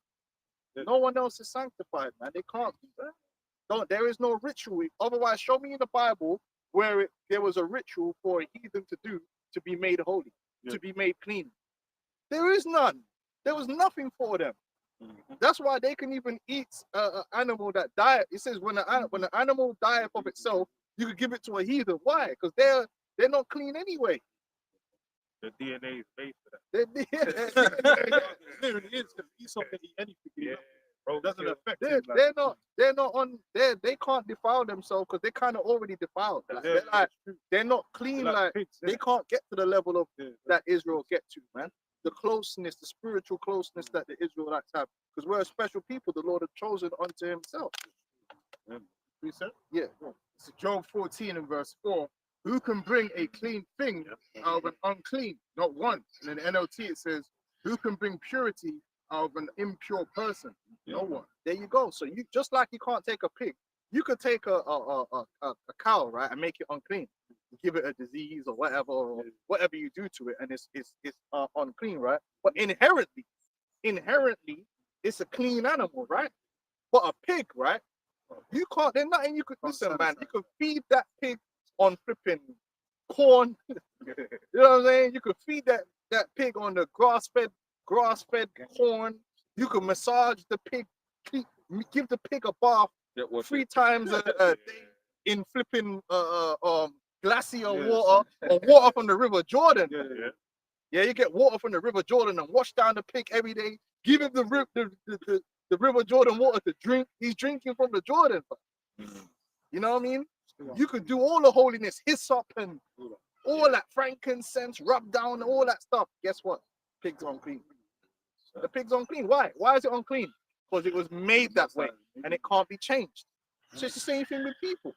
No one else is sanctified, man. They can't be. There is no ritual. Otherwise, show me in the Bible where there was a ritual for a heathen to do to be made holy, to be made clean. There is none. There was nothing for them. That's why they can even eat an animal that died. It says when an animal dieth of itself, you could give it to a heathen. Why? Because they're not clean anyway. The DNA is made for that. Literally is. Eat something, eat anything. Yeah, bro, Doesn't affect them. They're not on. They can't defile themselves because they kind of already defiled. Like, they're not clean. Like pigs, they can't get to the level of that Israel get to, man. The closeness, the spiritual closeness that the Israelites have, because we're a special people. The Lord has chosen unto Himself. Yeah. It's Job 14 and verse 4. Who can bring a clean thing out of an unclean? Not one. And in the NLT it says, who can bring purity out of an impure person? No one. There you go. So you just like you can't take a pig, you could take a cow, right, and make it unclean, give it a disease or whatever you do to it, and it's unclean, right? But inherently, it's a clean animal, right? But a pig, right? You can't. There's nothing you could listen, man. You could feed that pig on flipping corn. You know what I'm saying? You could feed that pig on the grass-fed corn. You could massage the pig, give the pig a bath 3 times a day in flipping glacier water or water from the River Jordan. Yeah, you get water from the River Jordan and wash down the pig every day. Give him the River Jordan water to drink. He's drinking from the Jordan. You know what I mean? You could do all the holiness, hyssop and all that frankincense, rub down all that stuff. Guess what? Pig's unclean. The pig's unclean. Why? Why is it unclean? Because it was made that way and it can't be changed. So it's the same thing with people.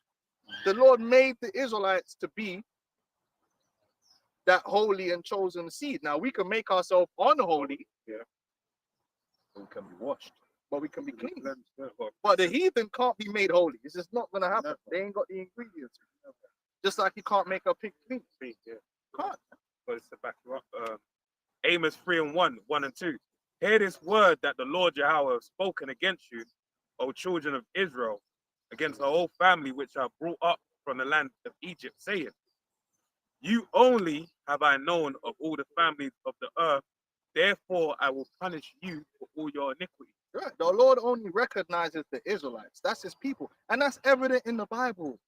The Lord made the Israelites to be that holy and chosen seed. Now we can make ourselves unholy. We can be washed, but we can be clean. But the heathen can't be made holy. It's just not gonna happen. They ain't got the ingredients. Just like you can't make a pig clean. Can't. But it's to back you up. Amos 3 and 1 and 2. Hear this word that the Lord Yahweh has spoken against you, O children of Israel, against the whole family which are brought up from the land of Egypt, saying, you only have I known of all the families of the earth, therefore I will punish you for all your iniquity. Right. The Lord only recognizes the Israelites. That's His people. And that's evident in the Bible.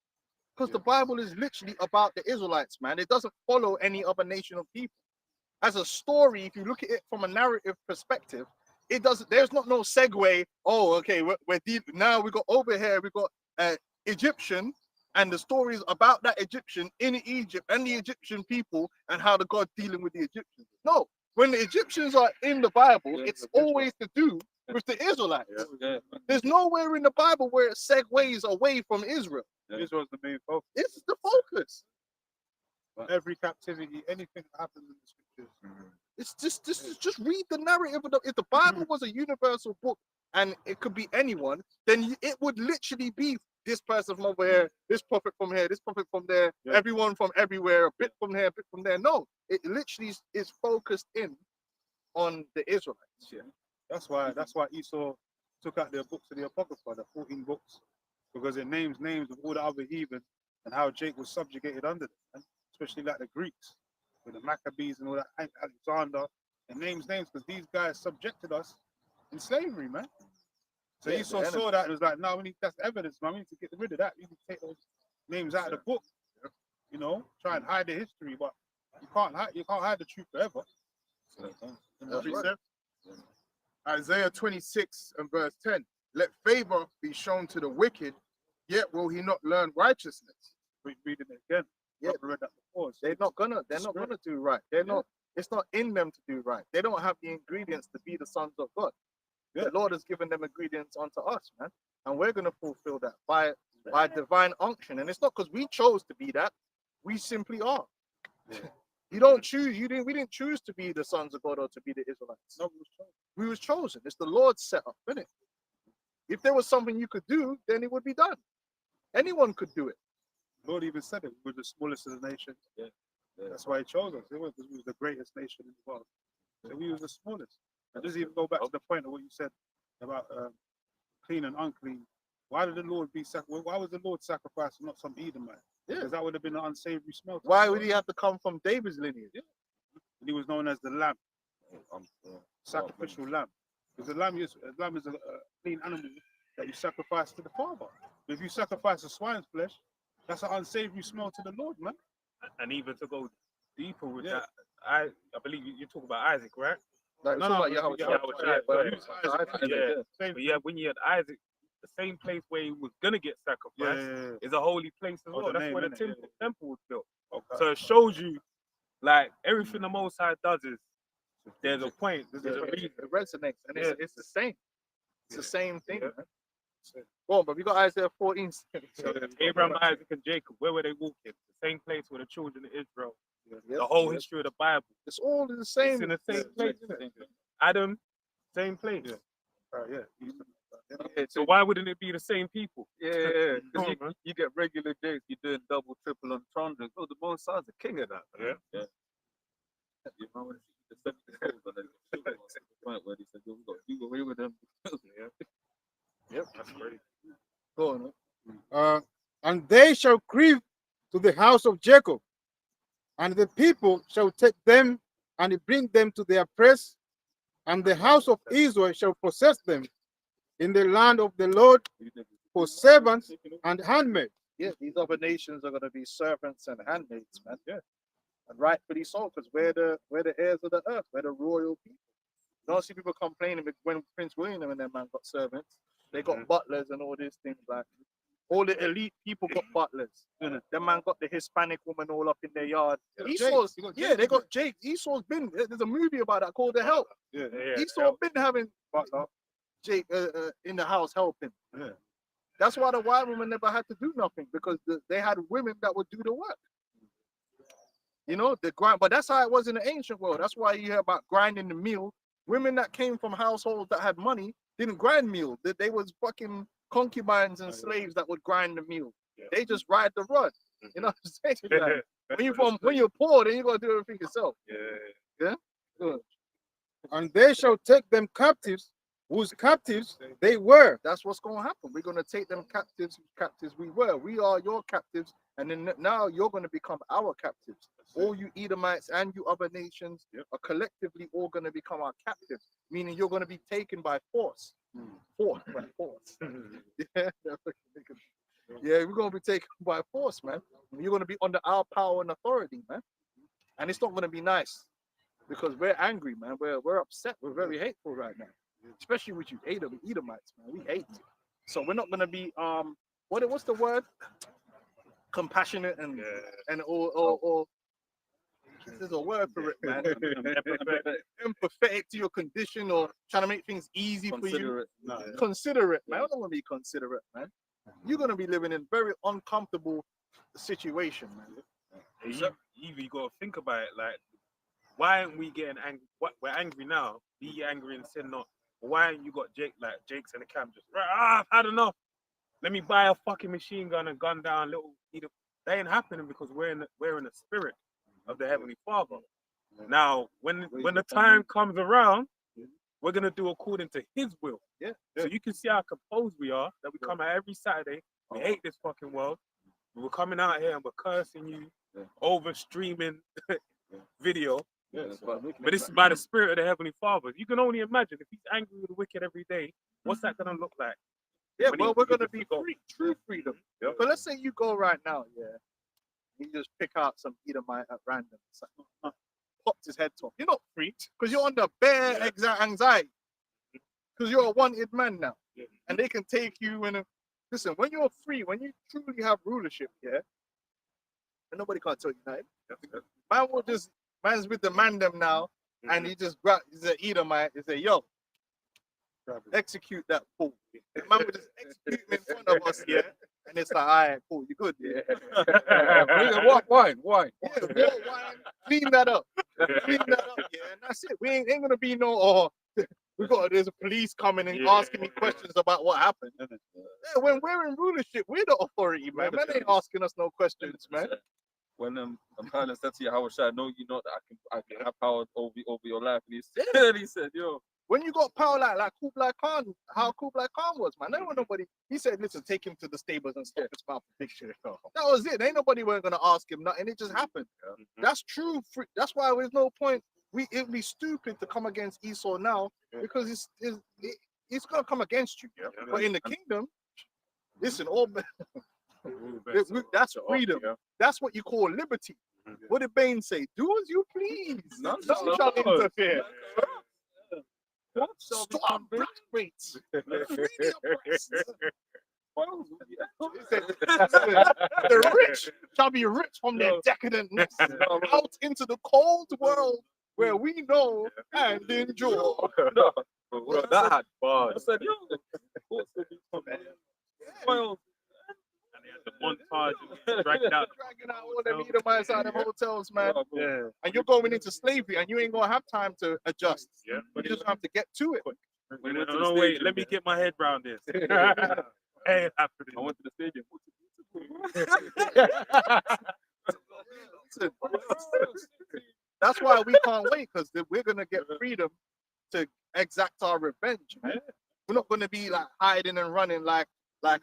Because the Bible is literally about the Israelites, man. It doesn't follow any other nation of people. As a story, if you look at it from a narrative perspective, it doesn't. There's not no segue. Oh, okay, we're deep now. We got over here. We got Egyptian, and the stories about that Egyptian in Egypt and the Egyptian people and how the God dealing with the Egyptians. No, when the Egyptians are in the Bible, it's always to do with the Israelites. There's nowhere in the Bible where it segues away from Israel. Israel's the main focus. This is the focus. Every captivity, anything that happens in the scriptures. It's just read the narrative of if the Bible was a universal book and it could be anyone, then it would literally be this person from over here, this prophet from here, this prophet from there, Yeah. everyone from everywhere, a bit from here, a bit from there. No, it literally is focused in on the Israelites. Yeah. That's why Esau took out the books of the Apocrypha, the 14 books, because it names names of all the other heathen and how Jake was subjugated under them, man. Especially like the Greeks, with the Maccabees and all that, Alexander. It names names because these guys subjected us in slavery, man. So Yeah, Esau the enemy. saw that and was like, no, that's evidence, man. We need to get rid of that. We need to take those names out of the book. You know, try and hide the history, but you can't hide the truth forever. That's Makes right. sense? Isaiah 26 and verse 10. Let favor be shown to the wicked, yet will he not learn righteousness. Reading it again. Yeah. I've read that before. They're not gonna do right. They're not. It's not in them to do right. They don't have the ingredients to be the sons of God. Yeah. The Lord has given them ingredients unto us, man, and we're gonna fulfill that by divine unction. And it's not because we chose to be that. We simply are. You don't choose. We didn't choose to be the sons of God or to be the Israelites. No, it was chosen. We was chosen. It's the Lord's setup, isn't it? If there was something you could do, then it would be done. Anyone could do it. Lord even said it. We were the smallest of the nations. Yeah. That's why he chose us. It was because we was the greatest nation in the world. So we was the smallest. And just even go back to the point of what you said about clean and unclean. Why did the Lord why was the Lord sacrificing not some Edomite? Yeah. Because that would have been an unsavory smell. to Why the would Lord. he have to come from David's lineage? And he was known as the lamb, sacrificial lamb. Because a lamb is a clean animal that you sacrifice to the Father. But if you sacrifice a swine's flesh, that's an unsavory smell to the Lord, man. And even to go deeper with Yeah. that, I believe you talk about Isaac, right? Like, No, it's no, like Yahweh yeah, Shai, yeah, but use Isaac, yeah. Same. But yeah, when you had Isaac, the same place where he was gonna get sacrificed is a holy place as Oh, well. the That's name, where the innit? temple was built. Okay. So it shows you, like, everything the Most High does is there's a point, there's a reason. it resonates, and Yeah. it's the same. It's the same thing, Yeah. man. Go on, but we got Isaiah 14. So Abraham, Isaac, and Jacob, where were they walking? The same place where the children of Israel. Yeah. The whole history of the Bible. It's all the It's same. in the same place, isn't it? Adam, same place. Yeah, So why wouldn't it be the same people? Yeah. Come 'Cause on, man. you get regular days, you're doing double, triple entendres. Oh, the Most High's the king of that. Yeah. Yeah. You know, when the 70 souls and then the point where he said, "Yo, we got to do away with them." Yeah. Yep. That's great. Go on. And they shall grieve to the house of Jacob, and the people shall take them and bring them to their press, and the house of Israel shall possess them in the land of the Lord for servants and handmaids. Yeah, these other nations are going to be servants and handmaids, man. Yeah, and rightfully so, because we're the heirs of the earth. We're the royal people. You don't see people complaining when Prince William and their man got servants. They got butlers and all these things. Like all the elite people got butlers. Them man got the Hispanic woman all up in their yard. Esau's, they got Jake. Esau's been. There's a movie about that called The Help. Yeah. Esau been having Butler. Jake in the house helping. Yeah. That's why the white woman never had to do nothing, because they had women that would do the work. You know, the grind. But that's how it was in the ancient world. That's why you hear about grinding the meal. Women that came from households that had money didn't grind meal. They was fucking concubines and slaves that would grind the meal. Yeah. They just ride the rod. You know what I'm saying? Like, when you're poor, then you gotta do everything yourself. Yeah. Good. And they shall take them captives, whose captives they were. That's what's gonna happen. We're gonna take them captives, whose captives we were. We are your captives, and then now you're gonna become our captives. All you Edomites and you other nations are collectively all gonna become our captives, meaning you're gonna be taken by force. Force. Yeah, yeah, we're gonna be taken by force, man. You're gonna be under our power and authority, man. And it's not gonna be nice because we're angry, man. We're upset. We're very hateful right now, especially with you Edomites, man. We hate you. So we're not gonna be what's the word? Compassionate and or there's a word for it, man. Empathetic to your condition or trying to make things easy for you. Considerate. Considerate, man. I don't want to be considerate, man. You're gonna be living in a very uncomfortable situation, man. You got to think about it. Like, why aren't we getting angry? We're angry now. Be angry and sin not. Why ain't you got Jake, like Jake's in the camp, just right? I've had enough. Let me buy a fucking machine gun and gun down little. That ain't happening because we're in the spirit of the Heavenly Father. Now, when the time comes around, we're gonna do according to His will. Yeah. So you can see how composed we are. That we come out every Saturday. We hate this fucking world. We're coming out here and we're cursing you, over streaming video. But this is by the Spirit of the Heavenly Father. You can only imagine if He's angry with the wicked every day. What's that gonna look like? Yeah, when well, he we're gonna gets be to go? free, true freedom. But let's say you go right now, you just pick out some Edomite at random, pops his head off. You're not free because you're under bare anxiety because you're a wanted man now, and they can take you and listen. When you're free, when you truly have rulership, and nobody can't tell you nothing. Man will just man's with the man them now, and he just grab. He's an Edomite. He say, "Yo, execute that fool." The man will just execute him in front of us, and it's like, "All right, cool, you good, Why? wine, clean that up, and that's it. We ain't gonna be no, there's a police coming and asking me questions about what happened. Yeah, when we're in rulership, we're the authority, man. Man ain't asking us no questions, man. When Pilate said to Yahushua, I know you know that I can have power over your life, and he said, yo. When you got power like Kublai Khan, how Kublai Khan was, man. There was nobody. He said, "Listen, take him to the stables and stop his mouth from shit." That was it. Ain't nobody weren't gonna ask him nothing. It just happened. That's true. That's why there's no point. It'd be stupid to come against Esau now because it's gonna come against you. But in the kingdom, listen, that's freedom. That's what you call liberty. What did Bain say? Do as you please. None shall interfere. Stop black rates. The rich shall be rich from their decadentness out into the cold world where we know and enjoy. That had bars. I said, yo, And they had the montage and dragging out all them Edomites out of hotels, man. And you're going into slavery and you ain't gonna have time to adjust. But you just have to get to it. No, wait, let me get my head around this. Hey, I went to the stadium. That's why we can't wait, because we're gonna get freedom to exact our revenge, man. We're not gonna be like hiding and running like an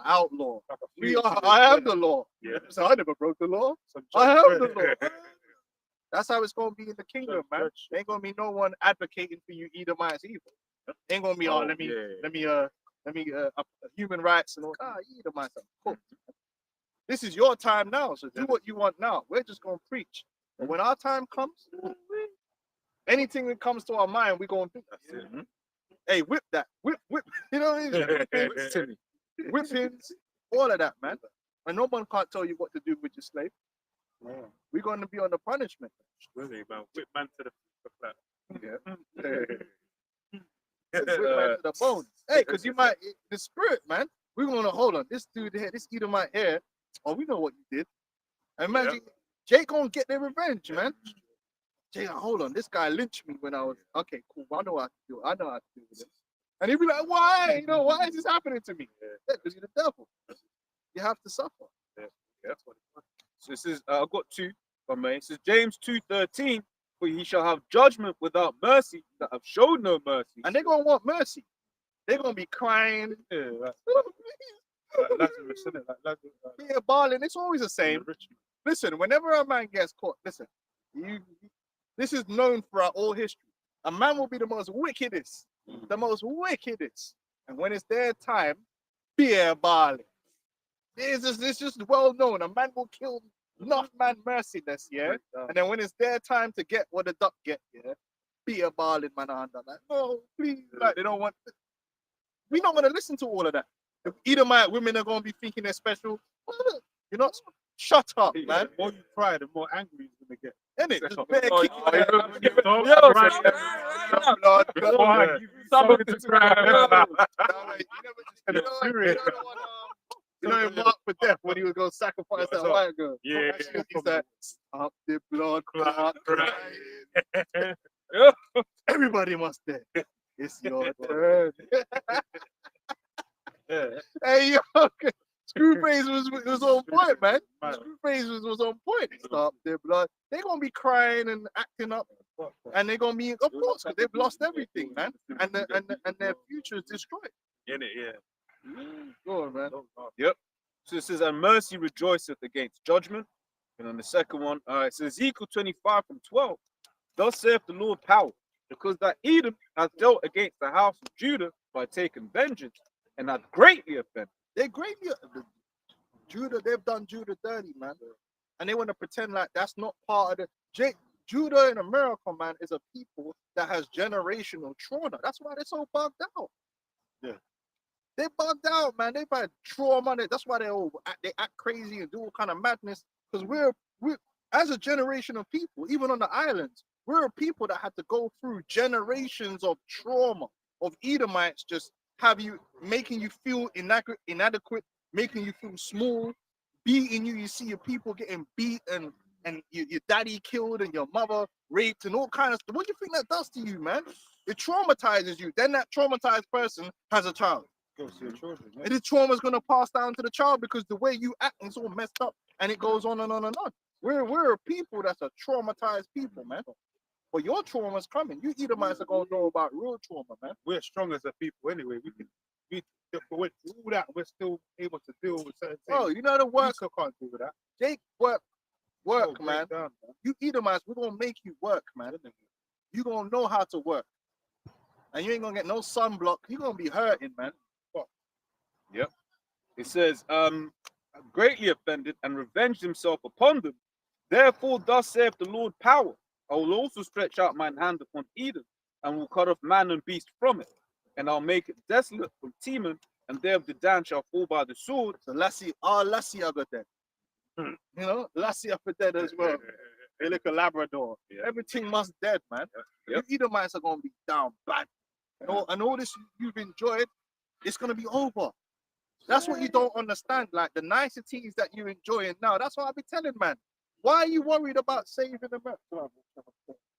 outlaw. I am the law. So I never broke the law. I am the law. That's how it's gonna be in the kingdom, man. Ain't gonna be no one advocating for you Edomites either. Ain't gonna be let me human rights and all. Edomites. Cool. This is your time now, so do what you want now. We're just gonna preach. But when our time comes, anything that comes to our mind, we're gonna do that. Hey, whip that, whip. You know what I mean? Whippings, all of that, man. And no one can't tell you what to do with your slave. We're going to be on the punishment. Really, man. Whip man to the flat. Whip man to the bone. Hey, because you might, the spirit, man. We're going to hold on. This dude here, this Edomite here. Oh, we know what you did. Imagine Jake gonna get their revenge, man. Jake, hold on. This guy lynched me when I was okay. Cool. I know how to do it. I know how to do it. And he'd be like, "Why? You know, why is this happening to me?" Because you're the devil. You have to suffer. That's what so this is. I've got two from me. It says James 2:13. For he shall have judgment without mercy that have showed no mercy. And they're gonna want mercy. They're gonna be crying. Lazarus, isn't it? Like Lazarus. Yeah, Barlin. It's always the same. Listen, whenever a man gets caught, listen. This is known throughout all history. A man will be the most wickedest. The most wickedest. And when it's their time, beer barley. It's just well known. A man will kill enough man merciless, And then when it's their time to get what the duck get, beer barley, man, under. Like, no, please. Like, they don't want. We're not gonna listen to all of that. The Edomite women are gonna be thinking they're special. You're not. Shut up, man. The more you cry, the more angry you're gonna get. Innit? Just better kick you know, Mark for death when he was going to sacrifice that white girl. Yeah. He said, "Stop the blood clot crying." Everybody must die. It's your turn. Yeah. Hey, yo, Screwface was on point, man. Screwface was on point. Stop their blood. They're gonna be crying and acting up, and they're gonna be, of course, because they've lost everything, man, and their future is destroyed. In it, yeah. Go on, man. Yep. So it says, and mercy rejoiceth against judgment. And on the second one, it says Ezekiel 25 from 12. Thus saith the Lord power, because that Edom hath dealt against the house of Judah by taking vengeance, and hath greatly offended. They're greatly Judah. They've done Judah dirty, man, and they want to pretend like that's not part of the. Judah in America, man, is a people that has generational trauma. That's why they're so bugged out. Yeah. They bugged out, man. They've had trauma. That's why they act crazy and do all kind of madness. Because we're as a generation of people, even on the islands, we're a people that had to go through generations of trauma of Edomites just making you feel inadequate, making you feel small, beating you. You see your people getting beat and your daddy killed and your mother raped and all kinds of stuff. What do you think that does to you, man? It traumatizes you. Then that traumatized person has a child. Go see your children. Yeah. And the trauma is going to pass down to the child because the way you act is all messed up and it goes on and on and on. We're a people that's a traumatized people, man. But your trauma's coming. You Edomites are going to know about real trauma, man. We're strong as a people anyway. We went through all that. We're still able to deal with certain things. Oh, you know the work. We can't do that. Jake, work, Oh, man. down, You Edomites, we're going to make you work, man. You're going to know how to work. And you ain't going to get no sunblock. You're going to be hurting, man. Yep. It says, greatly offended and revenged himself upon them. Therefore, thus saith the Lord power. I will also stretch out mine hand upon Edom, and will cut off man and beast from it. And I'll make it desolate from Teman, and there of Dedan shall fall by the sword. So Lassie are dead. You know, Lassie are dead as well. They look a Labrador. Everything must dead, man. Yep. You Edomites are going to be down bad. And all this you've enjoyed, it's going to be over. That's what you don't understand. Like the niceties that you're enjoying now. That's what I be telling, man. Why are you worried about saving America?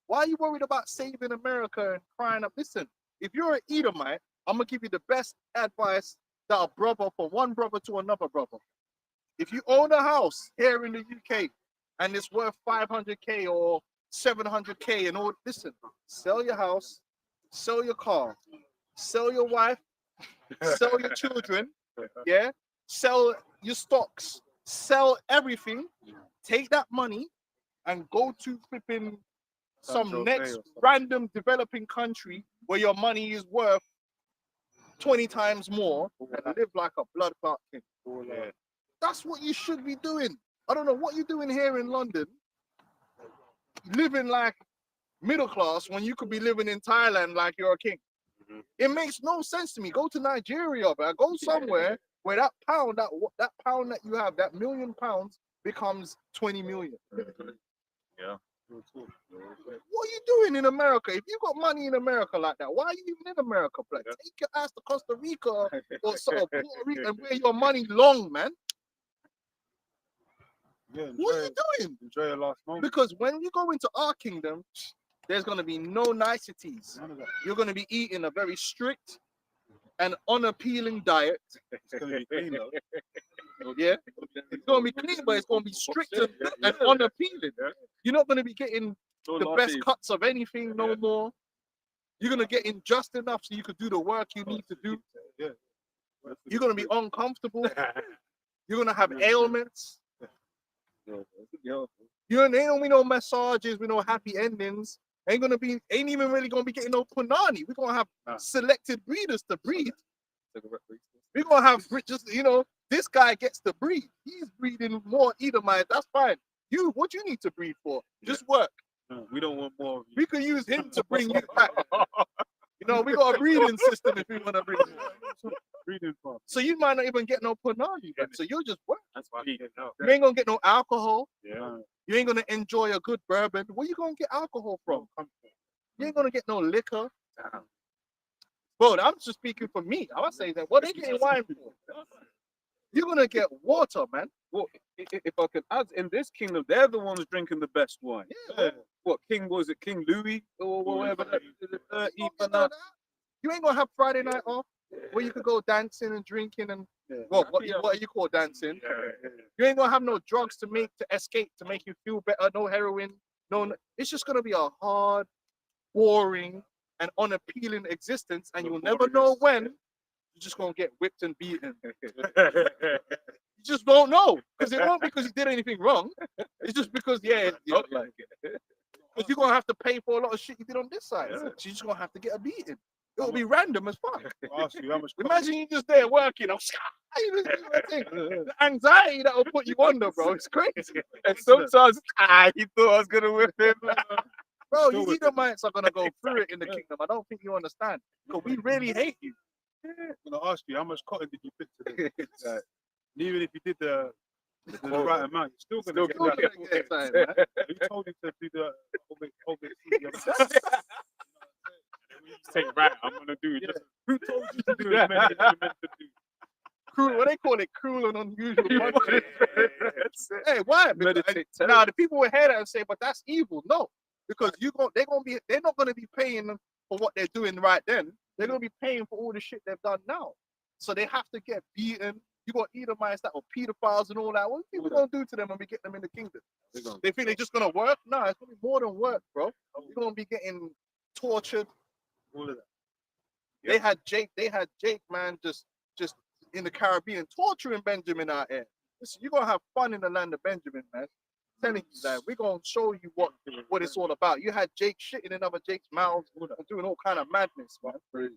Why are you worried about saving America and crying up? Listen, if you're an Edomite, I'm going to give you the best advice that a brother from one brother to another brother. If you own a house here in the UK and it's worth 500K or 700K and all, listen, sell your house, sell your car, sell your wife, sell your children, yeah, sell your stocks, sell everything, take that money and go to flipping some next random developing country where your money is worth 20 times more and live like a blood clot king. That's what you should be doing. I don't know what you're doing here in London, living like middle class when you could be living in Thailand like you're a king. It makes no sense to me. Go to Nigeria, man. Go somewhere where that pound that you have, that £1 million becomes 20 million. Yeah. What are you doing in America? If you got money in America like that, why are you even in America, blood? Take your ass to Costa Rica or Puerto Rico and wear your money long, man. Yeah, What are you doing? Enjoy your last moment. Because when you go into our kingdom, there's going to be no niceties. None of that. You're going to be eating a very strict and unappealing diet. It's gonna be clean though. Yeah, it's going to be clean, but it's going to be strict and unappealing. You're not going to be getting the best cuts of anything no more. You're going to get in just enough so you could do the work you need to do. Yeah. You're going to be uncomfortable. You're going to have ailments. You ain't gonna be no massages with no happy endings. Ain't even really gonna be getting no punani. We're gonna have selected breeders to breed. We're gonna have just, this guy gets to breed. He's breeding more Edomites. That's fine. What you need to breed for? Just work. We don't want more of you. We could use him to bring you back. We got a breeding system if we want to breed. Breeding farm. So you might not even get no punani. So you'll just work. That's why you You ain't gonna get no alcohol. Yeah. You ain't gonna enjoy a good bourbon. Where you gonna get alcohol from? You ain't gonna get no liquor. Bro, I'm just speaking for me. I was saying that. What they getting wine for? You're gonna get water, man. Well, if I can add, in this kingdom, they're the ones drinking the best wine. Yeah. What King was it? King Louis or whatever? That, You don't get none of that. You ain't gonna have Friday night off where you could go dancing and drinking and what do you call dancing? You ain't gonna have no drugs to escape to make you feel better. No heroin. No, it's just gonna be a hard, boring, and unappealing existence, and you'll never know when you're just gonna get whipped and beaten. You just don't know because it won't because you did anything wrong. It's just because because you're gonna have to pay for a lot of shit you did on this side. So you're just gonna have to get a beating. It'll be random as fuck. Ask you how much Imagine you just there working. The anxiety that will put you under, bro. It's crazy. And sometimes he thought I was gonna whip him. Bro, you Edomites are gonna go through it in the kingdom. I don't think you understand. Because we really hate you. I'm gonna ask you how much cotton did you pick today? And even if you did the right amount, you're still gonna get that. Who told you to do the Say right, I'm gonna do it. Just, who told you to do as many as you're meant to do? Cruel, what they call it, cruel and unusual punishment. Hey, why? Now the people will hear that and say, but that's evil. No, because they're not gonna be paying for what they're doing right then. They're gonna be paying for all the shit they've done now. So they have to get beaten. You got Edomites that were pedophiles and all that. What are people gonna do to them when we get them in the kingdom? They think they're just gonna work? No, it's gonna be more than work, bro. You're gonna be getting tortured. All of that. They had Jake, man, just in the Caribbean torturing Benjamin out here. Listen, you're gonna have fun in the land of Benjamin, man. I'm telling you that we're gonna show you what it's all about. You had Jake shitting in other Jake's mouths and doing all kind of madness, man. You're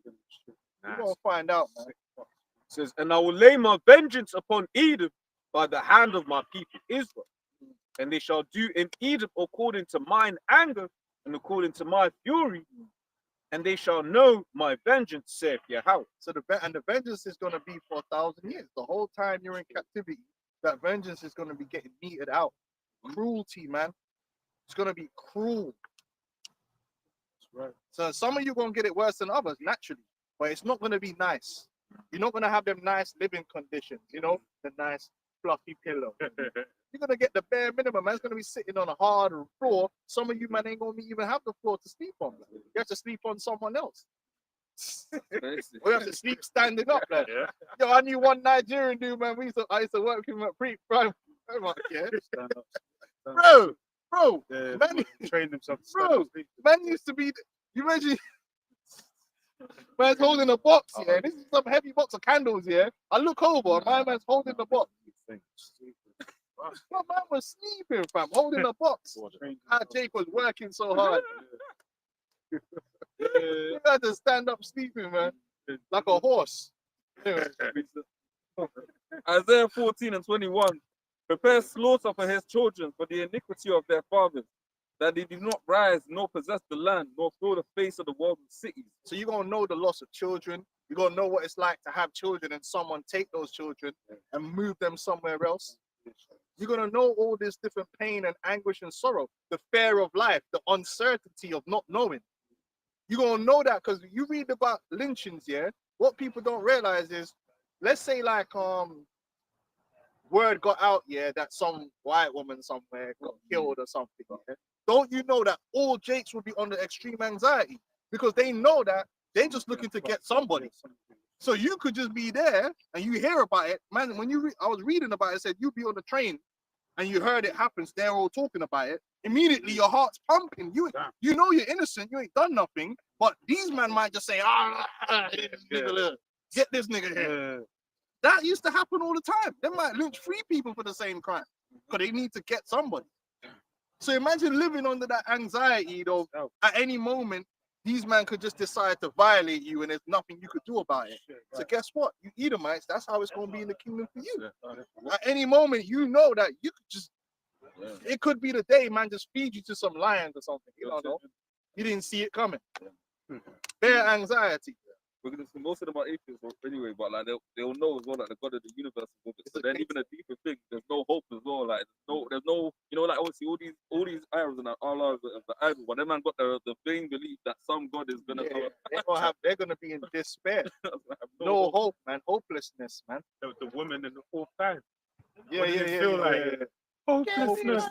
gonna find out, man. It says, and I will lay my vengeance upon Edom by the hand of my people Israel, and they shall do in Edom according to mine anger and according to my fury, and they shall know my vengeance, saith Yahweh. So the vengeance is going to be for 1,000 years. The whole time you're in captivity, that vengeance is going to be getting meted out. Cruelty, man. It's going to be cruel. That's right. So some of you going to get it worse than others, naturally. But it's not going to be nice. You're not going to have them nice living conditions, the nice fluffy pillow. You're going to get the bare minimum. Man's going to be sitting on a hard floor. Some of you, man, ain't going to even have the floor to sleep on. Man. You have to sleep on someone else. Or you have to sleep standing up. Like. Yeah. Yo, I knew one Nigerian dude, man. I used to work with him at pre-prime. Yeah. Bro, man, train themselves. Bro, man used to be. You imagine, man's holding a box, yeah. This is some heavy box of candles, yeah. I look over, and my man's holding the box. My man was sleeping, fam, holding a box. How Jake was working so hard. You had to stand up sleeping, man, like a horse. Isaiah 14:21. Prepare slaughter for his children for the iniquity of their fathers, that they did not rise nor possess the land, nor fill the face of the world with cities. So you're going to know the loss of children. You're going to know what it's like to have children and someone take those children and move them somewhere else. You're going to know all this different pain and anguish and sorrow, the fear of life, the uncertainty of not knowing. You're going to know that because you read about lynchings, yeah? What people don't realize is, let's say like, word got out, yeah, that some white woman somewhere got killed or something, yeah? Don't you know that all Jakes will be under extreme anxiety because they know that they're just looking to get somebody. So you could just be there and you hear about it, man. When I was reading about it said you'd be on the train and you heard it happens, they're all talking about it. Immediately your heart's pumping. You know you're innocent, you ain't done nothing, but these men might just say, get this nigga here. That used to happen all the time. They might lynch 3 people for the same crime because they need to get somebody. So imagine living under that anxiety, though. At any moment, these men could just decide to violate you and there's nothing you could do about it. So guess what? You Edomites, that's how it's going to be in the kingdom for you. At any moment, you know that you could just, it could be the day, man, just feed you to some lions or something. You don't know. You didn't see it coming. Bare anxiety. Because most of them are atheists anyway, but like they'll know as well, like the God of the universe is with it. So then even a deeper thing, there's no hope as well. Like there's no, like obviously all these arrows and Allah of the idol, but them man got the vain belief that some God is gonna come. They're gonna be in despair. No hope, man. Hopelessness, man. The woman in the 4th time. Yeah. Feel like Hopelessness.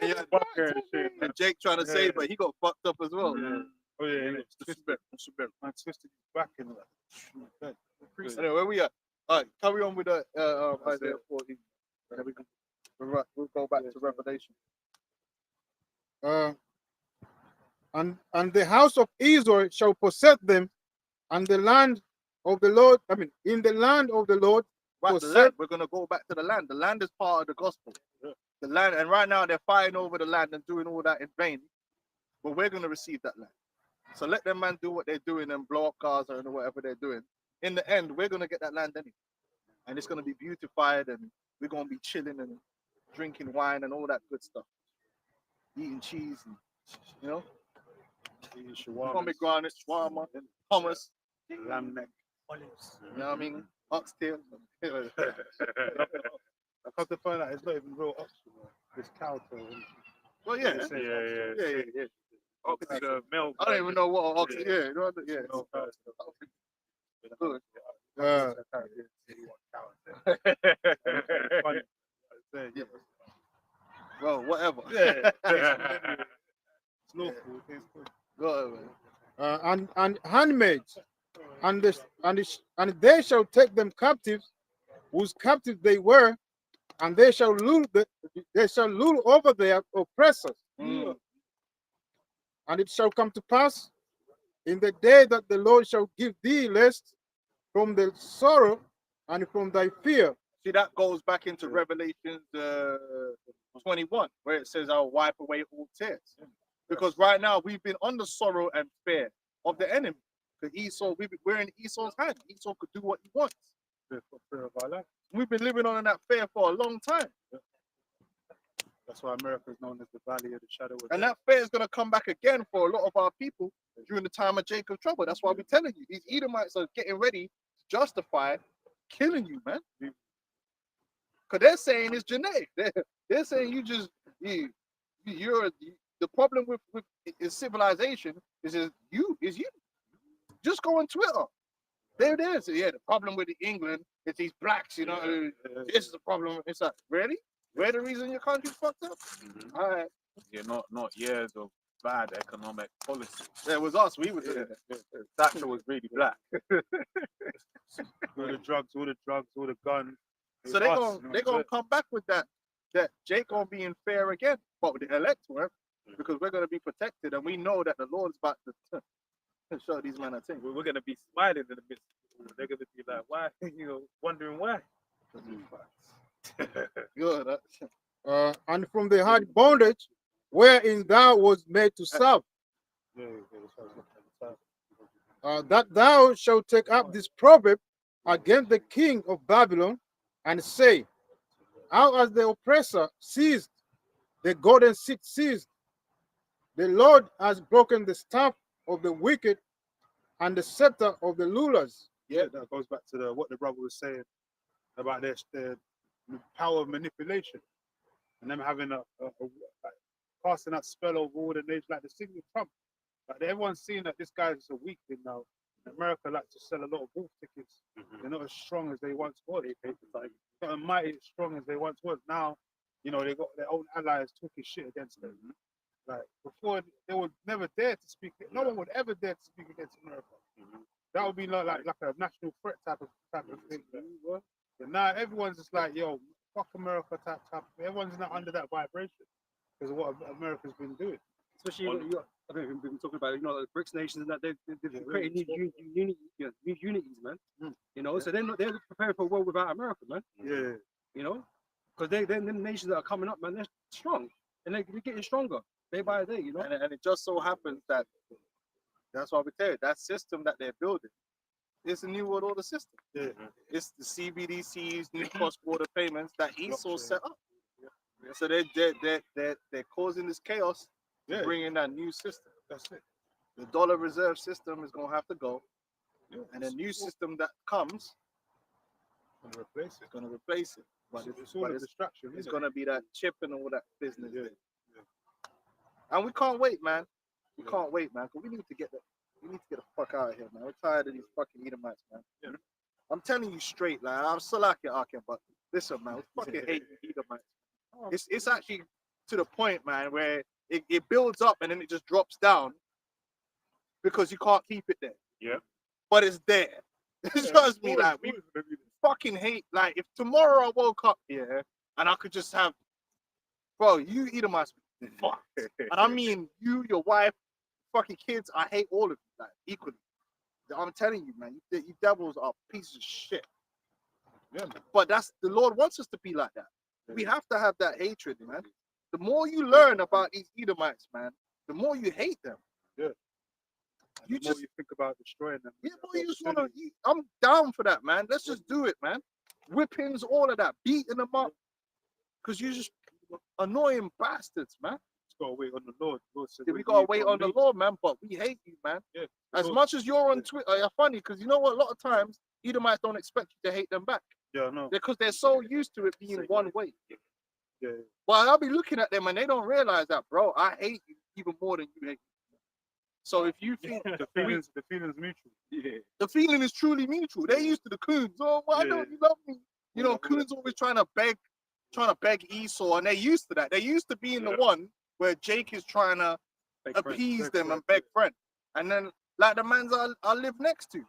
Yeah, Bucker and shit, man. and Jake trying to say, Yeah. but he got fucked up as well. Yeah. Oh yeah, and it's twisted. Man, twisted his back and like. Anyway, where we at? All right, carry on with the That's Isaiah it. 14. And then we'll go back to Revelation. And the house of Israel shall possess them, and the land of the Lord, in the land of the Lord, Right, the possess- land. We're gonna go back to the land. The land is part of the gospel. The land, and right now they're fighting over the land and doing all that in vain. But we're gonna receive that land. So let them man do what they're doing and blow up Gaza and whatever they're doing. In the end, we're gonna get that land anyway, and it's gonna be beautified, and we're gonna be chilling and drinking wine and all that good stuff, eating cheese, and you know, pomegranate, shawarma, and hummus, Lamb neck. you know what I mean, oxtail. I come to find out it's not even real oxygen. It's cow tail. Well, yeah, They say yeah. Oxygen, milk. I don't even know what oxtail. Yeah, you know what, yeah. Milk, Good. Yeah. Well, whatever. Yeah. It's local. It's good. Go ahead, man. and handmaids, and they shall take them captives, whose captives they were, and they shall rule over their oppressors. Mm. And it shall come to pass in the day that the Lord shall give thee rest from the sorrow and from thy fear. See, that goes back into Revelation 21, where it says, I'll wipe away all tears. Because right now we've been under sorrow and fear of the enemy. Because Esau, we're in Esau's hand. Esau could do what he wants. Fear of our life. We've been living on in that fear for a long time. That's why America is known as the Valley of the Shadow of And Death. that fear is going to come back again for a lot of our people during the time of Jacob's trouble. That's why we're telling you, these Edomites are getting ready to justify killing you, man. Because they're saying it's genetic. They're saying you're the problem with civilization is you. Just go on Twitter. There it is. Yeah, the problem with England is these blacks, you know. This is the problem. It's like, really? We're the reason your country's fucked up? All right. Yeah, not years of bad economic policy. That was us. We were doing it. Thatcher was really black. All the drugs, all the guns. So they're gonna come back with that Jake gonna be in fair again, but with the electorate, because we're gonna be protected, and we know that the Lord's about to show these men a thing. We're gonna be smiling in the midst. They're gonna be like, why? You know, wondering why. Good. And from the hard bondage wherein thou was made to serve, that thou shalt take up this proverb against the king of Babylon, and say, how has the oppressor seized, the golden seat seized? The Lord has broken the staff of the wicked and the scepter of the rulers. Yeah, that goes back to what the brother was saying about their power of manipulation and them having like, casting that spell over all the nations, like the thing with Trump. Like everyone's seeing that this guy's a weak thing now. America likes to sell a lot of wolf tickets. They're not as strong as they once were. They're not as mighty as strong as they once was. Now, you know, they got their own allies talking shit against them. Like before, they would never dare to speak. No one would ever dare to speak against America. That would be like a national threat type of thing. But now everyone's just like, yo, fuck America type. Everyone's not under that vibration because of what America's been doing. Especially, I think we've been talking about, you know, the BRICS nations and that they've created new unities, man. You know, so they're preparing for a world without America, man. Yeah. You know, because they're the nations that are coming up, man. They're strong and they're getting stronger day by day. You know, And it just so happens that that's why we tell you that system that they're building is a new world order system. Yeah. It's the CBDCs, new cross-border payments that Esau set up. So they're causing this chaos to bring in that new system. That's it. The dollar reserve system is gonna have to go, and the new system that comes Replace it. is gonna replace it. But It's all a distraction. it's isn't it? gonna be that chip and all that business. Yeah. there. And we can't wait, man. We can't wait, man. Cause we need to get the fuck out of here, man. We're tired of these fucking Edomites, man. Yeah. I'm telling you straight, like I'm still like it, but listen, man, we fucking hate Edomites. It's actually to the point, man, where it builds up and then it just drops down because you can't keep it there. Yeah. But it's there. Trust me, like we fucking hate. Like if tomorrow I woke up here and I could just have, bro, you Edomites, fuck, and I mean you, your wife, fucking kids. I hate all of you, like equally. I'm telling you, man, you devils are pieces of shit. Yeah, man. But that's the Lord wants us to be like that. We have to have that hatred, man. The more you learn about these Edomites, man, the more you hate them. Yeah. You The more just you think about destroying them. yeah, boy, you just wanna. I'm down for that, man. Let's just do it, man. Whippings, all of that, beating them up, because you just annoying bastards, man. Just gotta wait on the Lord. Lord said, Yeah, we "Wait gotta ye wait for on the me." Lord, man. But we hate you, man. Yeah. As Lord- much as you're on Twitter, you're funny because you know what? A lot of times Edomites don't expect you to hate them back Yeah, no. because they're so used to it being one way. Yeah. But I'll be looking at them and they don't realize that, bro. I hate you even more than you hate me. So if you think The feelings mutual. Yeah. the feeling is truly mutual, they're used to the coons. Oh, why Yeah. don't you love me? You know, coons always trying to beg Esau, and they're used to that. They're used to being the one where Jake is trying to appease them and beg friend. And then, like the mans I live next to,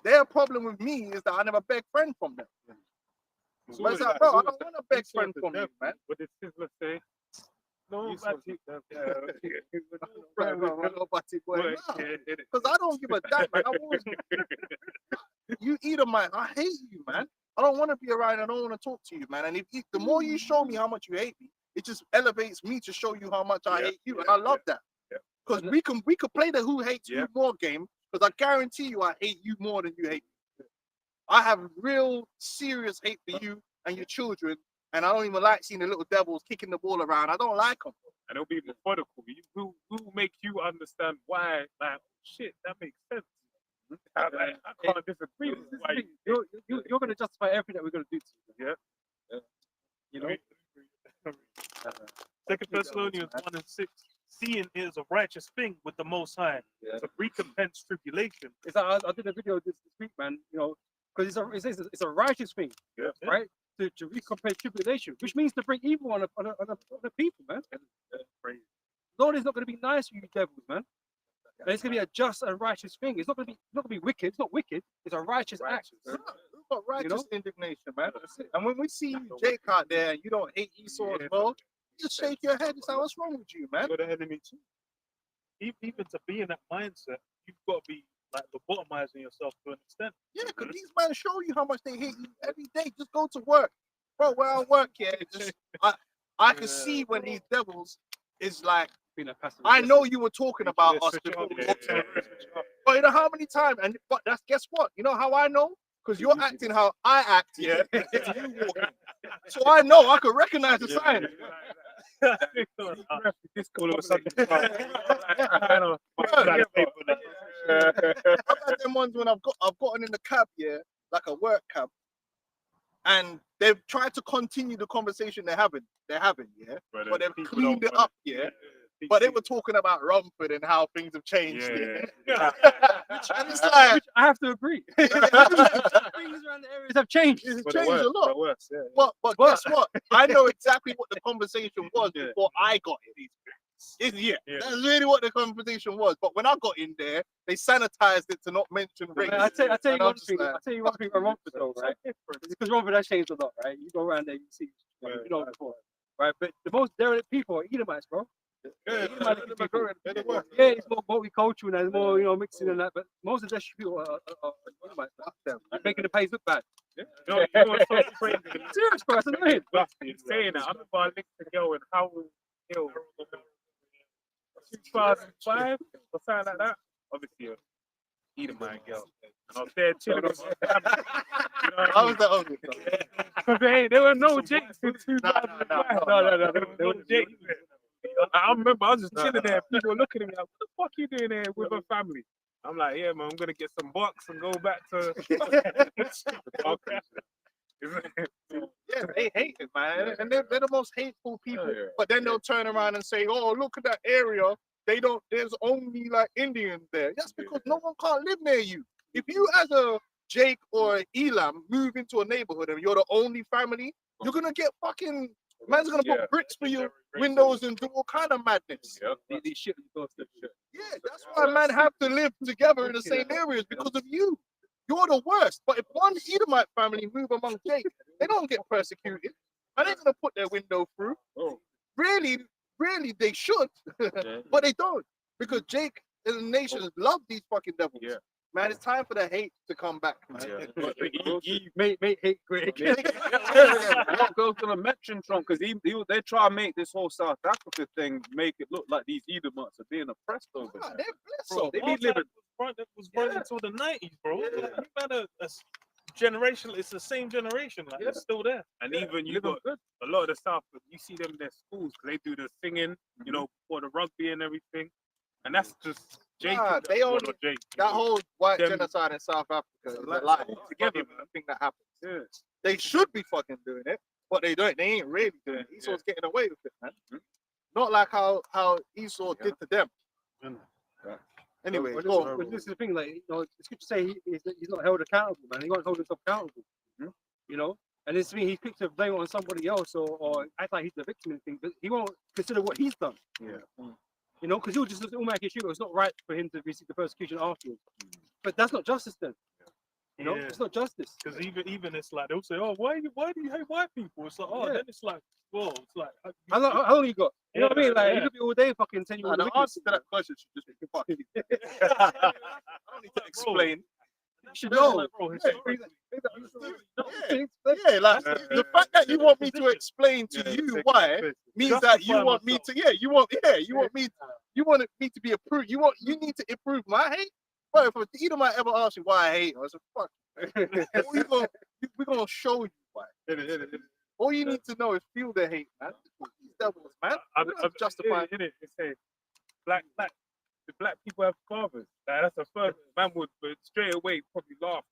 their problem with me is that I never beg friend from them. It's But it's always like, like- bro, it's I always don't like want to beg you saw friend the from you, devil, man. What did Sizzler say? No, You saw batik. Right, nobody boy, Boy, nah. yeah, it- Because I don't give a damn, man. I've always, you Edomite, I hate you, man. I don't want to be around. I don't want to talk to you, man. And if you, the more you show me how much you hate me, it just elevates me to show you how much I Yeah, hate you, and yeah, I love that. yeah. Because we can play the who hates Yeah. who more game. Because I guarantee you, I hate you more than you hate me. I have real serious hate for you and your children, and I don't even like seeing the little devils kicking the ball around. I don't like them. And it'll be methodical. Who make you understand why? Like, shit, that makes sense. I can't disagree with why. You're going to justify everything that we're going to do to you. Yeah. You know? Second Thessalonians 1:6. Seeing is a righteous thing with the Most High to recompense tribulation. It's like, I did a video this week, man. You know, because it's a righteous thing, Yeah. right? To recompense tribulation, which means to bring evil on the people, man. Lord is not going to be nice with you devils, man. And it's going to be a just and righteous thing. It's not going to be wicked. It's not wicked. It's a righteous act. We've got righteous You know? indignation, man. And when we see you, Jake, out there, and you don't hate Esau as well, you just shake your head and say, "What's wrong with you, man?" You're the enemy too. Even to be in that mindset, you've got to be like lobotomizing yourself to an extent. Yeah, because these men show you how much they hate you every day. Just go to work, bro. Where I work, yeah, it's just I can see when these devils is like. Being a passive I know aggressive. you were talking about us Switch it before. up, we yeah, got to yeah, the- yeah. But you know how many times? And but that's guess what? You know how I know? Because you're acting how I act. Yeah. It's you walking. So I know I could recognize the sign. All of a sudden, I've had them ones when I've gotten in the cab, yeah, like a work cab, and they've tried to continue the conversation they're having, yeah, but they've cleaned it up, yeah. But they were talking about Romford and how things have changed. Yeah. And it's like Which I have to agree. Things around the areas have changed. it's But changed a lot. worse, yeah. But guess what? I know exactly what the conversation was before I got in. Yeah, that's really what the conversation was. But when I got in there, they sanitized it to not mention race. I tell you And I'm one just thing. like, I tell you one thing about Romford though, right? Because Romford has changed a lot, right? You go around there, you see, you know before, right? But the most derelict people are Edomites, bro. Yeah, they're the worst. Yeah, it's more multicultural and there's more, you know, mixing and that. But most of the people are Edomites. Fuck them. Making the place look bad. You know what's so crazy? Serious, bro. That's annoying. He's saying that. I remember I linked a girl in Howell Hill 2005 or something like that. Obviously, Edomite girl. And I was there chilling with my family. You know what I How mean? was that ugly? Because there were no Jakes in 2005. No. There was Jakes. I remember I was just chilling there. People were looking at me like, "What the fuck you doing there with a family?" I'm like, "Yeah, man, I'm gonna get some bucks and go back to." Yeah, they hate it, man. And they're the most hateful people. But then they'll turn around and say, "Oh, look at that area. There's only like Indians there." That's because no one can't live near you. If you as a Jake or Elam move into a neighborhood and you're the only family, you're gonna get fucking Man's gonna Yeah. put bricks for your windows and do all kind of madness. These shit you don't say shit. Yeah, that's why man have to live together in the same areas because of you. You're the worst. But if one Edomite family move among Jake, they don't get persecuted. And they're gonna put their window through. Really, they should, but they don't because Jake and the nations love these fucking devils. Yeah. Man, it's time for the hate to come back, man. Mate, hate great. What goes to the mention Trump? Because they try to make this whole South Africa thing make it look like these Edomites are being oppressed over Nah, there. they're blessed. Bro, They be apartheid living- was running until the 90s, bro. Like, you had a generation, it's the same generation, like it's still there. And even you Living got good. a lot of the stuff, you see them in their schools, 'cause they do the singing, you know, for the rugby and everything. And that's just Jake. Nah, they well, only- not Jake. That whole white Them- genocide in South Africa is a Like, lie. all Together, together, I think that happens. Yeah. They should be fucking doing it, but they don't. They ain't really doing it. Esau's getting away with it, man. Not like how Esau did to them. Anyway, But go on. this is the thing, like, you know, it's good to say he's not held accountable, man. He won't hold himself accountable, you know. And it's me, he's quick to blame it on somebody else or act like he's the victim and thing, but he won't consider what he's done. Yeah. You know, because he'll just automatically shoot. It's not right for him to receive the persecution afterwards. But that's not justice then. You know, Yeah. it's not justice. Because even it's like they'll say, "Oh, why do you hate white people?" It's like, oh, Yeah. then it's like, well, it's like, How long you got? You know what I mean? Like, he could be all day fucking telling you all Nah, the the answer to that question should just be fuck you. I don't need to explain. You should It's know. like, bro, it's Yeah. Yeah, like the fact that you want me to explain to you why means that you want me to. You want me to be approved. You need to approve my hate. But if Edom might ever ask you why I hate, I said, fuck. We're gonna show you why. All you need to know is feel the hate, man. These devils, man. We don't have to justify. in it. It's a the black people have fathers. Like, that's a first man would, but straight away probably laugh.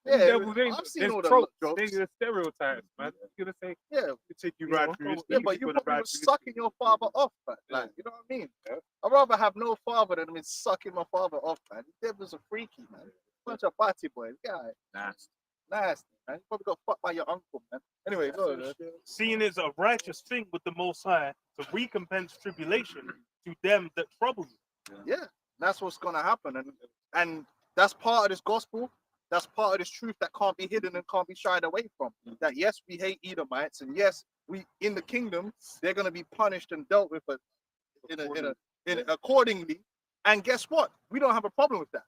Yeah, Devils ain't- I've seen there's all the tropes, jokes. There's stereotypes, man. You're gonna say, Yeah, take you You right know, through this. yeah, but you probably was sucking your father off, man. Like, you know what I mean? I'd rather have no father than me sucking my father off, man. These devils are freaky, man. Bunch of party boys. Yeah, nasty. nasty, man. You probably got fucked by your uncle, man. Anyway, go. seeing it's a righteous thing with the Most High to recompense tribulation to them that trouble you. Yeah, that's what's gonna happen, and that's part of this gospel. That's part of this truth that can't be hidden and can't be shied away from. That yes, we hate Edomites, and yes, we in the kingdom they're gonna be punished and dealt with accordingly. And guess what? We don't have a problem with that.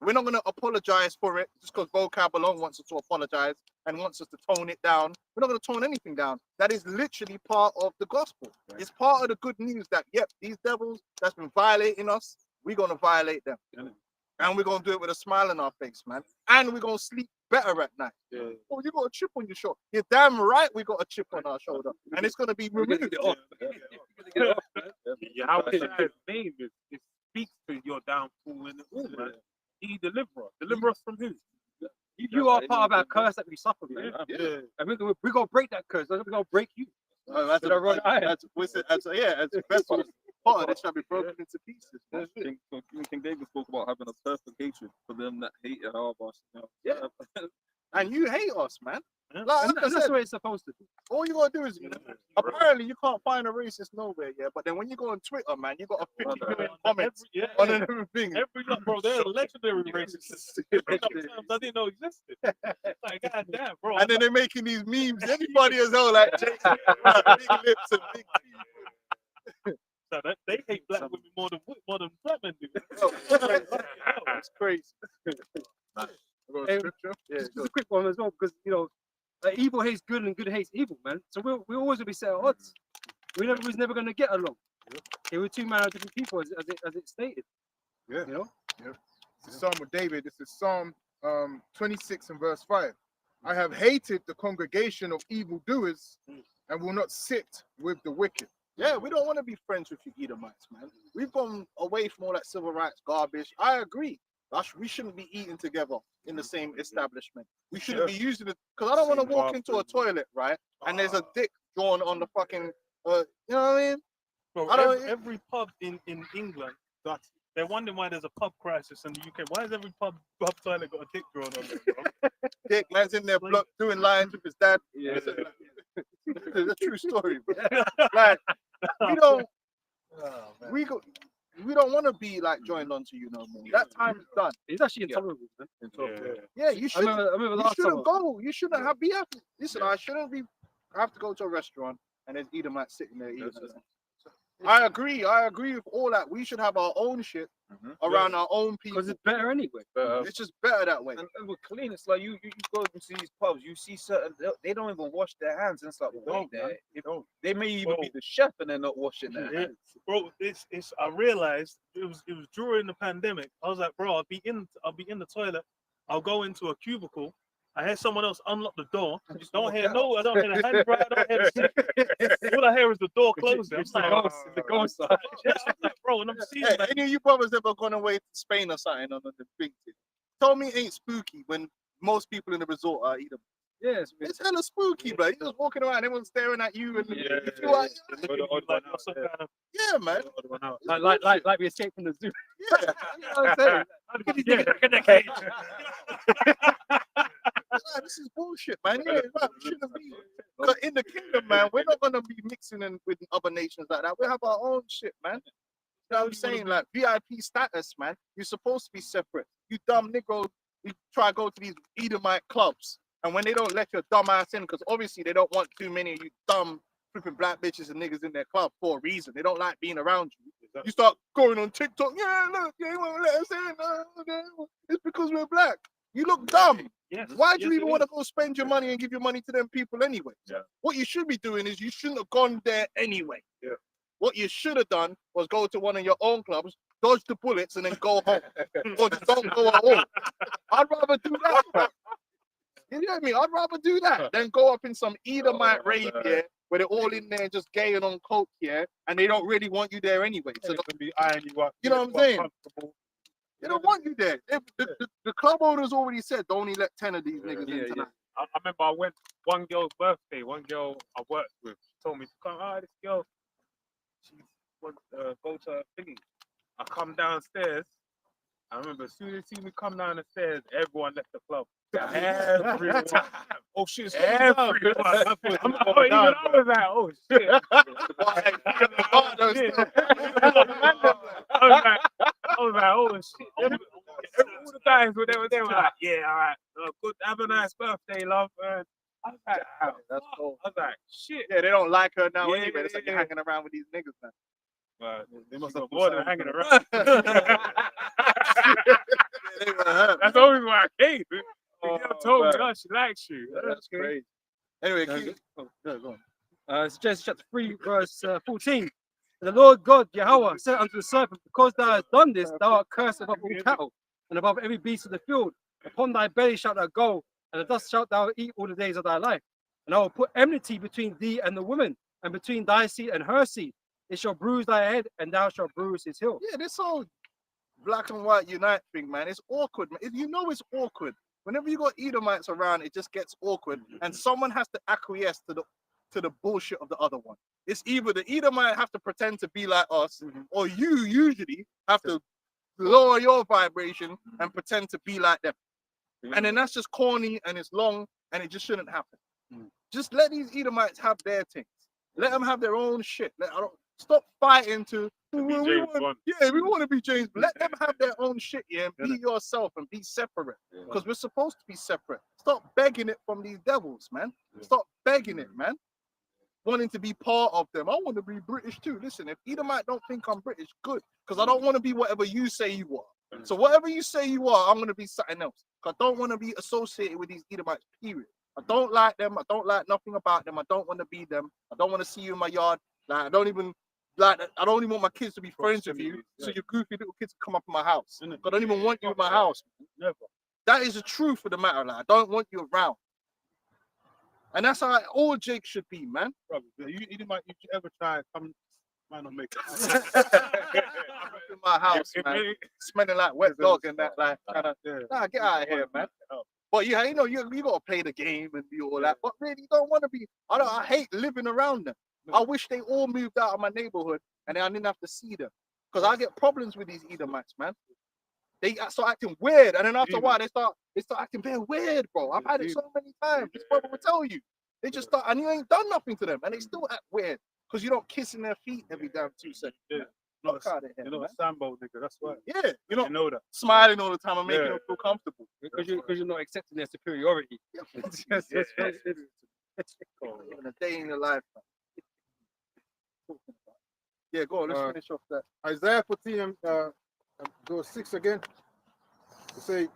We're not gonna apologize for it just because vocab alone wants us to apologize and wants us to tone it down. We're not gonna tone anything down. That is literally part of the gospel. It's part of the good news that yep, these devils that's been violating us, we're gonna violate them. And we're gonna do it with a smile on our face, man. And we're gonna sleep better at night. Oh, you got a chip on your shoulder. You're damn right we got a chip on our shoulder. And it's gonna be removed. Yahweh's name it speaks to your downfall in all, man. He deliver us from who? You are part of our curse that we suffer, man. Yeah. And we're gonna break that curse. We're gonna break you. Oh, that's With our right eye. as vessels, part of it shall be broken into pieces. man. King David spoke about having a perfect hatred for them that hated our boss. Yeah. And you hate us, man. Yeah. Like And I that's said, the way it's supposed to be. all you gotta do is apparently you can't find a racist nowhere, yeah. But then when you go on Twitter, man, you got a 50 million comments on everything. Every bro, they're legendary racists. Sometimes I didn't know existed. Like, god damn, bro. And then they're making these memes. Anybody as hell, like Jake, big lips and big teeth. So they hate black women more than black men do. It's crazy. Hey, Just a quick one as well, because you know, evil hates good and good hates evil, man. So we always will be set at odds. We was never going to get along. They were two man of different people, as it stated. Yeah. You know. It's a Psalm of David. This is Psalm 26 and verse 5. I have hated the congregation of evildoers and will not sit with the wicked. Yeah, we don't want to be friends with you Edomites, man. We've gone away from all that civil rights garbage. I agree. We shouldn't be eating together in the same establishment. We shouldn't be using it because I don't want to walk into a toilet, right? And there's a dick drawn on the fucking, you know what I mean? Bro, I don't- every pub in England, they're wondering why there's a pub crisis in the UK. Why has every pub toilet got a dick drawn on it, bro? Dick, man's in there doing lines with his dad. Yeah. It's a true story, bro. Like we don't, we don't want to be like joined onto you no more. That time's done. It's actually intolerable, man. Yeah, you I should. remember You last summer. shouldn't go. You shouldn't have be happy. Listen, I shouldn't be. I have to go to a restaurant and there's Edomite sitting there eating. I agree with all that. We should have our own shit around our own people. Because it's better anyway. It's just better that way. And with clean, it's like you go into these pubs, you see certain they don't even wash their hands, and it's like wait there. They may even be the chef and they're not washing their hands. Bro, it's I realized it was during the pandemic. I was like, bro, I'll be in the toilet, I'll go into a cubicle, I hear someone else unlock the door. I don't hear the hand dry, I don't hear the all I hear is the door closing. I'm like, It's the ghost side. yeah, I'm like, bro, and I'm seeing Hey, like, any of you brothers ever gone away to Spain or something on the big thing? Tell me it ain't spooky when most people in the resort are Edom. Yes. It's hella spooky, bro. You're just walking around, everyone's staring at you, and you feel like, yeah, man. Like we escaped from the zoo. Yeah. You know what I'm saying? Nah, this is bullshit, man. Yeah, man, we shouldn't be. 'Cause in the kingdom, man, we're not gonna be mixing in with other nations like that. We have our own shit, man. You know what I'm saying? Like VIP status, man. You're supposed to be separate. You dumb nigga, you try to go to these Edomite clubs, and when they don't let your dumb ass in, because obviously they don't want too many of you dumb flipping black bitches and niggas in their club for a reason. They don't like being around you. You start going on TikTok. Yeah, look, they won't let us in. It's because we're black. You look dumb. yes, Why do you yes, even it want to is. go spend your money and give your money to them people anyway? Yeah. What you should be doing is you shouldn't have gone there anyway. Yeah. What you should have done was go to one of your own clubs, dodge the bullets, and then go home. Or just don't go at all. I'd rather do that, bro. You know what I mean? I'd rather do that than go up in some Edomite rave here where they're all in there just gaying on coke here and they don't really want you there anyway. So It's gonna be eyeing you up. You know what I'm quite saying? comfortable. they don't want you there. The club owners already said don't only let 10 of these niggas in tonight. I remember I went one girl's birthday. One girl I worked with told me to come. This girl, she wants to go to her thingy. I come downstairs. I remember as soon as she me come down the stairs, everyone left the club. Everyone. Oh shit! It's Everyone. going I'm down. not even I was like, oh shit. I was like, oh shit. All the guys were there were like, yeah, all right, good, have a nice birthday, love. I was like, oh, That's cool. I was like, shit. Yeah, they don't like her now Yeah, anyway. It's like you're yeah. hanging around with these niggas now. But They must got have more than hanging around. They were hurt. That's always why I came. The girl Oh, told me, man. oh, she likes you. That's Okay. crazy. Anyway, No, keep, go on. It's Genesis chapter 3, verse 14. The Lord God, Yahweh, said unto the serpent, because thou hast done this, thou art cursed above all cattle, and above every beast of the field. Upon thy belly shalt thou go, and the dust shalt thou eat all the days of thy life. And I will put enmity between thee and the woman, and between thy seed and her seed. It shall bruise thy head, and thou shalt bruise his heel. Yeah, this whole black and white unite thing, man, it's awkward, man. You know it's awkward. Whenever you got Edomites around, it just gets awkward, and someone has to acquiesce to the bullshit of the other one. It's either the Edomite have to pretend to be like us, or you usually have to lower your vibration and pretend to be like them. And then that's just corny and it's long and it just shouldn't happen. Just let these Edomites have their things. Let them have their own shit. Stop fighting to be "Well, James want, Bond." yeah, we want to be James. But let them have their own shit, yeah, and be yourself and be separate. Because we're supposed to be separate. Stop begging it from these devils, man. Stop begging it, man. Wanting to be part of them. I want to be British too. Listen, if Edomite don't think I'm British, good. Because I don't want to be whatever you say you are. So whatever you say you are, I'm going to be something else. I don't want to be associated with these Edomites, period. I don't like them. I don't like nothing about them. I don't want to be them. I don't want to see you in my yard. Like, I don't even want my kids to be friends with you. So your goofy little kids come up in my house. I don't even want you in my house. Never. That is the truth of the matter. Like, I don't want you around. And that's how all Jake should be, man. Bro, you ever try come man not make In my house, man. Smelling like wet dog and that, like, kind of. Nah, get out of here, man. But yeah, you know, you gotta play the game and do all that. But really, you don't want to be. I hate living around them. I wish they all moved out of my neighborhood and then I didn't have to see them. Because I get problems with these Edomites, man. They start acting weird, and then after a while, they start acting very weird, bro. I've had it so many times. This brother will tell you. They just start, and you ain't done nothing to them, and they still act weird because you don't kissing their feet every damn 2 seconds. Yeah. Fuck out of here, You know, a man. Sambo nigga. That's why. Yeah, you know, You know that. smiling all the time and making Yeah. them feel comfortable. Because you're not accepting their superiority. In a day in your life. Man. Yeah, go on. Let's finish off that. Isaiah 14, verse 6 again. It say,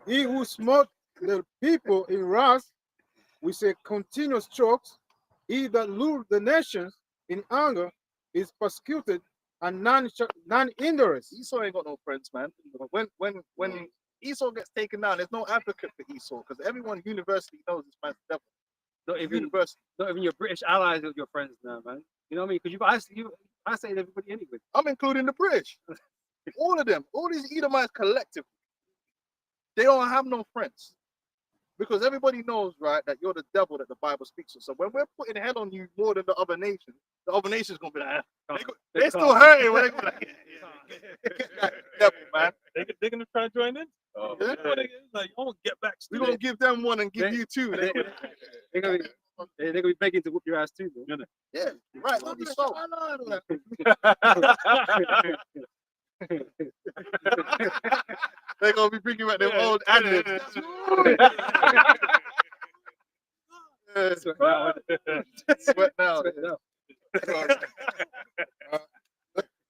he who smote the people in wrath with a continuous strokes, he that lured the nations in anger is persecuted, and none hindereth. Esau ain't got no friends, man. When Esau gets taken down, there's no advocate for Esau because everyone universally knows this man's the devil. Not even, Universally. not even your British allies are your friends now, man. You know what I mean? Because I say everybody anyway. I'm including the British. All of them, all these Edomites collectively, they don't have no friends. Because everybody knows, right, that you're the devil that the Bible speaks of. So when we're putting hell on you more than the other nations gonna be like, they're still hurting when they go like, get that devil, man. They're gonna try to join in. Yeah. Like, I want to get back. We're gonna give them one and give you two. They're gonna be begging to whoop your ass too, bro. Yeah, right. Love you so. They're gonna be bringing back their old ad-libs. Yeah, sweat now.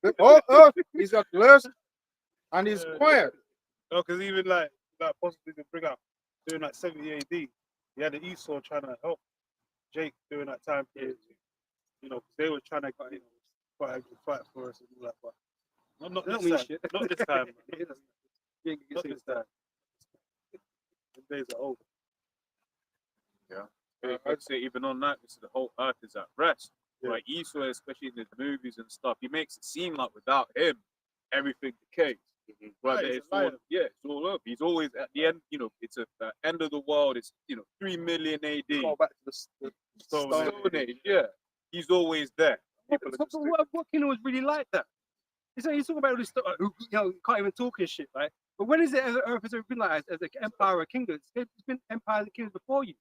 The whole earth is at rest and is quiet. No, because even like possibly to bring up during like 70 AD, you had the Esau trying to help Jake during that time period. You know, 'cause they were trying to fight for us and all that. But not this time. Shit. Not this time. You Not this time. The days are over. I'd say even on that, this is the whole earth is at rest. Yeah. Like Esau, especially in his movies and stuff, he makes it seem like without him, everything decays. But Right, it's it's a all, it's all up. He's always at the end. You know, it's at the end of the world. It's 3 million AD. Go back to the Stone Stone Age. Yeah, he's always there. People are just What kingdom was really like that? He's talking about all this stuff, you can't even talk and shit, right? But when is it as Earth has ever been like as an empire or kingdom? It's been empires and kingdoms before you,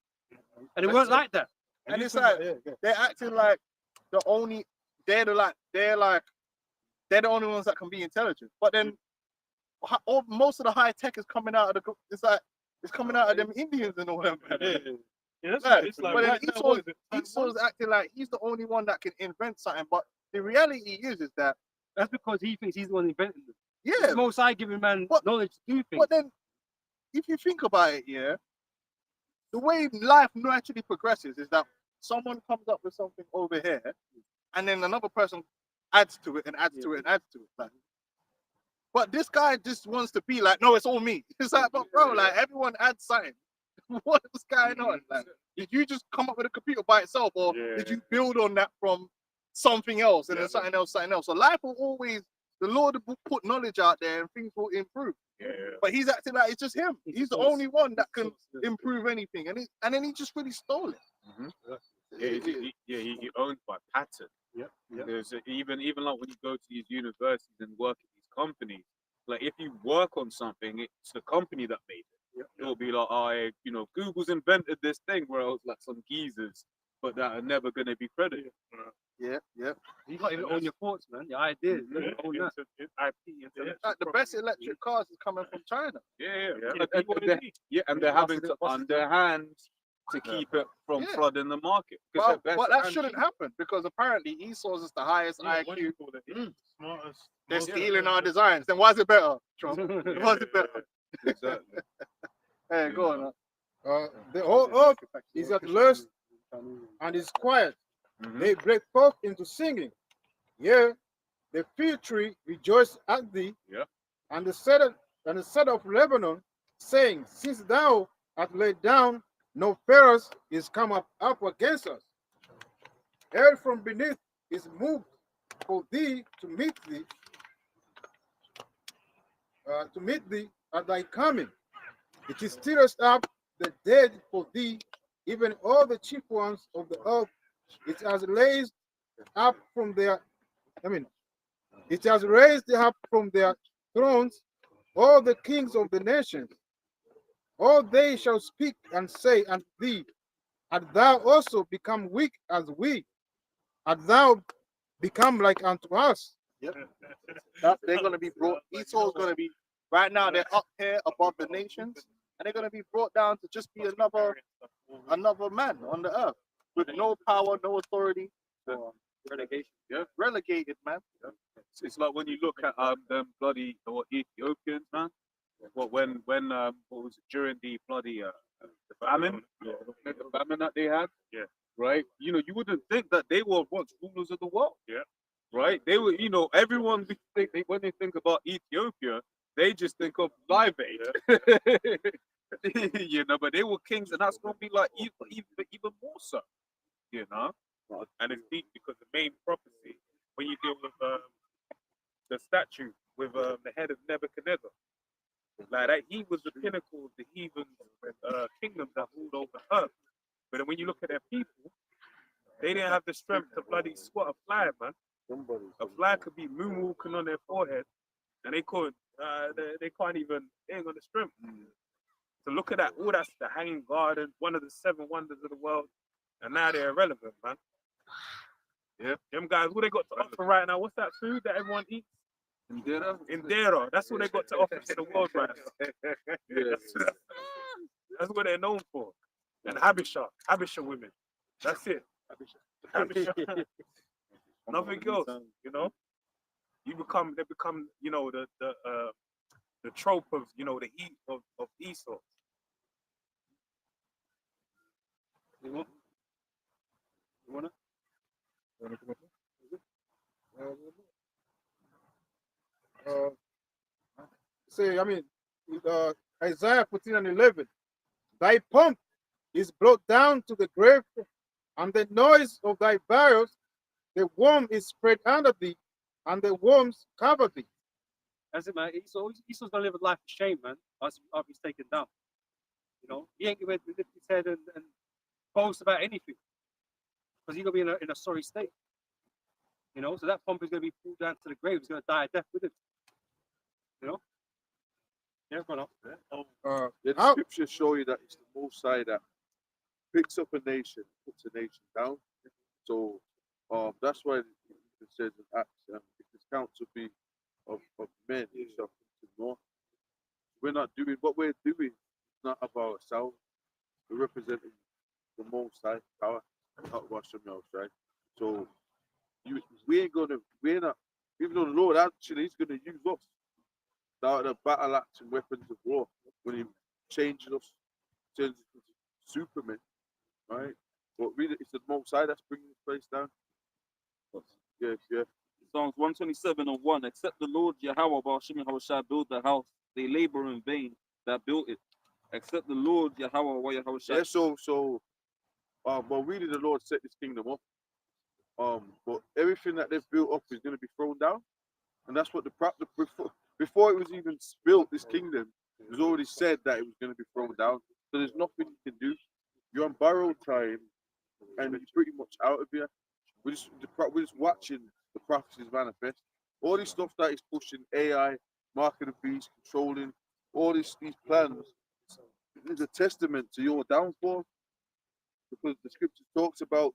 and they weren't like that. And it's like they're acting like they're the only ones that can be intelligent. But then most of the high tech is coming out of it's coming out of them Indians and all them. Yeah, It's like, but then Esau's acting like he's the only one that can invent something. But the reality is that That's because he thinks he's the one inventing them. yeah. The Most High giving man knowledge to do things. But then, if you think about it, yeah, the way life naturally progresses is that someone comes up with something over here, and then another person adds to it and adds to it and adds to it. Like, but this guy just wants to be like, no, it's all me. It's like, but bro, like everyone adds something. What is going on? Like, did you just come up with a computer by itself, or did you build on that from something else and then something else? So life will always, the Lord will put knowledge out there and things will improve. But he's acting like it's just him. He's the only one that can improve anything, and then he just really stole it. He owns by pattern. There's even like when you go to these universities and work at these companies, like if you work on something, it's the company that made it. It'll be like, Google's invented this thing, where it was like some geezers, but that are never going to be credited. Yeah. You can't even own your thoughts, man. Your ideas. You don't own that. Like the best electric cars is coming from China. And they're having to underhand to keep it from flooding the market. But that shouldn't happen because apparently Esau's is the highest IQ. Smartest. They're stealing our designs. Then why is it better, Trump? Why is it better? Exactly. Hey, go on. The whole earth is at rest and is quiet. They break forth into singing. Yeah, the fig tree rejoiced at thee, and the cedar of Lebanon, saying, since thou hast laid down, no Pharaoh is come up against us. Hell from beneath is moved for thee to meet thee at thy coming. It is stirrest up the dead for thee, even all the chief ones of the earth. It has raised up from their, it has raised up from their thrones all the kings of the nations. All they shall speak and say unto thee, and thou also become weak as we, and thou become like unto us. They're going to be brought. Esau's going to be. Right now, they're up here above the nations, and they're going to be brought down to just be another man on the earth with no power, no authority. Relegation. Yeah. Relegated, man. It's like when you look at them bloody Ethiopians, man. What was it during the bloody the famine? The famine that they had. Yeah. Right. You know, you wouldn't think that they were once rulers of the world. Yeah. Right. They were. You know, everyone when they think about Ethiopia, they just think of Live Aid. You know, but they were kings, and that's gonna be like even more so. You know. And it's deep because the main prophecy, when you deal with the statue with the head of Nebuchadnezzar, like that, he was the pinnacle of the heathen kingdom that ruled over earth. But then when you look at their people, they didn't have the strength to bloody squat a fly, man. A fly could be moonwalking on their forehead, and they couldn't. They can't even. They ain't got the strength. So look at that. All that's the Hanging Garden, one of the 7 wonders of the world, and now they're irrelevant, man. Yeah, them guys, what they got to offer right now? What's that food that everyone eats? Indera. That's what they got to offer to the world right now. Yeah, that's what they're known for. And Habisha women. That's it. Habisha. Nothing else. You know, they become, you know, the trope of, you know, the heat of Esau. You know? You wanna? Say, I mean, Isaiah 14:11. Thy pomp is brought down to the grave, and the noise of thy burials, the worm is spread under thee, and the worms cover thee. That's it, man. Esau's gonna live a life of shame, man. After he's taken down. You know, he ain't going to lift his head and boast about anything, because he's gonna be in a sorry state. You know, so that pomp is gonna be pulled down to the grave. He's gonna die a death with it. You know. Yeah, go on. The How- scriptures show you that it's the Most High that picks up a nation, puts a nation down. So that's why it says in Acts, if this council be of men, it shall come to naught. We're not doing what we're doing. It's not about ourselves. We're representing the Most High power, not Hashem else, right? So we're not. Even though the Lord actually is going to use us. The battle axe and weapons of war when he changes us, turns us into Superman, right? But really, it's the Most High that's bringing this place down. Yeah. Psalms 127:1. Except the Lord Yahweh Ba'ashim Yahushua build the house, they labor in vain that built it. Except the Lord Yahweh wa Yahushua. Yeah. But really, the Lord set this kingdom up. But everything that they've built up is going to be thrown down, and that's what before it was even built. This kingdom, it was already said that it was going to be thrown down. So there's nothing you can do. You're on borrowed time, and you're pretty much out of here. We're just watching the prophecies manifest. All this stuff that is pushing AI, marketing fees, controlling all these plans is a testament to your downfall, because the scripture talks about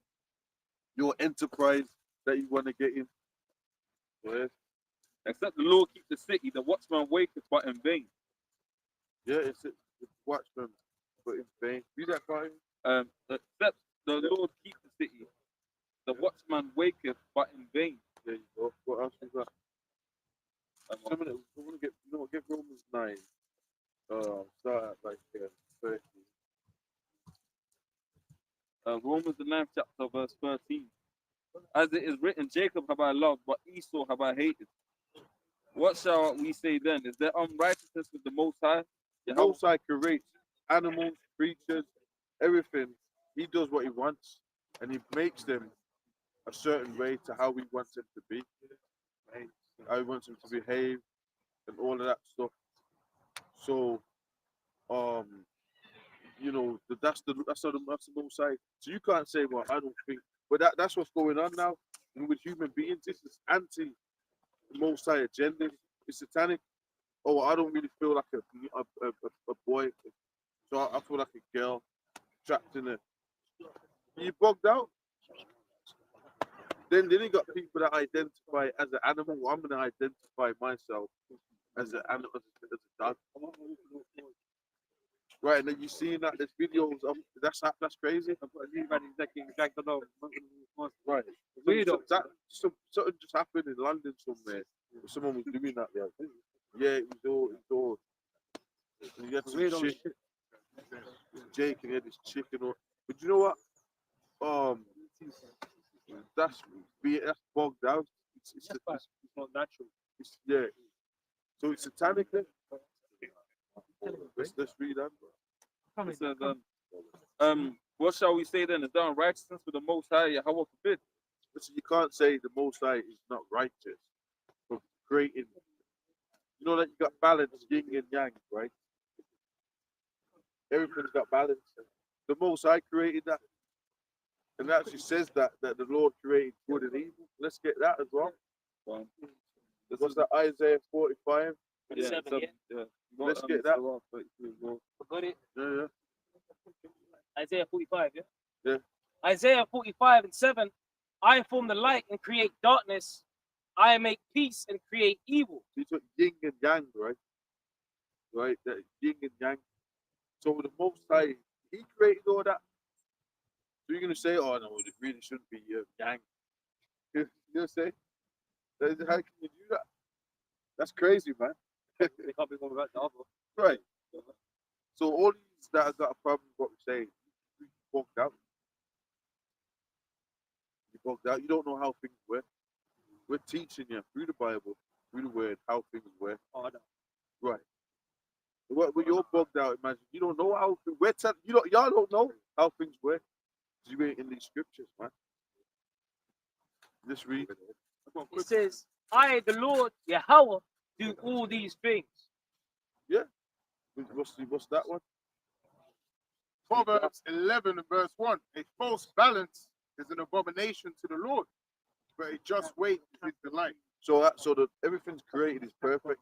your enterprise that you want to get in. Yeah. Except the Lord keep the city, the watchman waketh but in vain. Yeah, it's watchman, but in vain. Read that part. Except the Lord keep the city, the watchman waketh but in vain. There you go. What else is that? Get Romans 9. Start at like 30. Romans the 9th chapter, verse 13. As it is written, Jacob have I loved, but Esau have I hated. What shall we say then? Is there unrighteousness with the Most High? The Most High creates animals, creatures, everything. He does what he wants, and he makes them a certain way to how he wants them to be, how he wants them to behave, and all of that stuff. So, that's the Most High. So you can't say, well, I don't think, but that's what's going on now. And with human beings, this is anti the Most High agenda. It's satanic. Oh, I don't really feel like a boy, so I feel like a girl trapped in a You bugged out. Then you got people that identify as an animal. I'm gonna identify myself as an animal, as a dog. Right, and then you see that there's videos of that's crazy. Right. Weirdo. Something just happened in London somewhere. Someone was doing that there. Yeah, it was all. And you had some chick. Jake and he had this chicken. But you know what? That's bogged out. It's not natural. Yeah. So it's satanic then. Let's read that. It says, what shall we say then? Is that unrighteousness for the Most High? Yahweh forbid. Listen, you can't say the Most High is not righteous for creating. You know that you got balance, yin and yang, right? Everything's got balance. The Most High created that. And it actually says that the Lord created good and evil. Let's get that as well. What's that? Isaiah 45. Yeah, 7, yeah. Let's get that. Got it. Yeah. Isaiah 45, yeah? Yeah. Isaiah 45 and 7. I form the light and create darkness. I make peace and create evil. He took yin and yang, right? Right? That yin and yang. So the Most High, He created all that. So you're gonna say, "Oh no, it really shouldn't be yang." You're gonna say, "How can you do that?" That's crazy, man. They can't be going back to other. Right. So all these that have got a problem with what we're saying, you bugged out. You bugged out. You don't know how things work. We're teaching you through the Bible, through the Word, how things work. Oh, no. Right. What you're bugged out, imagine. You don't know how we're telling y'all don't know how things work. You ain't in these scriptures, man. Just read. It says, I, the Lord, Yahweh, do all these things. Yeah. What's that one? Proverbs 11 and verse 1. A false balance is an abomination to the Lord, but a just weight is his delight. So everything's created is perfect.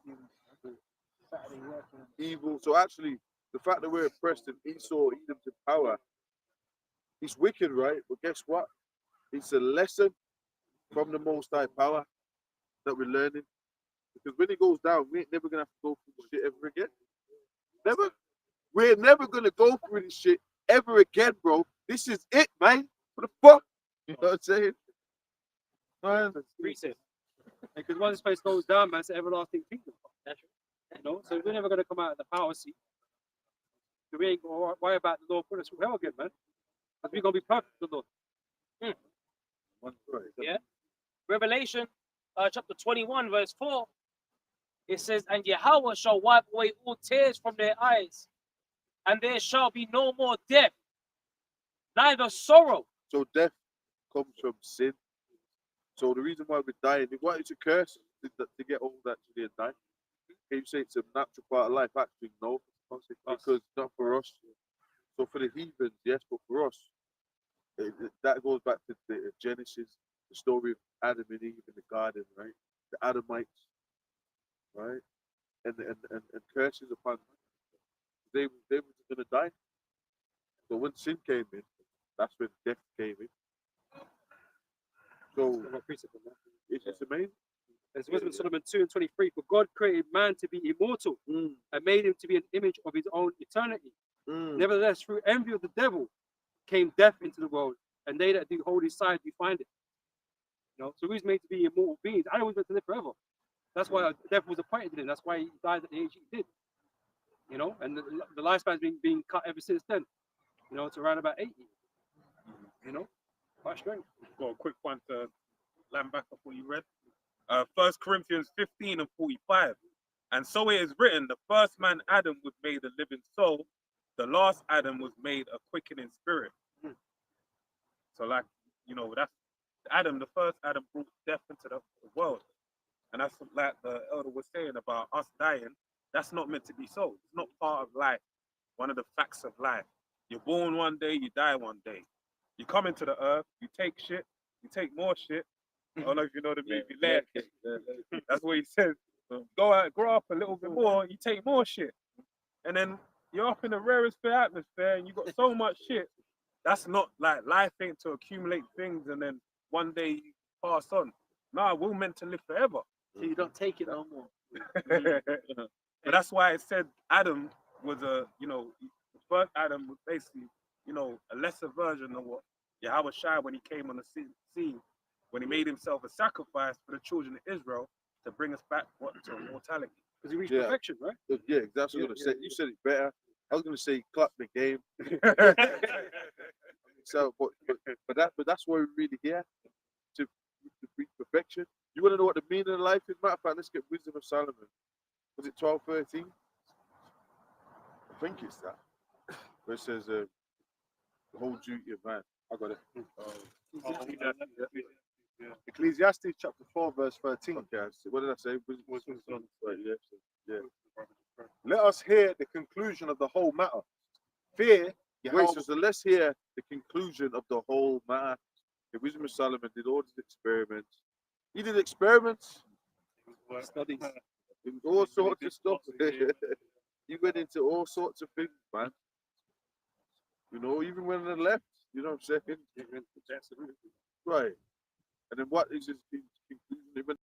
Evil. So actually, the fact that we're oppressed and Esau, Edom's in power, he's wicked, right? But guess what? It's a lesson from the Most High power that we're learning. Because when it goes down, we ain't never gonna have to go through this shit ever again. Never. We're never gonna go through this shit ever again, bro. This is it, man. What the fuck? You know what I'm saying? Reset. Because once this place goes down, man, it's an everlasting kingdom. That's right. You know, so we're never gonna come out of the power seat. So we ain't gonna worry about the Lord putting us through hell again, man. Because we're gonna be perfect with the Lord. Yeah. Revelation chapter 21, verse 4. It says, and Yahweh shall wipe away all tears from their eyes, and there shall be no more death, neither sorrow. So death comes from sin. So the reason why we're dying, what is a curse to get old actually and die? Can you say it's a natural part of life? Actually, no, because it's not for us. So for the heathens, yes, but for us, that goes back to the Genesis, the story of Adam and Eve in the garden, right? The Adamites, right? And curses upon them. They were going to die. So when sin came in, that's when death came in. So it's just amazing. There's Wisdom of Solomon 2 and 23. For God created man to be immortal and made him to be an image of his own eternity. Nevertheless, through envy of the devil came death into the world, and they that do hold his side do find it. You know, so he's made to be immortal beings. I always meant to live forever. That's why death was appointed to him. That's why he died at the age he did. You know, and the lifespan's been cut ever since then. You know, it's around about 80. You know, quite strange. Got a quick one to land back off what you read. 1 Corinthians 15 and 45. And so it is written, the first man Adam was made a living soul, the last Adam was made a quickening spirit. So like, you know, that's Adam, the first Adam brought death into the world. And that's like the elder was saying about us dying, that's not meant to be so. It's not part of life. One of the facts of life. You're born one day, you die one day. You come into the earth, you take shit, you take more shit. I don't know if you know the movie Lair. That's what he says. Go out, grow up a little bit more, you take more shit. And then you're up in the rarest atmosphere and you got so much shit That's not like life ain't to accumulate things and then one day you pass on. Nah, we're meant to live forever. So you don't take it no more. But that's why it said Adam was the first Adam was basically, a lesser version of what Yahweh Shai when he came on the scene, when he made himself a sacrifice for the children of Israel to bring us back to mortality. Because he reached Yeah. perfection, right? Yeah, that's what I'm gonna say. You said it better. I was gonna say clap the game. So, but that's why we're really here to reach perfection. You want to know what the meaning of life is? Matter of fact, let's get Wisdom of Solomon. Was it 12:13? I think it's that. Where it says the whole duty of man. I got it. Ecclesiastes chapter 4, verse 13. Okay, what did I say? Right, yeah. Let us hear the conclusion of the whole matter. Fear Wait, so let's hear the conclusion of the whole matter. The Wisdom of Solomon did all these experiments. He did experiments, Studies. all sorts of stuff. He went into all sorts of things, man. Even when they left, you know what I'm saying? Right. And then what is his conclusion? Even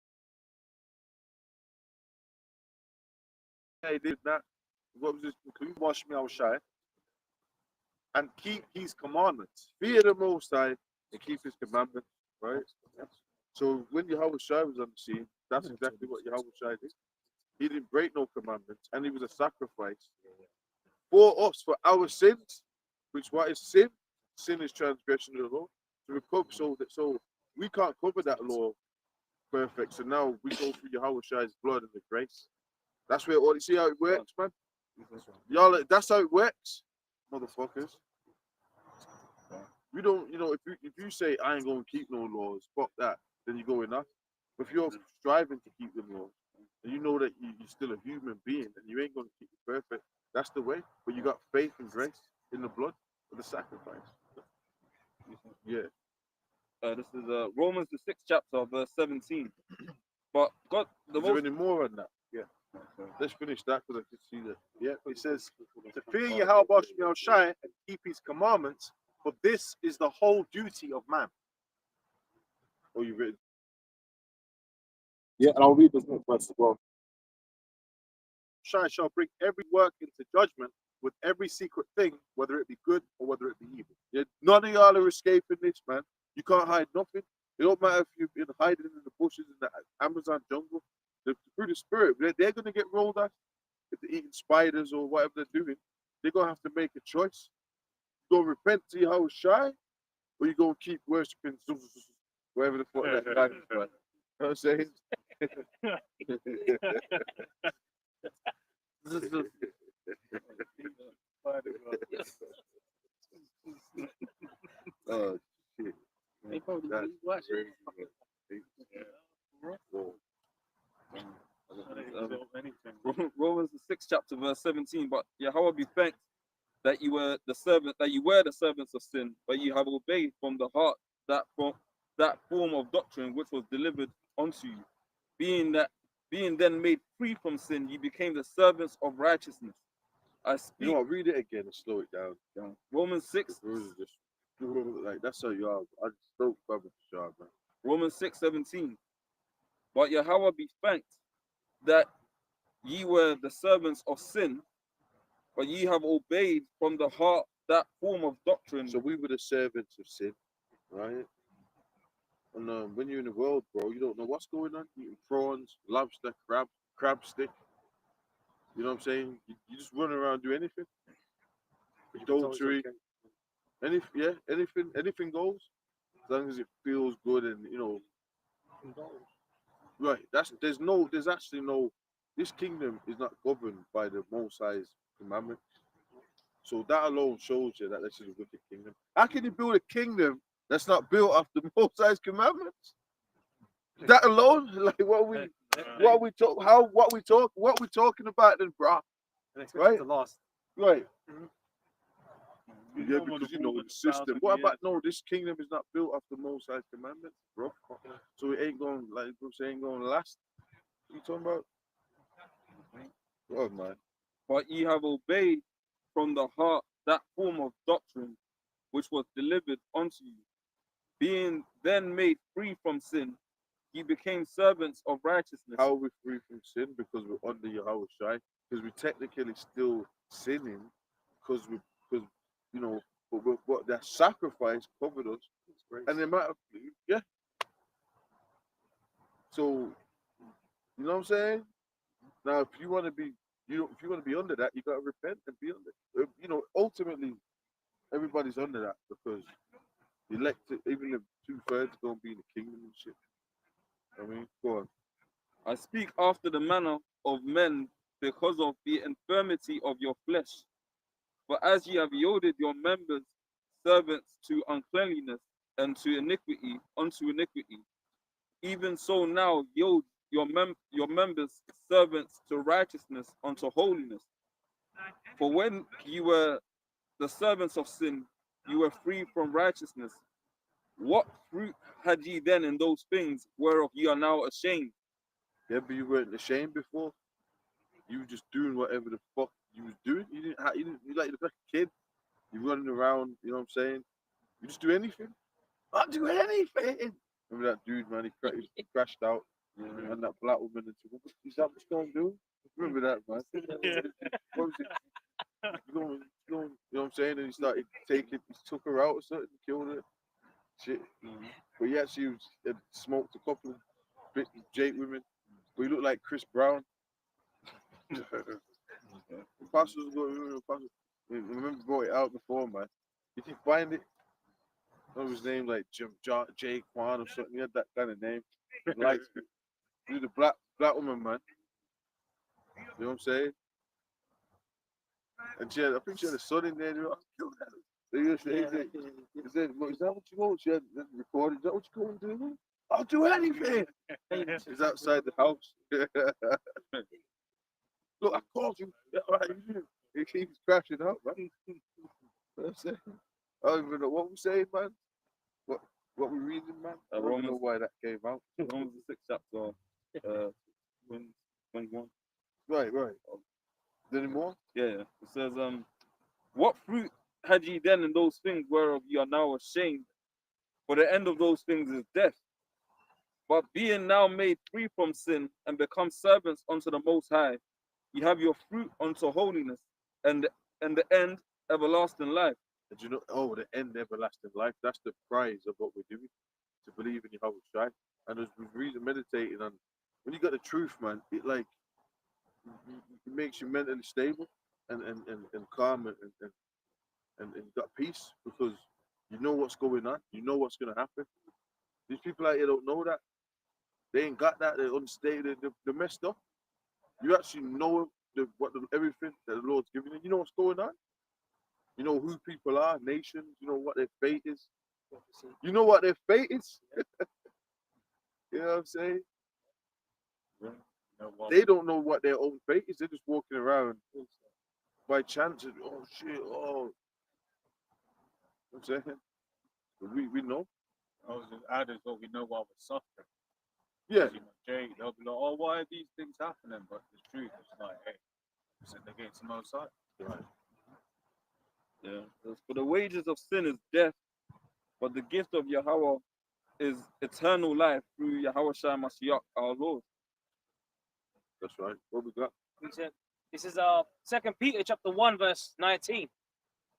he did that. What was his conclusion? Wash me out shy and keep his commandments. Fear the Most High and keep His commandments, right? So when Yahweh Shai was on the scene, that's exactly what Yahweh Shai did. He didn't break no commandments, and he was a sacrifice for us, for our sins. Which what is sin? Sin is transgression of the law. So we can't cover that law perfect. So now we go through Yahweh Shai's blood and the grace. That's where all you see how it works, man. Y'all, that's how it works, motherfuckers. We don't, if you say I ain't gonna keep no laws, fuck that, then you're going off. But if you're striving to keep the laws, and you know that you're still a human being and you ain't gonna keep it perfect, that's the way. But you got faith and grace in the blood of the sacrifice. Yeah. This is Romans the 6th chapter, verse 17. But God, Is there any more on that? Yeah. Let's finish that because I can see that. Yeah, it says to fear Yahweh Shai and keep his commandments, for this is the whole duty of man. Oh, you've written. Yeah, and I'll read this next verse as well. Shai shall bring every work into judgment with every secret thing, whether it be good or whether it be evil. Yeah, none of y'all are escaping this, man. You can't hide nothing. It don't matter if you've been hiding in the bushes in the Amazon jungle. Through the spirit, they're going to get rolled out. If they're eating spiders or whatever they're doing, they're going to have to make a choice. You going to repent to Yahweh Shai, or you going to keep worshiping wherever the fuck that guy is. You know what I'm saying? Oh, shit. That's crazy, Romans the 6th chapter, verse 17. But Yahweh be thanked that you were the servants of sin, but you have obeyed from the heart that form of doctrine which was delivered unto you. Being then made free from sin, you became the servants of righteousness. I speak. You know what? Read it again and slow it down. Romans 6. Like that's how you are. I just don't cover the job, man. Romans 6:17. But Yahweh be thanked that ye were the servants of sin, but ye have obeyed from the heart that form of doctrine. So we were the servants of sin, right? And when you're in the world, bro, you don't know what's going on. Eating prawns, lobster, crab stick. You know what I'm saying? You just run around, do anything. Adultery. Anything goes. As long as it feels good and right. There's actually no. This kingdom is not governed by the Most High's commandments. So that alone shows you that this is a wicked kingdom. How can you build a kingdom that's not built off the Most High's commandments? That alone, like what we talking about then, bro? Right? Right. Yeah, because the system. What about this kingdom is not built off the Most High's commandments, bro. So it ain't going ain't going to last. What you talking about? Oh man. But ye have obeyed from the heart that form of doctrine which was delivered unto you. Being then made free from sin, ye became servants of righteousness. How are we free from sin? Because we're under Yahweh Shai. Because we're technically still sinning. Because you know, but that sacrifice covered us. And the amount of, yeah. So, you know what I'm saying? Now, if you want to be, if you want to be under that, you got to repent and be under. You know, ultimately, everybody's under that because elected, even if 2/3 gonna be in the kingdom and shit. I mean, go on. I speak after the manner of men because of the infirmity of your flesh. For as ye have yielded your members servants to uncleanliness and to iniquity unto iniquity, even so now yield your members servants to righteousness unto holiness. For when you were the servants of sin, you were free from righteousness. What fruit had ye then in those things whereof ye are now ashamed? Yeah, but you weren't ashamed before. You were just doing whatever the fuck you was doing. You like a kid. You running around, you know what I'm saying? You just do anything. I'll do anything. Remember that dude, man? He crashed out, and that black woman. Is that what you're gonna do? Remember that, man? What was it? You know what I'm saying? And he started he took her out or something, killed her. Shit. But he actually smoked a couple of Jake women. But he looked like Chris Brown. Apostles remember brought it out before, man. Did you find it? What was his name? Like Jay Quan or something. He had that kind of name. Like the black woman, man. You know what I'm saying? And I think she had a son in there. He said, well, is that what you want? She had recorded. Is that what you're going to do? I'll do anything. He's outside the house. Look, I called you. He keeps crashing out, man. I don't even know what we're saying, man. What we're reading, man. I don't know why that came out. Romans the 6th chapter, 21. Right. Any more? Yeah. It says, what fruit had ye then in those things whereof ye are now ashamed? For the end of those things is death. But being now made free from sin and become servants unto the Most High, ye have your fruit unto holiness, and the end everlasting life. And you know, the end everlasting life. That's the prize of what we're doing. To believe in Yahweh Shai. And as we've reason meditating on, when you got the truth, man, it like it makes you mentally stable and calm and got peace because you know what's going on. You know what's gonna happen. These people out here don't know that. They ain't got that. They're unstable. They're messed up. You actually know everything that the Lord's giving you. You know what's going on. You know who people are, nations. You know what their fate is. You know what their fate is. You know what I'm saying? They don't know what their own fate is. They're just walking around by chance. And, oh shit! Oh, you know what I'm saying? But we know. I was just adding what we know while we're suffering. Yeah. You know, Jay, they'll be like, oh, why are these things happening? But the truth is like, hey, sin against the Most High. Right. Yeah. For the wages of sin is death, but the gift of Yahweh is eternal life through Yahweh Shai Mashiach, our Lord. That's right. What we got? This is 2 Peter chapter 1, verse 19.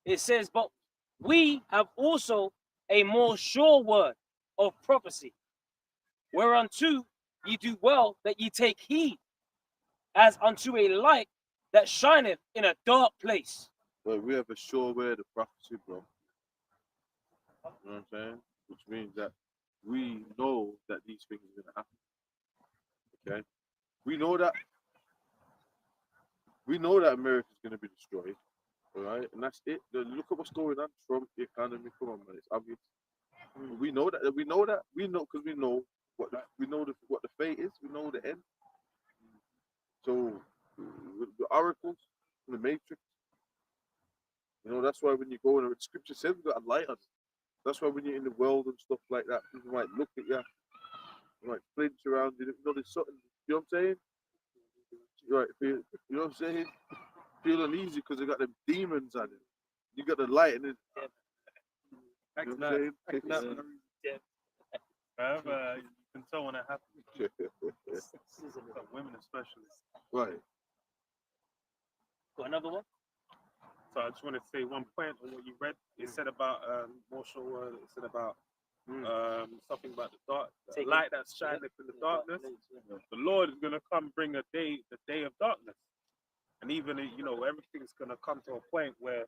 It says, but we have also a more sure word of prophecy, whereunto ye do well that ye take heed, as unto a light that shineth in a dark place. But we have a sure word of prophecy, bro. You know what I'm saying? Which means that we know that these things are gonna happen. Okay? We know that America's gonna be destroyed. All right, and that's it. Look at what's going on. Trump, the economy. Come on, man. It's obvious. We know that. We know because we know what the fate is. We know the end. So the oracles, the matrix. You know, that's why when you go in the scripture says we got a light on. That's why when you're in the world and stuff like that, people might look at you, might flinch around. You know, there's something. You know what I'm saying? Right. You know what I'm saying? Feel uneasy because they got them demons on it. You got the light, and Back You to know that. what I'm Back to saying? that. You can tell when it happens. Women especially. Right. Got another one? So I just want to say one point on what you read. It said about more sure word. It said about something about the dark, the Take light that's shining in the darkness. The Lord is gonna come bring the day of darkness, and even everything's gonna come to a point where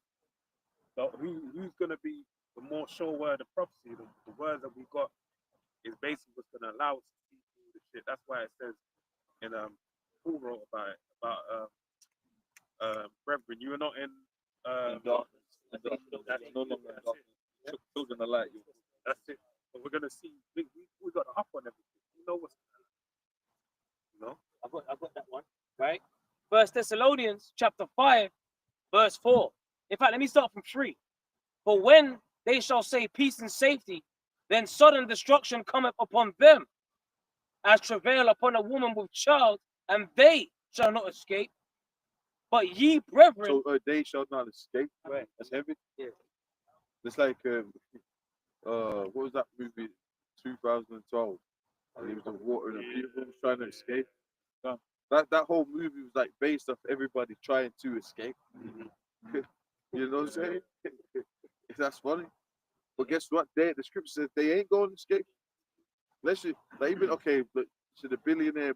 who's gonna be the more sure word of prophecy. The words that we got is basically what's gonna allow us to see through the shit. That's why it says in Paul wrote about it brethren, you are not in darkness. No longer in darkness. Children are light. That's it. But we're gonna see. We got up on everything. You know what's I've got that one. Right? First Thessalonians chapter 5, verse 4. In fact, let me start from 3. But when they shall say peace and safety, then sudden destruction cometh upon them, as travail upon a woman with child, and they shall not escape. But ye brethren, So they shall not escape. Right. That's heavy. Yeah. It's like what was that movie? 2012. And he was in the water and people was trying to escape. That whole movie was like based off everybody trying to escape. You know what I'm saying? That's funny. But guess what? The scripture says they ain't going to escape. Unless you like even but so the billionaire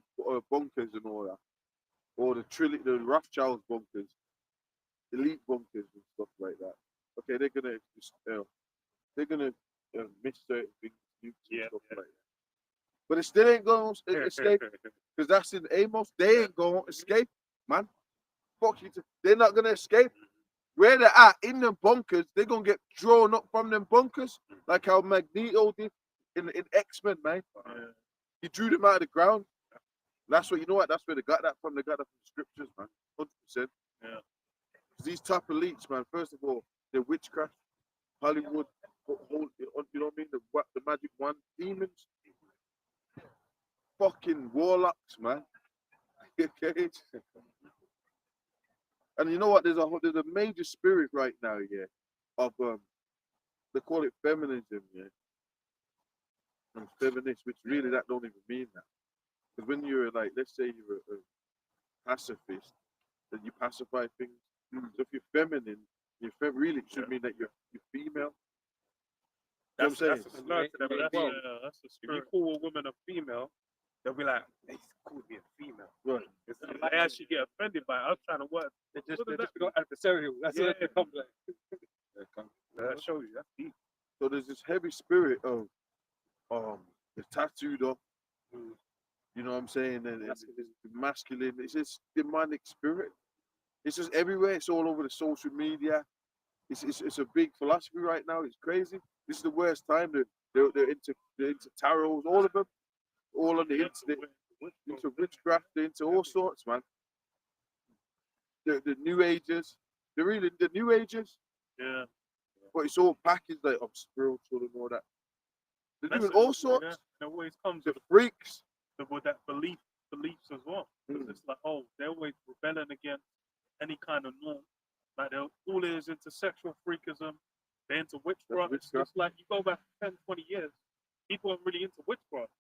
bunkers and all that, or the Rothschilds bunkers, elite bunkers and stuff like that. Okay, they're gonna miss certain things, and stuff like that. But it still ain't going to escape because that's in Amos. They ain't going to escape, man. Fuck you. They're not gonna escape. Where they're at in them bunkers, they're gonna get drawn up from them bunkers, like how Magneto did in X-Men, man. He drew them out of the ground. That's what That's where they got that from. They got that from the scriptures, man. 100%. Yeah. These top elites, man. First of all, they're witchcraft, Hollywood, you know what I mean? The magic wand, demons, fucking warlocks, man. Okay. And you know what? There's a major spirit right now, yeah, of they call it feminism, yeah, and feminist, which really that don't even mean that. Because when you're like, let's say you're a pacifist, then you pacify things. So if you're feminine, really should mean that you're female. That's you know a slur to them. That's a spirit. If you call a woman a female, they'll be like, "It's cool to be a female." Right. They actually get offended by it. I was trying to work. They're just adversarial. That's what they come like. That shows you. That's deep. So there's this heavy spirit of the tattooed up. You know what I'm saying? And it's masculine. It's just demonic spirit. It's just everywhere. It's all over the social media. It's a big philosophy right now. It's crazy. This is the worst time. They're into tarots, all of them, all on the internet, into witchcraft, they're into all sorts, man. The New Agers, they're really the New Agers. Yeah. But it's all packaged like of spiritual and all that. They're doing all sorts. Yeah. It always comes The with freaks. with that beliefs as well. It's like, they're always rebelling against any kind of norm. Like they're all is into sexual freakism. They're into witchcraft. It's like you go back 10, 20 years, people aren't really into witchcraft.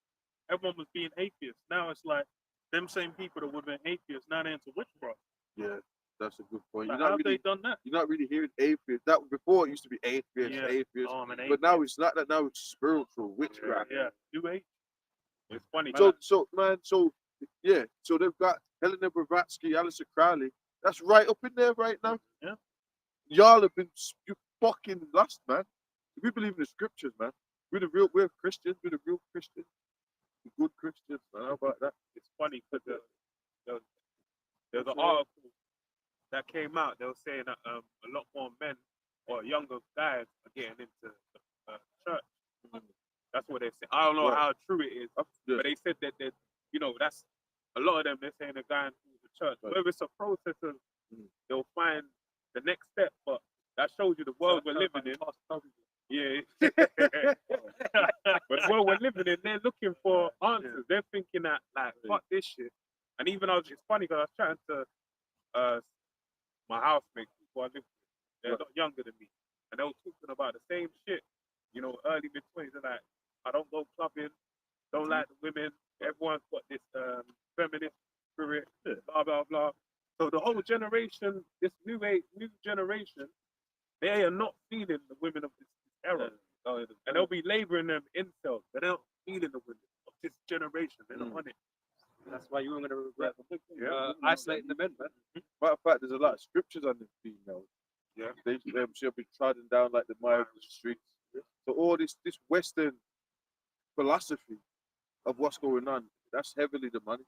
Everyone was being atheists. Now it's like them same people that would have been atheists, now they're into witchcraft. Yeah, that's a good point. Like, You're how not have really they done that? You're not really hearing atheists. That before it used to be atheists. But now it's not that. Now it's spiritual witchcraft. Yeah, New Age. It's funny. So they've got Helena Blavatsky, Aleister Crowley. That's right up in there right now. Yeah. Y'all have been fucking lost, man. If we believe in the scriptures, man, we're Christians. We're the real Christians, the good Christians. Man. How about that? It's funny because there's an article that came out. They were saying that a lot more men or younger guys are getting into church. That's what they say. I don't know how true it is, but they said that that's a lot of them. They're saying they're going to the church. Whether it's a process of they'll find the next step, but that shows you the world we're living in. Yeah. But the world we're living in, they're looking for answers. They're thinking that like, fuck this shit. And even it's funny because I was chatting to my housemates, people I live with. They're a lot younger than me, and they were talking about the same shit. you know, early mid-20s, they're like, I don't go clubbing, don't like the women. Everyone's got this feminist spirit, blah blah blah. So the whole generation, this new generation, they are not feeling the women of this era, and they'll be laboring them incels. They're not feeling the women of this generation. They're not on it. That's why you're going to regret Yeah. isolating the men, man. Matter of fact, there's a lot of scriptures on the females. Yeah. They should be trodden down like the mire of the streets. So all this Western philosophy of what's going on, that's heavily demonic.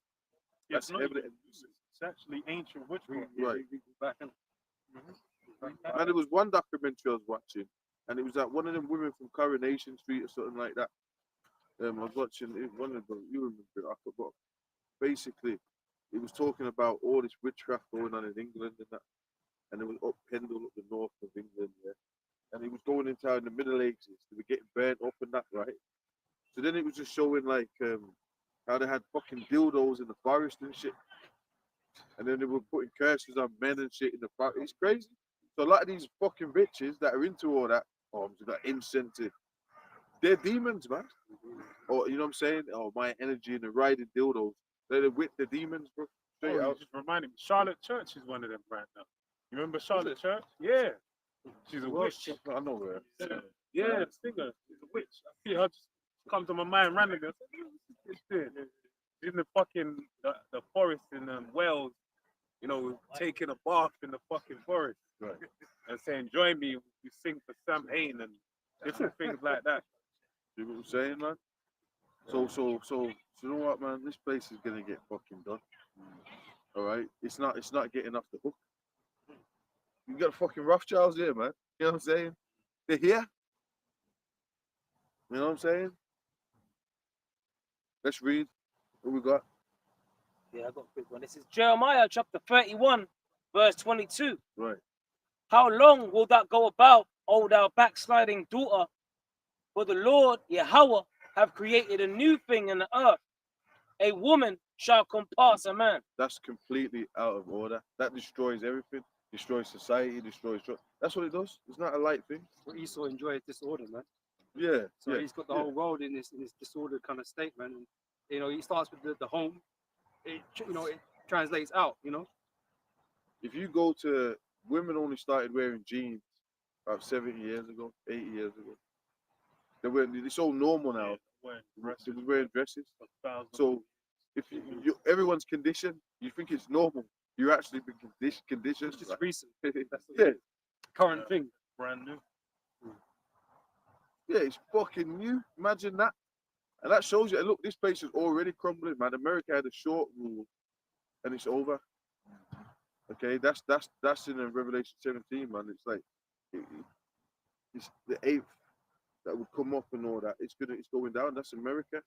Yeah, That's it's not heavily even- It's actually ancient witchcraft. right. Back in. And there was one documentary I was watching, and it was like one of them women from Coronation Street or something like that. I was watching one of them. You remember it? I forgot. Basically, it was talking about all this witchcraft going on in England and that, and it was up Pendle, up the north of England, yeah. And it was going into in the Middle Ages. They were getting burnt up and that, right? So then it was just showing like how they had fucking dildos in the forest and shit, and then they were putting curses on men and shit in the forest. It's crazy. So a lot of these fucking bitches that are into all that, that incentive, they're demons, man. Or you know what I'm saying? Oh, my energy and the riding dildos. They're with the demons, bro. Straight Oh, you out. just reminded me. Charlotte Church is one of them right now. You remember Charlotte Church? Yeah. She's a witch. I know her. Yeah, singer. She's a witch. I see her just come to my mind randomly. I said, "What's this doing?" She's in the fucking the forest in Wales, you know, taking a bath in the fucking forest. Right. And saying, "Join me, we sing for Sam Hain," and different things like that. You know what I'm saying, man? So you know what, man? This place is gonna get fucking done. All right, it's not getting off the hook. You got fucking Rothschilds here, man. You know what I'm saying? They're here. You know what I'm saying? Let's read what we got. Yeah, I got a quick one. This is Jeremiah chapter 31, verse 22. Right. How long will that go about, O thou backsliding daughter? For the Lord Yahweh have created a new thing in the earth. A woman shall compass a man. That's completely out of order. That destroys everything. Destroys society. Destroys. That's what it does. It's not a light thing. Well, Esau enjoys disorder, man. Yeah. So yeah, he's got the yeah. whole world in this disordered kind of state, man. And, you know, he starts with the home. It translates out. You know. If you go to women, only started wearing jeans about 70 years ago, 80 years ago. It's so normal now. They were wearing dresses. So if everyone's conditioned, you think it's normal. You're actually been conditioned. It's just recent. Yeah. Current thing. Brand new. Yeah, it's fucking new. Imagine that. And that shows you, look, this place is already crumbling, man. America had a short rule and it's over. Okay, that's in Revelation 17, man. It's like it's the 8th that will come up and all that. It's going down. That's America.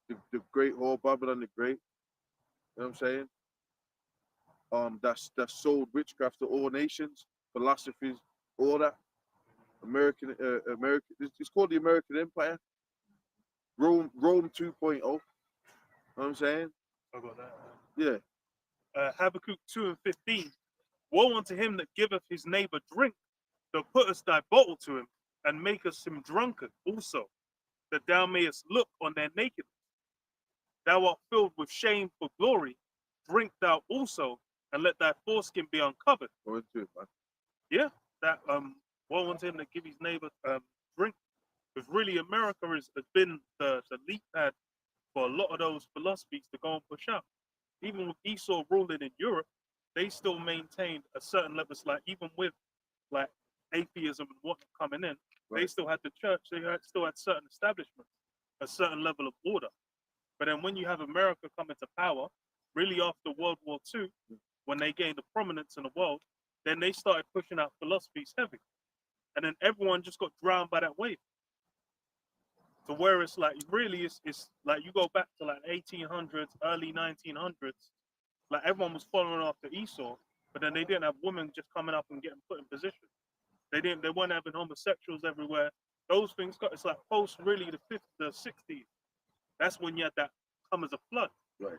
The great whore Babylon the Great. You know what I'm saying? That's sold witchcraft to all nations, philosophies, all that. American. It's called the American Empire. Rome 2.0. You know what I'm saying? I got that. Yeah. Habakkuk 2:15. Woe unto him that giveth his neighbor drink, that puttest thy bottle to him, and makest him drunken also, that thou mayest look on their nakedness. Thou art filled with shame for glory. Drink thou also, and let thy foreskin be uncovered. Go into it, man. Yeah, that woe unto him that give his neighbor drink. Because really, America has been the lead pad for a lot of those philosophies to go and push out. Even with Esau ruling in Europe, they still maintained a certain level. Like even with like atheism and what coming in, they still had the church. They still had certain establishments, a certain level of order. But then when you have America come into power, really after World War II, when they gained the prominence in the world, then they started pushing out philosophies heavy, and then everyone just got drowned by that wave. So where it's like really it's like you go back to like 1800s, early 1900s, like everyone was following after Esau, but then they didn't have women just coming up and getting put in position. They weren't having homosexuals everywhere. Those things it's like post really the 60s. That's when you had that come as a flood. Right.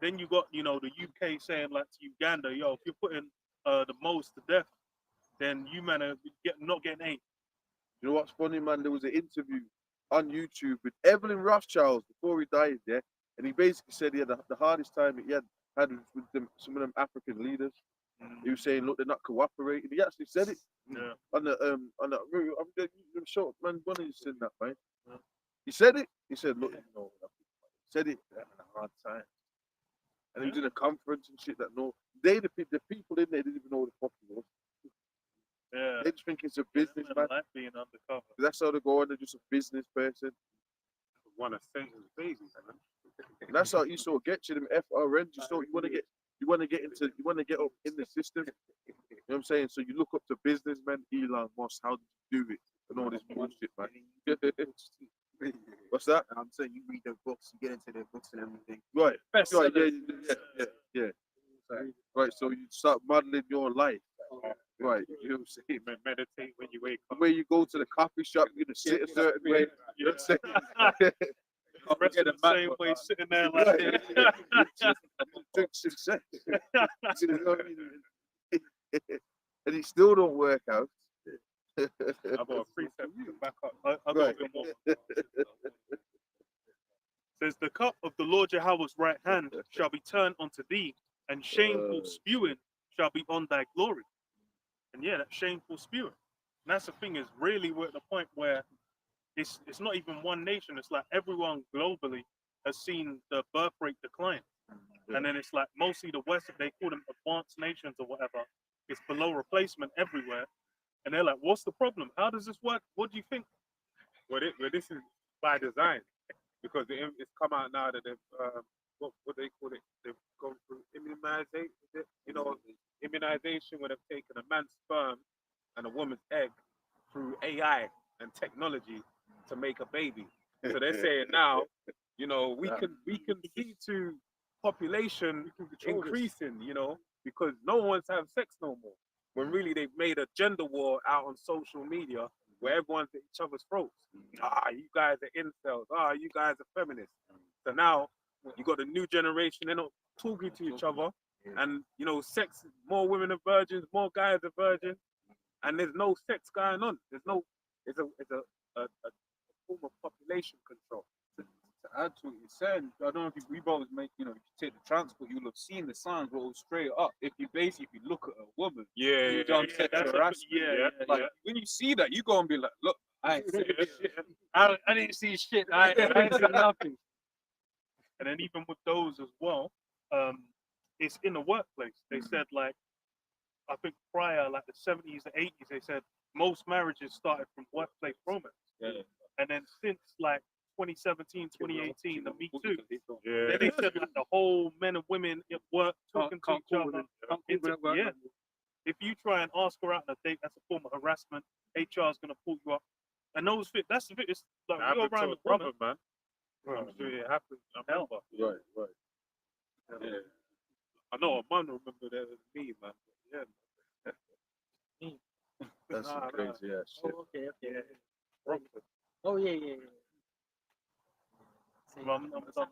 Then you got, the UK saying like to Uganda, yo, if you're putting the most to death, then you man are not getting aid. You know what's funny, man? There was an interview on YouTube with Evelyn Rothschild before he died, yeah, and he basically said he had the hardest time he had with some of them African leaders. He was saying, look, they're not cooperating. He actually said it on the I'm sure man, one of you said that, man. He said it. He said, look, you know, he said it, they're having a hard time. And he was in a conference and shit that the people in there didn't even know what the fuck he was. Yeah. They just think it's a businessman. Like being undercover. That's how they go on. They're just a business person. One of Satan's babies, man. And that's how you sort of get to them FRNs. You want to get up in the system. You know what I'm saying? So you look up to businessmen, Elon Musk, how did you do it? And all this bullshit, man. What's that? I'm saying you read their books, you get into their books and everything. Right. Best Right. sellers. Yeah. Right. So you start modeling your life. Right. You know what I'm saying? Meditate when you wake up. Where you go to the coffee shop, you're gonna sit a certain way. You know what I'm saying? Rest of the same way, sitting there like that. Drink success. You know what I mean? And he still don't work out. I've got a precept to back up. I've got Right. a bit more. Says the cup of the Lord Yahweh's right hand shall be turned unto thee, and shameful spewing shall be on thy glory. And yeah, that shameful spewing. And that's the thing, is really we're at the point where it's not even one nation, it's like everyone globally has seen the birth rate decline. And then it's like mostly the West, they call them advanced nations or whatever, it's below replacement everywhere. And they're like, what's the problem? How does this work? What do you think? Well, this is by design, because it's come out now that they've what they call it, they've gone through immunization. You know, immunization where they've taken a man's sperm and a woman's egg through AI and technology to make a baby. So they're saying now, you know, we can see to population increasing, you know, because no one's having sex no more. When really they've made a gender war out on social media where everyone's at each other's throats. You guys are incels. You guys are feminists. So now you got a new generation, they're not talking to each other. And, you know, sex, more women are virgins, more guys are virgins. And there's no sex going on. It's a form of population control. To add to what you're saying, I don't know if we both make, you know, if you take the transport, you'll have seen the signs roll straight up. If you look at a woman, you've done sexual harassment. Like when you see that, you go and be like, look, I ain't seen shit. I didn't see shit. I ain't seen nothing. And then even with those as well, it's in the workplace. They said like, I think prior, like the 70s, the 80s, they said most marriages started from workplace romance. And then since like 2017, 2018, the Me Too, then they said like the whole men and women at work talking to each other. If you try and ask her out on a date, that's a form of harassment. HR is gonna pull you up. And those fit. That's the bit. It's like you're around the brother, woman. man. I'm sure it happened. I remember. Right. Yeah. I know a man remember that as me, man. Yeah. That's some crazy ass shit. Oh, okay. Oh, yeah. I'm done.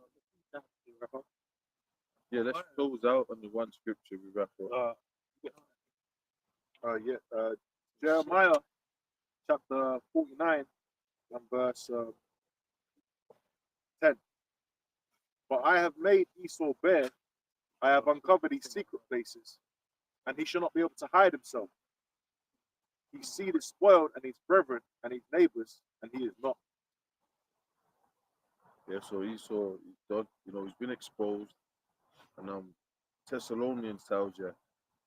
Yeah, let's close out on the one scripture we wrap up. Jeremiah chapter 49 and verse 10. But I have made Esau bare, I have uncovered his secret places, and he shall not be able to hide himself. His seed is spoiled, and his brethren and his neighbors, and he is not. Yeah, so Esau, he's done, you know, he's been exposed. And Thessalonians tells you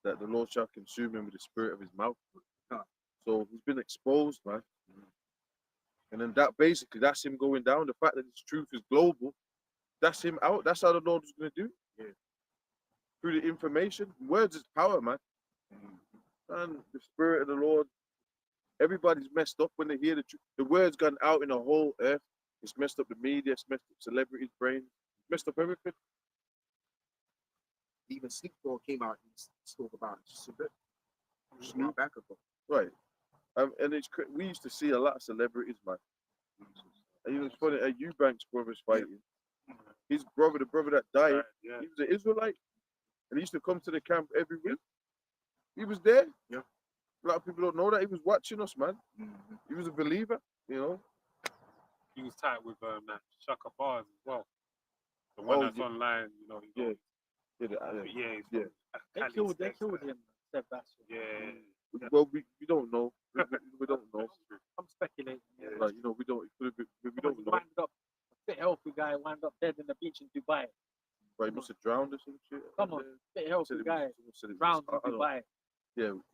that the Lord shall consume him with the spirit of his mouth. So he's been exposed, man. And then that's him going down. The fact that his truth is global, that's him out. That's how the Lord is going to do. Yeah. Through the information. Words is power, man. And the spirit of the Lord, everybody's messed up when they hear the truth. The word's gone out in the whole earth. It's messed up the media, it's messed up celebrities' brains, messed up everything. Even Snoop Dogg came out and spoke about it just a bit. Just not back ago. Right. And we used to see a lot of celebrities, man. And you know, it's funny, Eubanks brothers fighting. His brother, the brother that died, he was an Israelite. And he used to come to the camp every week. He was there. Yeah. A lot of people don't know that he was watching us, man. He was a believer, you know. He was tight with that Shaka Bars as well. The one Oh, that's yeah. online, you know. Yeah. Yeah, Yeah, he's They Cali killed Steps, man. him. Sebastian. Yeah. Well, we don't know. We don't know. I'm speculating. Yeah. Like, you know, we don't Someone know. wound up, a fit healthy guy wound up dead in the beach in Dubai. But he must have drowned or some shit. Come on, fit Said healthy it was- guy someone said it was- drowned I in don't- Dubai.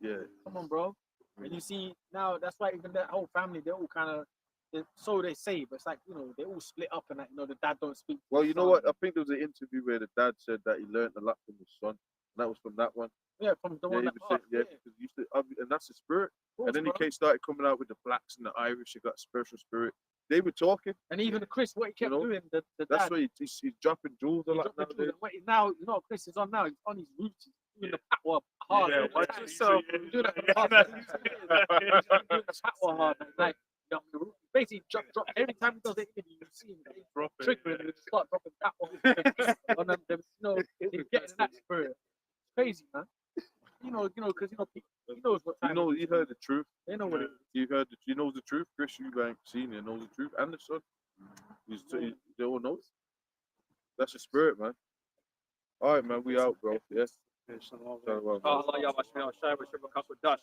Yeah. Come on, bro. And you see now, that's why even that whole family, they're all kind of, so they say, but it's like, you know, they all split up and that, you know, the dad don't speak. to Well, the you know son. what? I think there was an interview where the dad said that he learned a lot from his son. And that was from that one. Yeah, from the Yeah, one he that was saying, passed, yeah, yeah. because he used to, and that's the spirit. Of course, And then he bro. started coming out with the blacks and the Irish. He got spiritual spirit. They were talking. And even Chris, what he kept You know, doing, the That's dad, why he's dropping jewels a he lot dropped the nowadays. children. What now, you know, what Chris is on now. He's on his roots. He's doing the patwa hard. Yeah, all the watch time. yourself. He's doing that for the past 2 years. He's doing the patwa hard. Like, you know, basically, drop. Every time he does an interview, you see him triggering and just start dropping patwa on them. You know, he's getting in that spirit. It's crazy, man. You know, because he knows what time. You know, he heard the truth. They know what it is. You know the truth. Chris Eubank Senior knows the truth, and the son. They all know it. That's the spirit, man. All right, man. We out, bro. Yes. Allah, ya Bashmi, Shai, Bashir, Bakaswa, Dash.